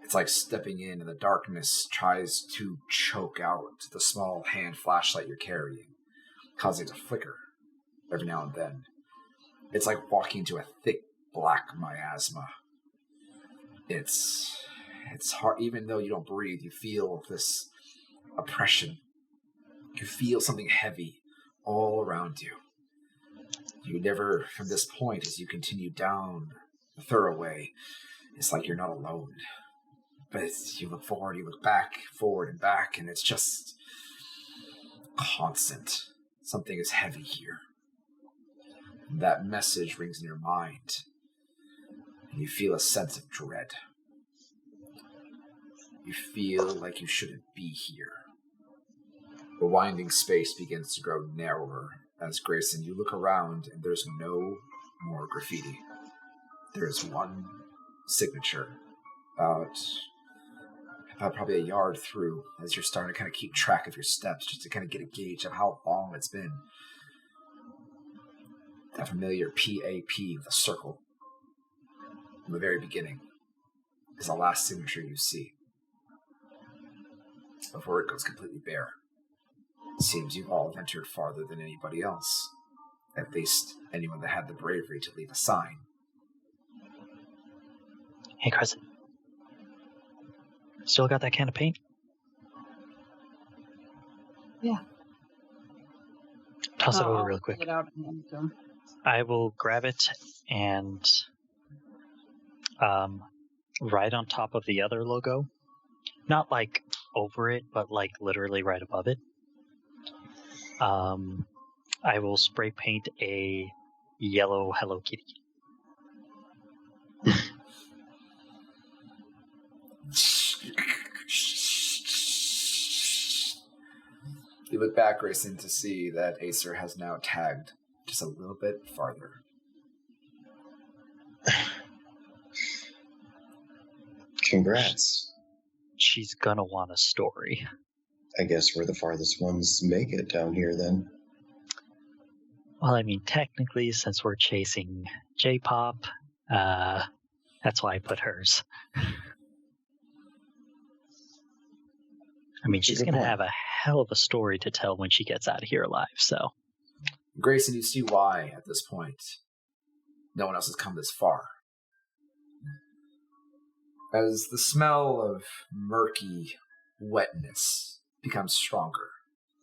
[SPEAKER 1] It's like stepping in and the darkness tries to choke out the small hand flashlight you're carrying, causing it to flicker every now and then. It's like walking into a thick black miasma. It's hard, even though you don't breathe, you feel this oppression. You feel something heavy all around you. You never, from this point, as you continue down the thoroughway, it's like you're not alone. But you look forward, you look back, forward and back, and it's just constant. Something is heavy here. And that message rings in your mind, and you feel a sense of dread. You feel like you shouldn't be here. The winding space begins to grow narrower as, Grayson, you look around and there's no more graffiti. There is one signature about probably a yard through, as you're starting to kind of keep track of your steps, just to kind of get a gauge of how long it's been. That familiar PAP with a circle from the very beginning is the last signature you see before it goes completely bare. It seems you've all ventured farther than anybody else, at least anyone that had the bravery to leave a sign.
[SPEAKER 3] Hey, Crescent. Still got that can of paint?
[SPEAKER 4] Yeah.
[SPEAKER 3] Toss it over
[SPEAKER 4] I'll
[SPEAKER 3] real quick.
[SPEAKER 4] Get out and hand it to him.
[SPEAKER 3] I will grab it and right on top of the other logo. Not like over it, but like literally right above it. I will spray paint a yellow Hello Kitty.
[SPEAKER 1] You look back, Grayson, to see that Acer has now tagged just a little bit farther.
[SPEAKER 2] Congrats.
[SPEAKER 3] She's gonna want a story.
[SPEAKER 2] I guess we're the farthest ones to make it down here then.
[SPEAKER 3] Well, I mean, technically, since we're chasing J-pop, that's why I put hers. I mean, she's going to have a hell of a story to tell when she gets out of here alive, so.
[SPEAKER 1] Grayson, you see why, at this point, no one else has come this far. As the smell of murky wetness becomes stronger,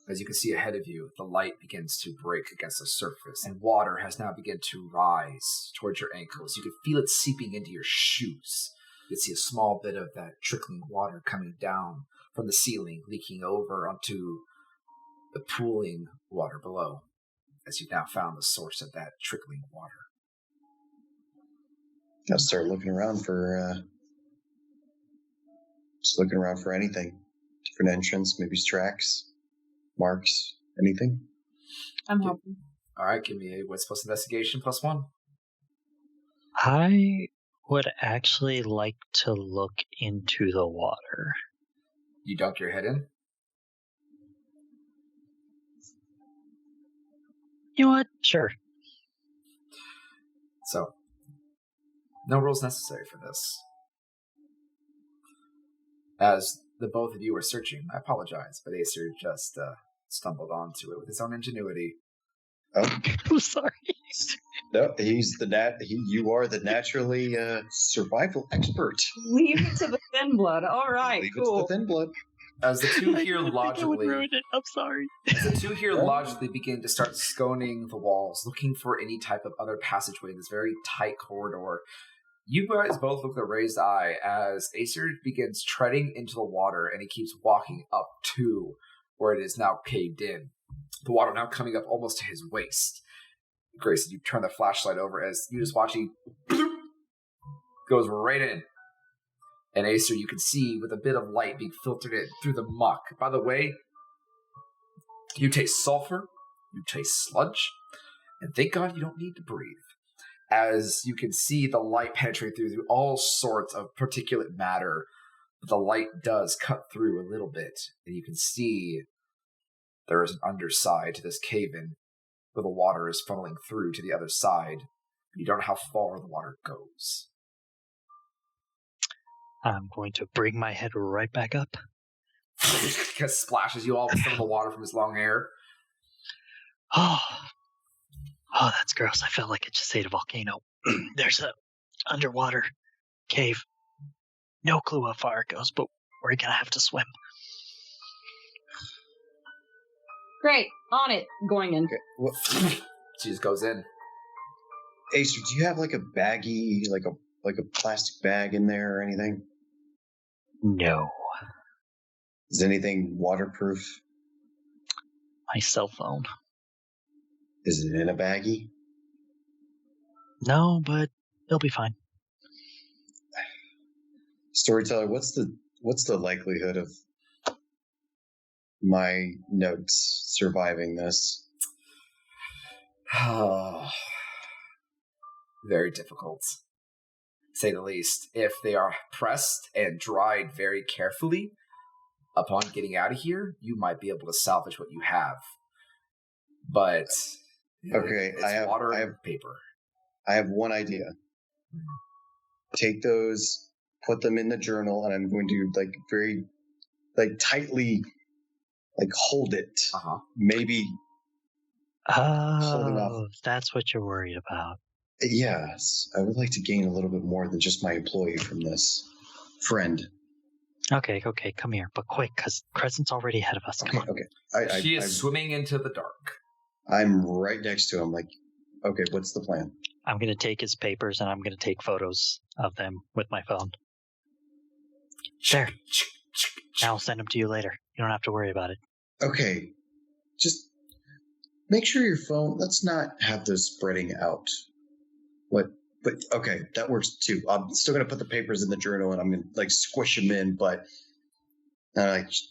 [SPEAKER 1] as you can see ahead of you, the light begins to break against the surface, and water has now begun to rise towards your ankles. You can feel it seeping into your shoes. You can see a small bit of that trickling water coming down from the ceiling, leaking over onto the pooling water below, as you've now found the source of that trickling water.
[SPEAKER 2] I'll start looking around for, just looking around for anything. Different entrance, maybe tracks, marks, anything.
[SPEAKER 4] I'm helping.
[SPEAKER 1] All right, give me a wits plus investigation +1.
[SPEAKER 3] I would actually like to look into the water.
[SPEAKER 1] You dunk your head in?
[SPEAKER 3] You know what? Sure.
[SPEAKER 1] So, no rules necessary for this. As the both of you are searching, I apologize, but Acer just stumbled onto it with his own ingenuity.
[SPEAKER 2] Oh,
[SPEAKER 3] I'm sorry.
[SPEAKER 2] No, you are the naturally survival expert.
[SPEAKER 4] Leave it to the thin blood. All right,
[SPEAKER 2] Leave
[SPEAKER 4] cool.
[SPEAKER 2] it to the thin blood.
[SPEAKER 1] As the two here logically,
[SPEAKER 3] I'm sorry.
[SPEAKER 1] as the two here logically begin to start sconing the walls, looking for any type of other passageway in this very tight corridor, you guys both look with a raised eye as Acer begins treading into the water, and he keeps walking up to where it is now caved in. The water now coming up almost to his waist. Grayson, you turn the flashlight over as you just watch he goes right in. And Acer, you can see with a bit of light being filtered in through the muck. By the way, you taste sulfur, you taste sludge, and thank God you don't need to breathe. As you can see the light penetrate through all sorts of particulate matter, but the light does cut through a little bit, and you can see there is an underside to this cave-in where the water is funneling through to the other side. You don't know how far the water goes.
[SPEAKER 3] I'm going to bring my head right back up.
[SPEAKER 1] Because splashes you all with some of the water from his long hair.
[SPEAKER 3] Oh, that's gross. I felt like I just ate a volcano. There's a underwater cave. No clue how far it goes, but we're gonna have to swim.
[SPEAKER 4] Great, on it. Going in.
[SPEAKER 1] She just goes in.
[SPEAKER 2] Acer, do you have like a baggie, like a plastic bag in there or anything?
[SPEAKER 3] No.
[SPEAKER 2] Is anything waterproof?
[SPEAKER 3] My cell phone.
[SPEAKER 2] Is it in a baggie?
[SPEAKER 3] No, but it'll be fine.
[SPEAKER 2] Storyteller, what's the likelihood of my notes surviving this?
[SPEAKER 1] Very difficult, to say the least. If they are pressed and dried very carefully, upon getting out of here, you might be able to salvage what you have. But
[SPEAKER 2] okay,
[SPEAKER 1] it's water and paper.
[SPEAKER 2] I have one idea. Take those, put them in the journal, and I'm going to very tightly hold it. Maybe holding off.
[SPEAKER 3] Oh, that's what you're worried about.
[SPEAKER 2] Yes, I would like to gain a little bit more than just my employee from this friend.
[SPEAKER 3] Okay, come here, but quick, because Crescent's already ahead of us. Come on.
[SPEAKER 2] Okay.
[SPEAKER 1] She is swimming into the dark.
[SPEAKER 2] I'm right next to him. Okay, what's the plan?
[SPEAKER 3] I'm going to take his papers and I'm going to take photos of them with my phone. There. I'll send them to you later. You don't have to worry about it.
[SPEAKER 2] Okay, just make sure your phone, let's not have those spreading out. What? But okay, that works too. I'm still going to put the papers in the journal and I'm going to like squish them in, but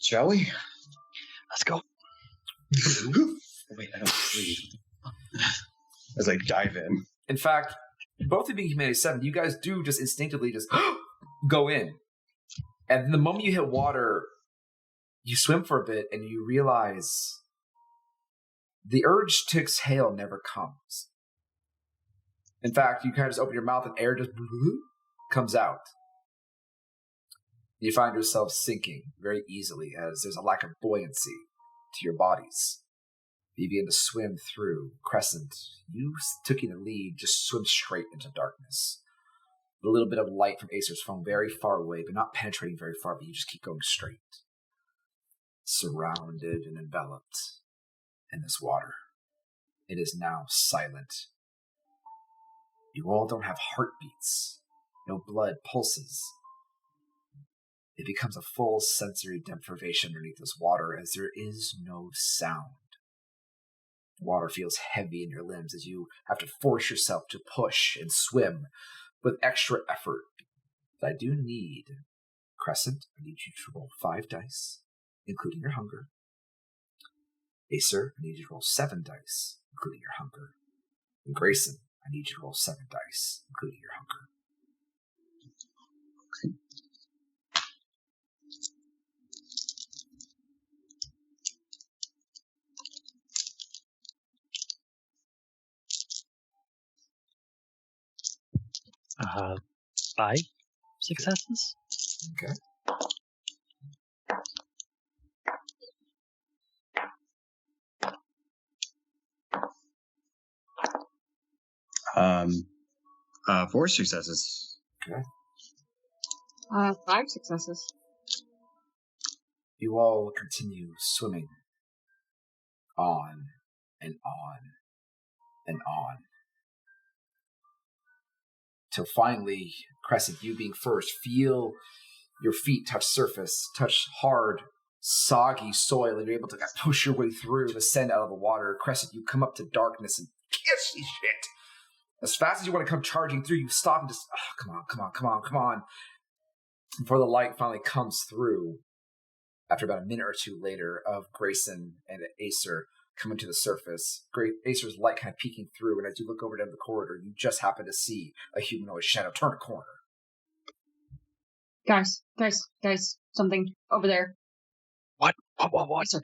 [SPEAKER 2] shall we?
[SPEAKER 3] Let's go.
[SPEAKER 2] Wait, I don't breathe. As I dive in.
[SPEAKER 1] In fact, both of you being Humanity 7, you guys do just instinctively just go in. And the moment you hit water, you swim for a bit and you realize the urge to exhale never comes. In fact, you kind of just open your mouth and air just comes out. You find yourself sinking very easily as there's a lack of buoyancy to your bodies. You begin to swim through. Crescent, you taking the lead, just swim straight into darkness. A little bit of light from Acer's phone very far away, but not penetrating very far, but you just keep going straight. Surrounded and enveloped in this water. It is now silent. You all don't have heartbeats. No blood pulses. It becomes a full sensory deprivation underneath this water as there is no sound. The water feels heavy in your limbs as you have to force yourself to push and swim with extra effort. But I do need, Crescent, I need you to roll 5 dice, including your hunger. Acer, I need you to roll 7 dice, including your hunger. And Grayson, I need you to roll 7 dice, including your hunger.
[SPEAKER 3] Okay. 5 successes?
[SPEAKER 1] Okay.
[SPEAKER 2] Um, 4 successes.
[SPEAKER 1] Okay.
[SPEAKER 4] 5 successes.
[SPEAKER 1] You all continue swimming on and on and on. Till finally, Crescent, you being first, feel your feet touch surface, touch hard, soggy soil, and you're able to push your way through, descend out of the water. Crescent, you come up to darkness and kiss shit. As fast as you want to come charging through, you stop and just, come on. Before the light finally comes through, after about a minute or two later of Grayson and Acer coming to the surface, Acer's light kind of peeking through, and as you look over down the corridor, you just happen to see a humanoid shadow turn a corner.
[SPEAKER 4] Guys, something over there.
[SPEAKER 3] What?
[SPEAKER 4] Acer,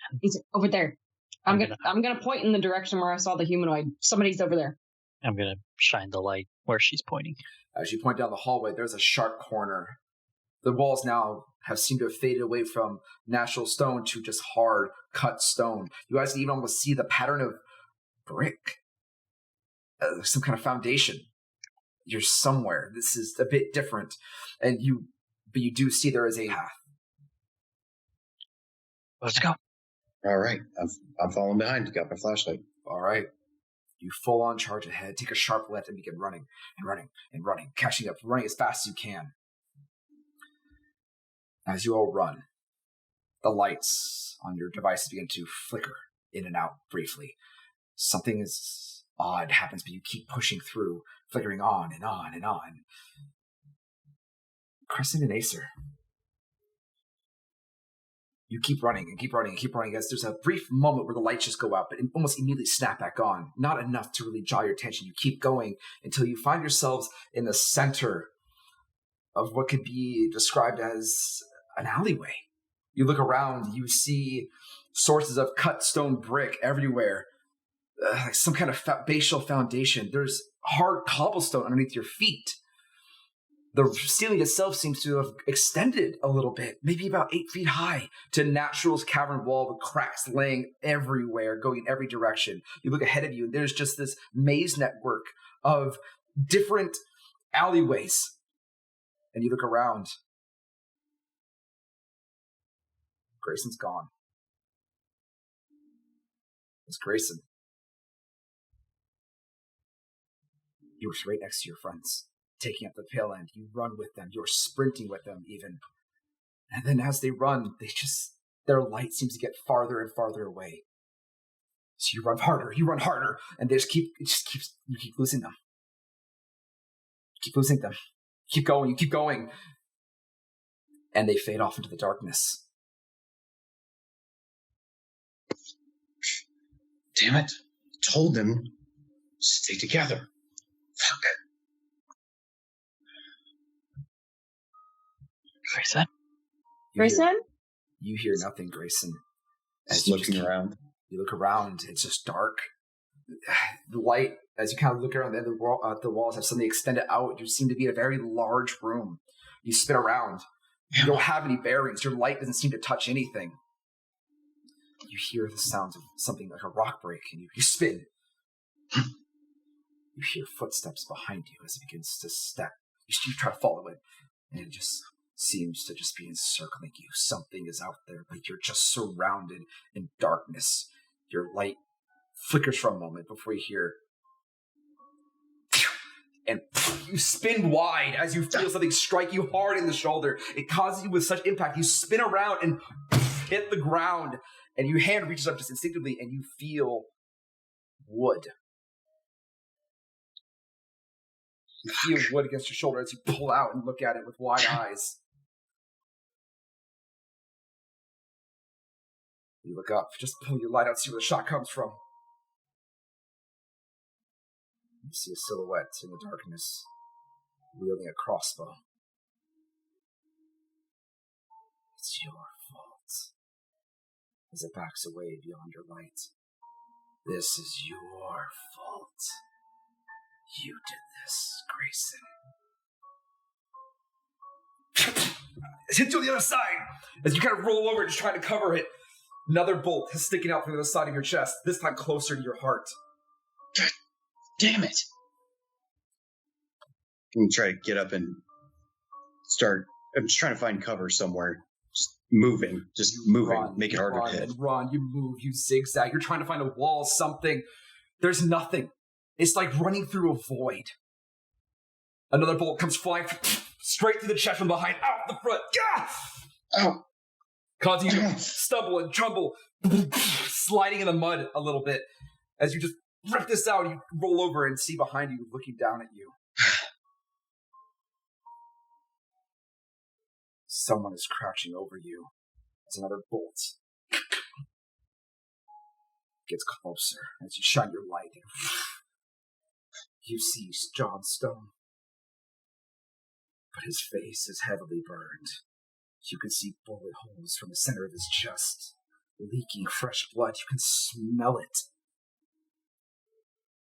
[SPEAKER 4] over there. I'm gonna point in the direction where I saw the humanoid. Somebody's over there.
[SPEAKER 3] I'm going to shine the light where she's pointing.
[SPEAKER 1] As you point down the hallway, there's a sharp corner. The walls now have seemed to have faded away from natural stone to just hard cut stone. You guys can even almost see the pattern of brick. Some kind of foundation. You're somewhere. This is a bit different. But you do see there is a path.
[SPEAKER 3] Let's go.
[SPEAKER 2] All right, I'm following behind. Got my flashlight.
[SPEAKER 1] All right. You full on charge ahead, take a sharp left, and begin running, catching up, running as fast as you can. As you all run, the lights on your devices begin to flicker in and out briefly. Something is odd happens, but you keep pushing through, flickering on and on and on. Crescent and Acer, you keep running as there's a brief moment where the lights just go out, but almost immediately snap back on. Not enough to really draw your attention. You keep going until you find yourselves in the center of what could be described as an alleyway. You look around, you see sources of cut stone brick everywhere, like some kind of basal foundation. There's hard cobblestone underneath your feet. The ceiling itself seems to have extended a little bit, maybe about 8 feet high, to Natural's cavern wall with cracks laying everywhere, going in every direction. You look ahead of you, and there's just this maze network of different alleyways. And you look around. Grayson's gone. It's Grayson. You're right next to your friends, taking up the tail end. You run with them. You're sprinting with them even. And then as they run, their light seems to get farther and farther away. So you run harder, and you keep losing them. Keep losing them. You keep going. And they fade off into the darkness.
[SPEAKER 2] Damn it. I told them, stay together. Fuck.
[SPEAKER 3] Grayson?
[SPEAKER 4] Grayson?
[SPEAKER 1] You hear nothing, Grayson.
[SPEAKER 2] Just looking around.
[SPEAKER 1] You look around, it's just dark. The light, as you kind of look around the walls have suddenly extended out. You seem to be in a very large room. You spin around. You don't have any bearings. Your light doesn't seem to touch anything. You hear the sounds of something like a rock break, and you spin. You hear footsteps behind you as it begins to step. You try to follow it, and it just seems to just be encircling you. Something is out there, but you're just surrounded in darkness. Your light flickers for a moment before you hear, and you spin wide as you feel something strike you hard in the shoulder. It causes you with such impact. You spin around and hit the ground, and your hand reaches up just instinctively, and you feel wood. You feel wood against your shoulder as you pull out and look at it with wide eyes. You look up, just pull your light out, see where the shot comes from. You see a silhouette in the darkness, wielding a crossbow. It's your fault. As it backs away beyond your light. This is your fault. You did this, Grayson. It's hit you on the other side. As you kind of roll over, just trying to cover it. Another bolt is sticking out from the other side of your chest, this time closer to your heart.
[SPEAKER 2] God damn it. I'm trying to get up and start. I'm just trying to find cover somewhere. Just moving, make it harder to hit.
[SPEAKER 1] You move, you zigzag. You're trying to find a wall, something. There's nothing. It's like running through a void. Another bolt comes flying straight through the chest from behind, out the front. Gah!
[SPEAKER 2] Ow.
[SPEAKER 1] Causing you to stumble and tremble, sliding in the mud a little bit. As you just rip this out, you roll over and see behind you looking down at you. Someone is crouching over you as another bolt gets closer. As you shine your light, you see John Stone. But his face is heavily burned. You can see bullet holes from the center of his chest, leaking fresh blood. You can smell it.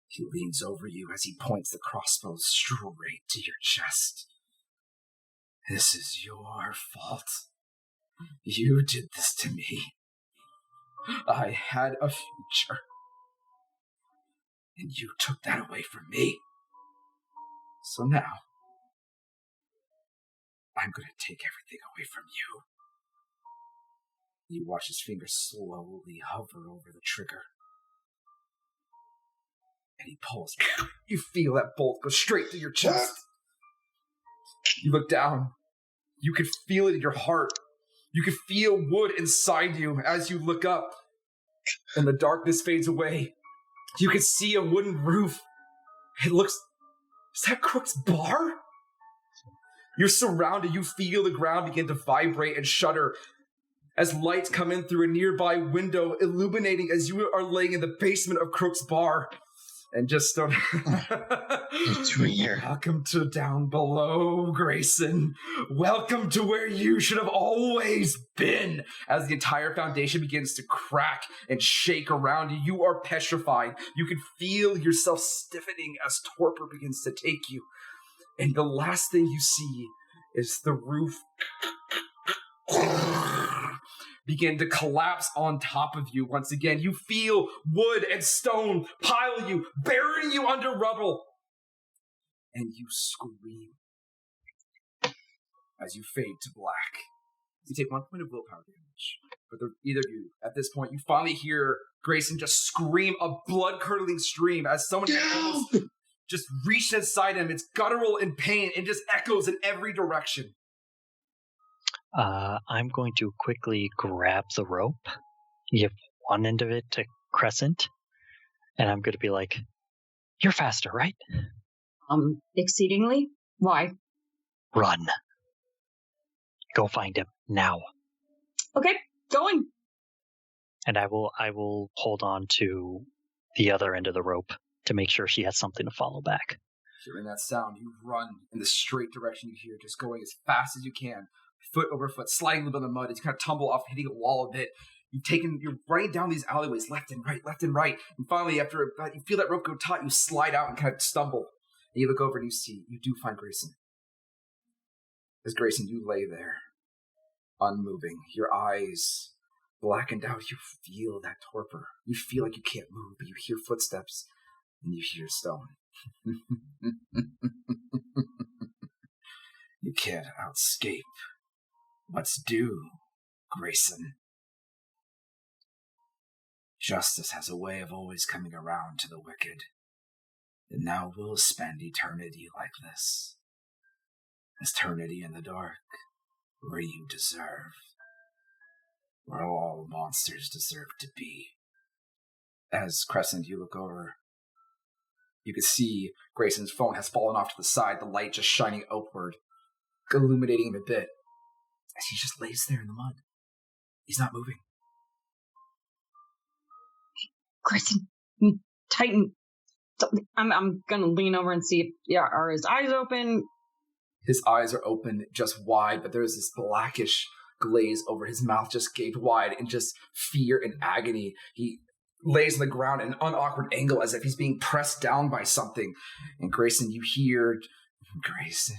[SPEAKER 1] He leans over you as he points the crossbow straight to your chest. This is your fault. You did this to me. I had a future. And you took that away from me. So now, I'm going to take everything away from you. You watch his fingers slowly hover over the trigger. And he pulls. You feel that bolt go straight through your chest. You look down. You can feel it in your heart. You can feel wood inside you as you look up. And the darkness fades away. You can see a wooden roof. It looks... Is that Crook's bar? You're surrounded. You feel the ground begin to vibrate and shudder as lights come in through a nearby window, illuminating as you are laying in the basement of Crook's bar. And just start...
[SPEAKER 2] What are you doing here?
[SPEAKER 1] Welcome to down below, Grayson. Welcome to where you should have always been. As the entire foundation begins to crack and shake around you, you are petrified. You can feel yourself stiffening as torpor begins to take you. And the last thing you see is the roof begin to collapse on top of you once again. You feel wood and stone pile you, burying you under rubble. And you scream as you fade to black. You take 1 point of willpower damage. But either of you, at this point, you finally hear Grayson just scream a blood-curdling scream as someone just reached inside him. It's guttural in pain and just echoes in every direction.
[SPEAKER 3] I'm going to quickly grab the rope, give one end of it to Crescent, and I'm going to be like, "You're faster, right?"
[SPEAKER 4] Exceedingly. Why?
[SPEAKER 3] Run. Go find him now.
[SPEAKER 4] Okay, going.
[SPEAKER 3] And I will hold on to the other end of the rope to make sure she has something to follow back.
[SPEAKER 1] Hearing that sound, you run in the straight direction you hear, just going as fast as you can, foot over foot, sliding a little bit in the mud as you kind of tumble off, hitting a wall a bit. You're running down these alleyways, left and right. And finally, after you feel that rope go taut, you slide out and kind of stumble. And you look over and you do find Grayson. As Grayson, you lay there, unmoving, your eyes blackened out. You feel that torpor. You feel like you can't move, but you hear footsteps and you hear Stone. You can't escape what's due, Grayson. Justice has a way of always coming around to the wicked, and now we'll spend eternity like this. Eternity in the dark, where you deserve, where all monsters deserve to be. As Crescent, you look over, you can see Grayson's phone has fallen off to the side, the light just shining upward, illuminating him a bit, as he just lays there in the mud. He's not moving.
[SPEAKER 4] Grayson, tighten. I'm gonna lean over and see if are his eyes open.
[SPEAKER 1] His eyes are open just wide, but there's this blackish glaze over his mouth, just gaped wide in just fear and agony. He lays on the ground at an unawkward angle as if he's being pressed down by something. And Grayson, you hear, Grayson.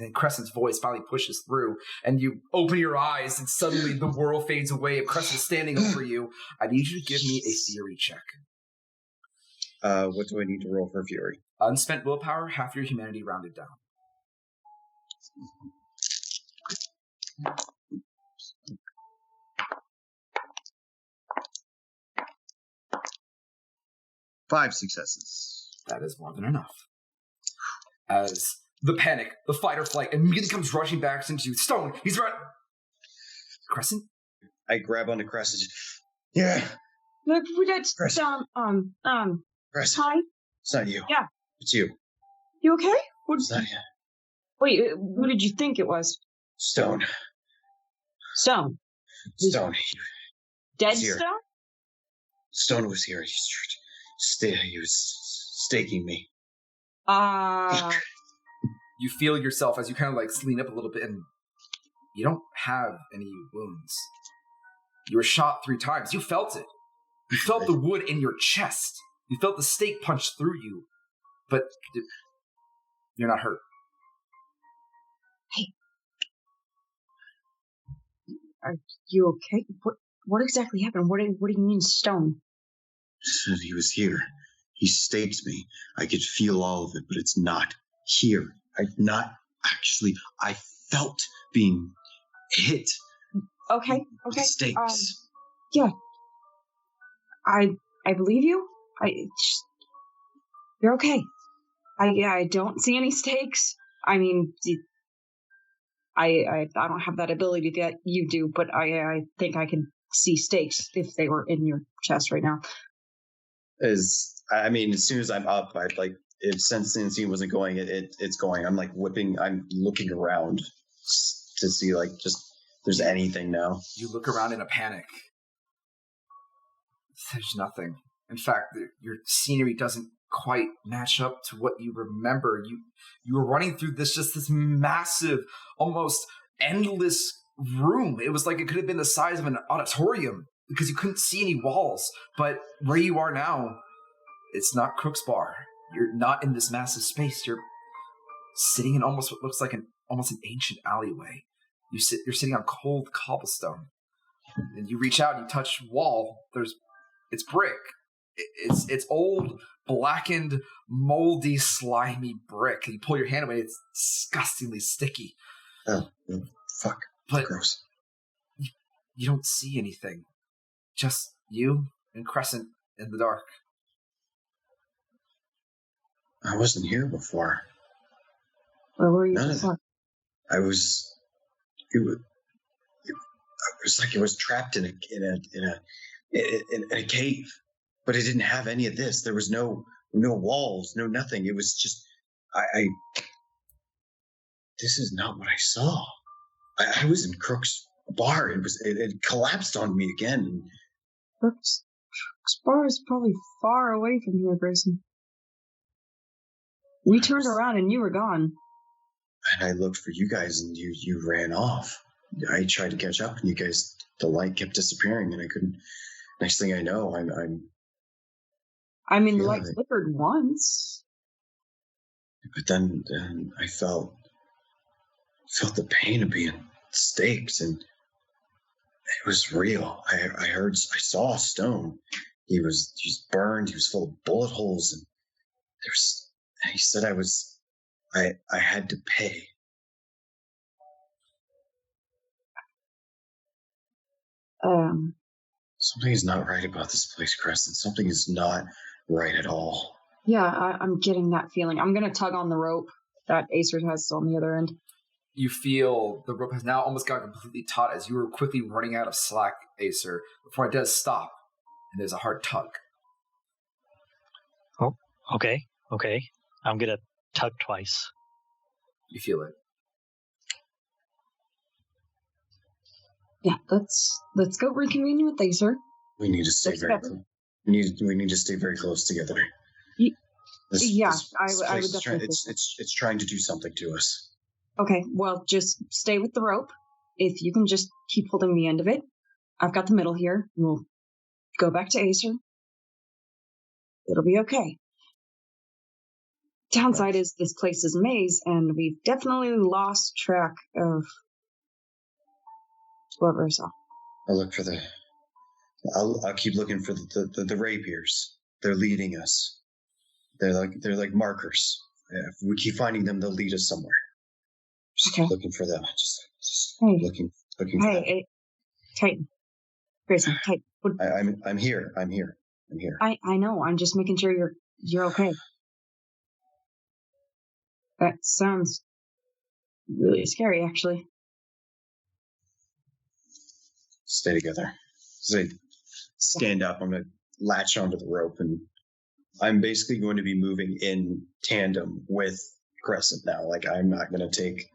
[SPEAKER 1] Then Crescent's voice finally pushes through, and you open your eyes, and suddenly the world fades away. Crescent's standing over you. I need you to give me a fury check.
[SPEAKER 2] What do I need to roll for fury?
[SPEAKER 1] Unspent willpower, half your humanity rounded down.
[SPEAKER 2] Five successes.
[SPEAKER 1] That is more than enough. As the panic, the fight or flight, immediately comes rushing back into you. Stone, he's right. Crescent?
[SPEAKER 2] I grab onto Crescent. Yeah.
[SPEAKER 4] Look, that's
[SPEAKER 2] Crescent. Crescent.
[SPEAKER 4] Hi.
[SPEAKER 2] It's not you.
[SPEAKER 4] Yeah.
[SPEAKER 2] It's you.
[SPEAKER 4] You okay?
[SPEAKER 2] It's not you.
[SPEAKER 4] Wait, what did you think it was?
[SPEAKER 2] Stone.
[SPEAKER 4] Stone.
[SPEAKER 2] Stone.
[SPEAKER 4] Dead
[SPEAKER 2] He's here.
[SPEAKER 4] Stone?
[SPEAKER 2] Stone was here. He was staking me.
[SPEAKER 1] You feel yourself as you kind of like lean up a little bit, and you don't have any wounds. You were shot 3 times. You felt it. You felt the wood in your chest. You felt the stake punch through you, but you're not hurt.
[SPEAKER 4] Hey, are you okay? What exactly happened? What do you mean, Stone?
[SPEAKER 2] He was here. He staked me. I could feel all of it, but it's not here. I felt being hit.
[SPEAKER 4] Okay.
[SPEAKER 2] With stakes.
[SPEAKER 4] Yeah. I believe you. You're okay. I don't see any stakes. I mean, I don't have that ability that you do, but I think I can see stakes if they were in your chest right now.
[SPEAKER 2] As soon as I'm up, since the scene wasn't going, it's going. I'm like whipping. I'm looking around to see just if there's anything now.
[SPEAKER 1] You look around in a panic. There's nothing. In fact, your scenery doesn't quite match up to what you remember. You were running through this massive, almost endless room. It was like it could have been the size of an auditorium because you couldn't see any walls. But where you are now, it's not Crook's Bar. You're not in this massive space. You're sitting in almost what looks like an ancient alleyway. You're sitting on cold cobblestone, and you reach out and you touch wall. It's brick. It's old, blackened, moldy, slimy brick. And you pull your hand away, it's disgustingly sticky.
[SPEAKER 2] Oh, fuck.
[SPEAKER 1] But
[SPEAKER 2] gross.
[SPEAKER 1] You don't see anything. Just you and Crescent in the dark.
[SPEAKER 2] I wasn't here before.
[SPEAKER 4] Where were you
[SPEAKER 2] None of
[SPEAKER 4] before?
[SPEAKER 2] I was. It was like I was trapped in a cave, but it didn't have any of this. There was no walls, no nothing. It was just I this is not what I saw. I was in Crook's bar. It collapsed on me again.
[SPEAKER 4] Crook's bar is probably far away from here, Grayson. We turned around and you were gone.
[SPEAKER 2] And I looked for you guys, and you ran off. I tried to catch up, and you guys, the light kept disappearing, and I couldn't. Next thing I know,
[SPEAKER 4] I mean, the light flickered once.
[SPEAKER 2] But then I felt the pain of being staked, and it was real. I saw Stone. He was burned. He was full of bullet holes, and he said I had to pay. Something is not right about this place, Crescent. Something is not right at all.
[SPEAKER 4] Yeah, I'm getting that feeling. I'm going to tug on the rope that Acer has on the other end.
[SPEAKER 1] You feel the rope has now almost gotten completely taut as you were quickly running out of slack, Acer, before it does stop, and there's a hard tug.
[SPEAKER 3] Oh, okay. I'm going to tug twice.
[SPEAKER 1] You feel it.
[SPEAKER 4] Yeah, let's go reconvene with Acer.
[SPEAKER 2] We need to stay very close. We need to stay very close together.
[SPEAKER 4] I would
[SPEAKER 2] definitely. It's trying to do something to us.
[SPEAKER 4] Okay, well, just stay with the rope. If you can just keep holding the end of it. I've got the middle here. We'll go back to Acer. It'll be okay. Downside is this place is a maze, and we've definitely lost track of whoever I saw.
[SPEAKER 2] I'll keep looking for the rapiers. They're leading us. They're like markers. If we keep finding them, they'll lead us somewhere. Just looking for them. Just looking for them.
[SPEAKER 4] Hey, Titan. Grayson, Titan.
[SPEAKER 2] I'm here.
[SPEAKER 4] I know. I'm just making sure you're okay. That sounds really scary, actually.
[SPEAKER 2] Stay together. As I stand up, I'm going to latch onto the rope, and I'm basically going to be moving in tandem with Crescent now. Like, I'm not going to take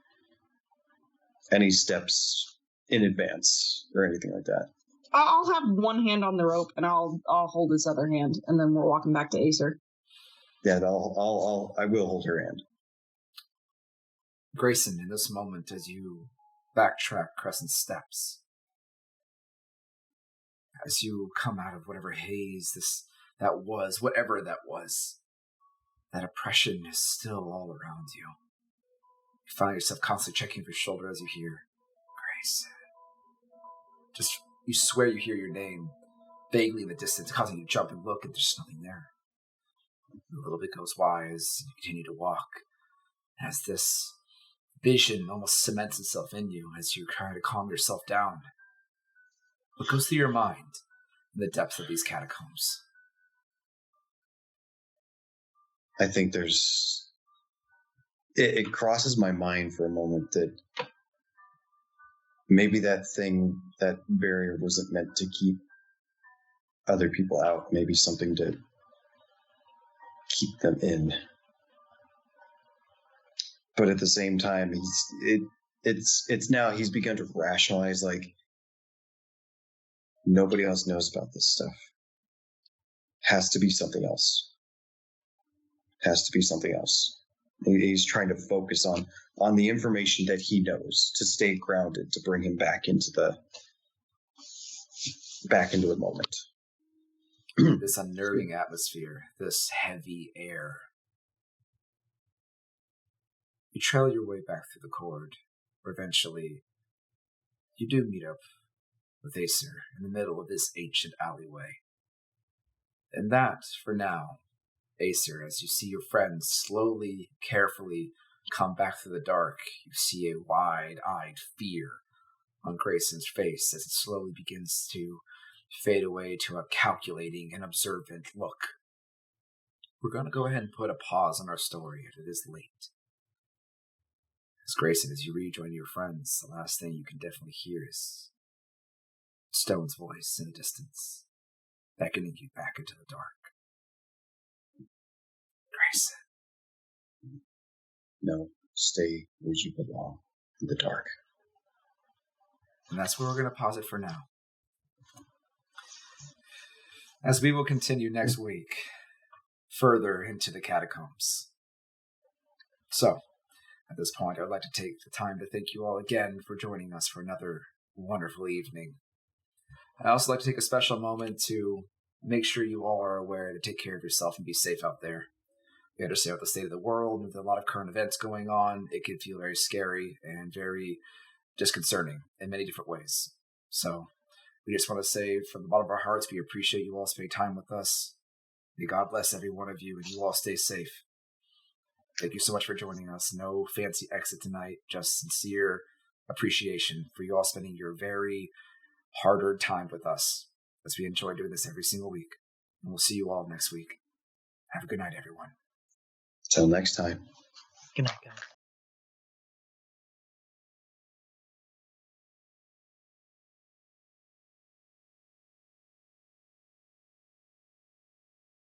[SPEAKER 2] any steps in advance or anything like that.
[SPEAKER 4] I'll have one hand on the rope, and I'll hold his other hand, and then we're walking back to Acer.
[SPEAKER 2] Yeah, I will hold her hand.
[SPEAKER 1] Grayson, in this moment, as you backtrack Crescent's steps, as you come out of whatever haze whatever that was, that oppression is still all around you. You find yourself constantly checking your shoulder as you hear, Grayson. You swear you hear your name vaguely in the distance, causing you to jump and look, and there's nothing there. A little bit goes by as you continue to walk, as this vision almost cements itself in you as you try to calm yourself down. What goes through your mind in the depths of these catacombs?
[SPEAKER 2] I think it crosses my mind for a moment that maybe that barrier wasn't meant to keep other people out. Maybe something to keep them in. But at the same time, it's now he's begun to rationalize, like, nobody else knows about this stuff. Has to be something else. He's trying to focus on the information that he knows to stay grounded, to bring him back into the moment.
[SPEAKER 1] This unnerving atmosphere, this heavy air. You trail your way back through the corridor, where eventually you do meet up with Acer in the middle of this ancient alleyway. And that, for now, Acer, as you see your friends slowly, carefully come back through the dark, you see a wide-eyed fear on Grayson's face as it slowly begins to fade away to a calculating and observant look. we're going to go ahead and put a pause on our story as it is late. As Grayson, as you rejoin your friends, the last thing you can definitely hear is Stone's voice in the distance, beckoning you back into the dark. Grayson.
[SPEAKER 2] No, stay where you belong, in the dark.
[SPEAKER 1] And that's where we're going to pause it for now. As we will continue next week, further into the catacombs. So, at this point, I would like to take the time to thank you all again for joining us for another wonderful evening. I'd also like to take a special moment to make sure you all are aware to take care of yourself and be safe out there. We understand the state of the world, with a lot of current events going on, it can feel very scary and very disconcerting in many different ways. So, we just want to say from the bottom of our hearts, we appreciate you all spending time with us. May God bless every one of you, and you all stay safe. Thank you so much for joining us. No fancy exit tonight, just sincere appreciation for you all spending your very hard-earned time with us as we enjoy doing this every single week. And we'll see you all next week. Have a good night, everyone.
[SPEAKER 2] Till next time.
[SPEAKER 3] Good night, guys.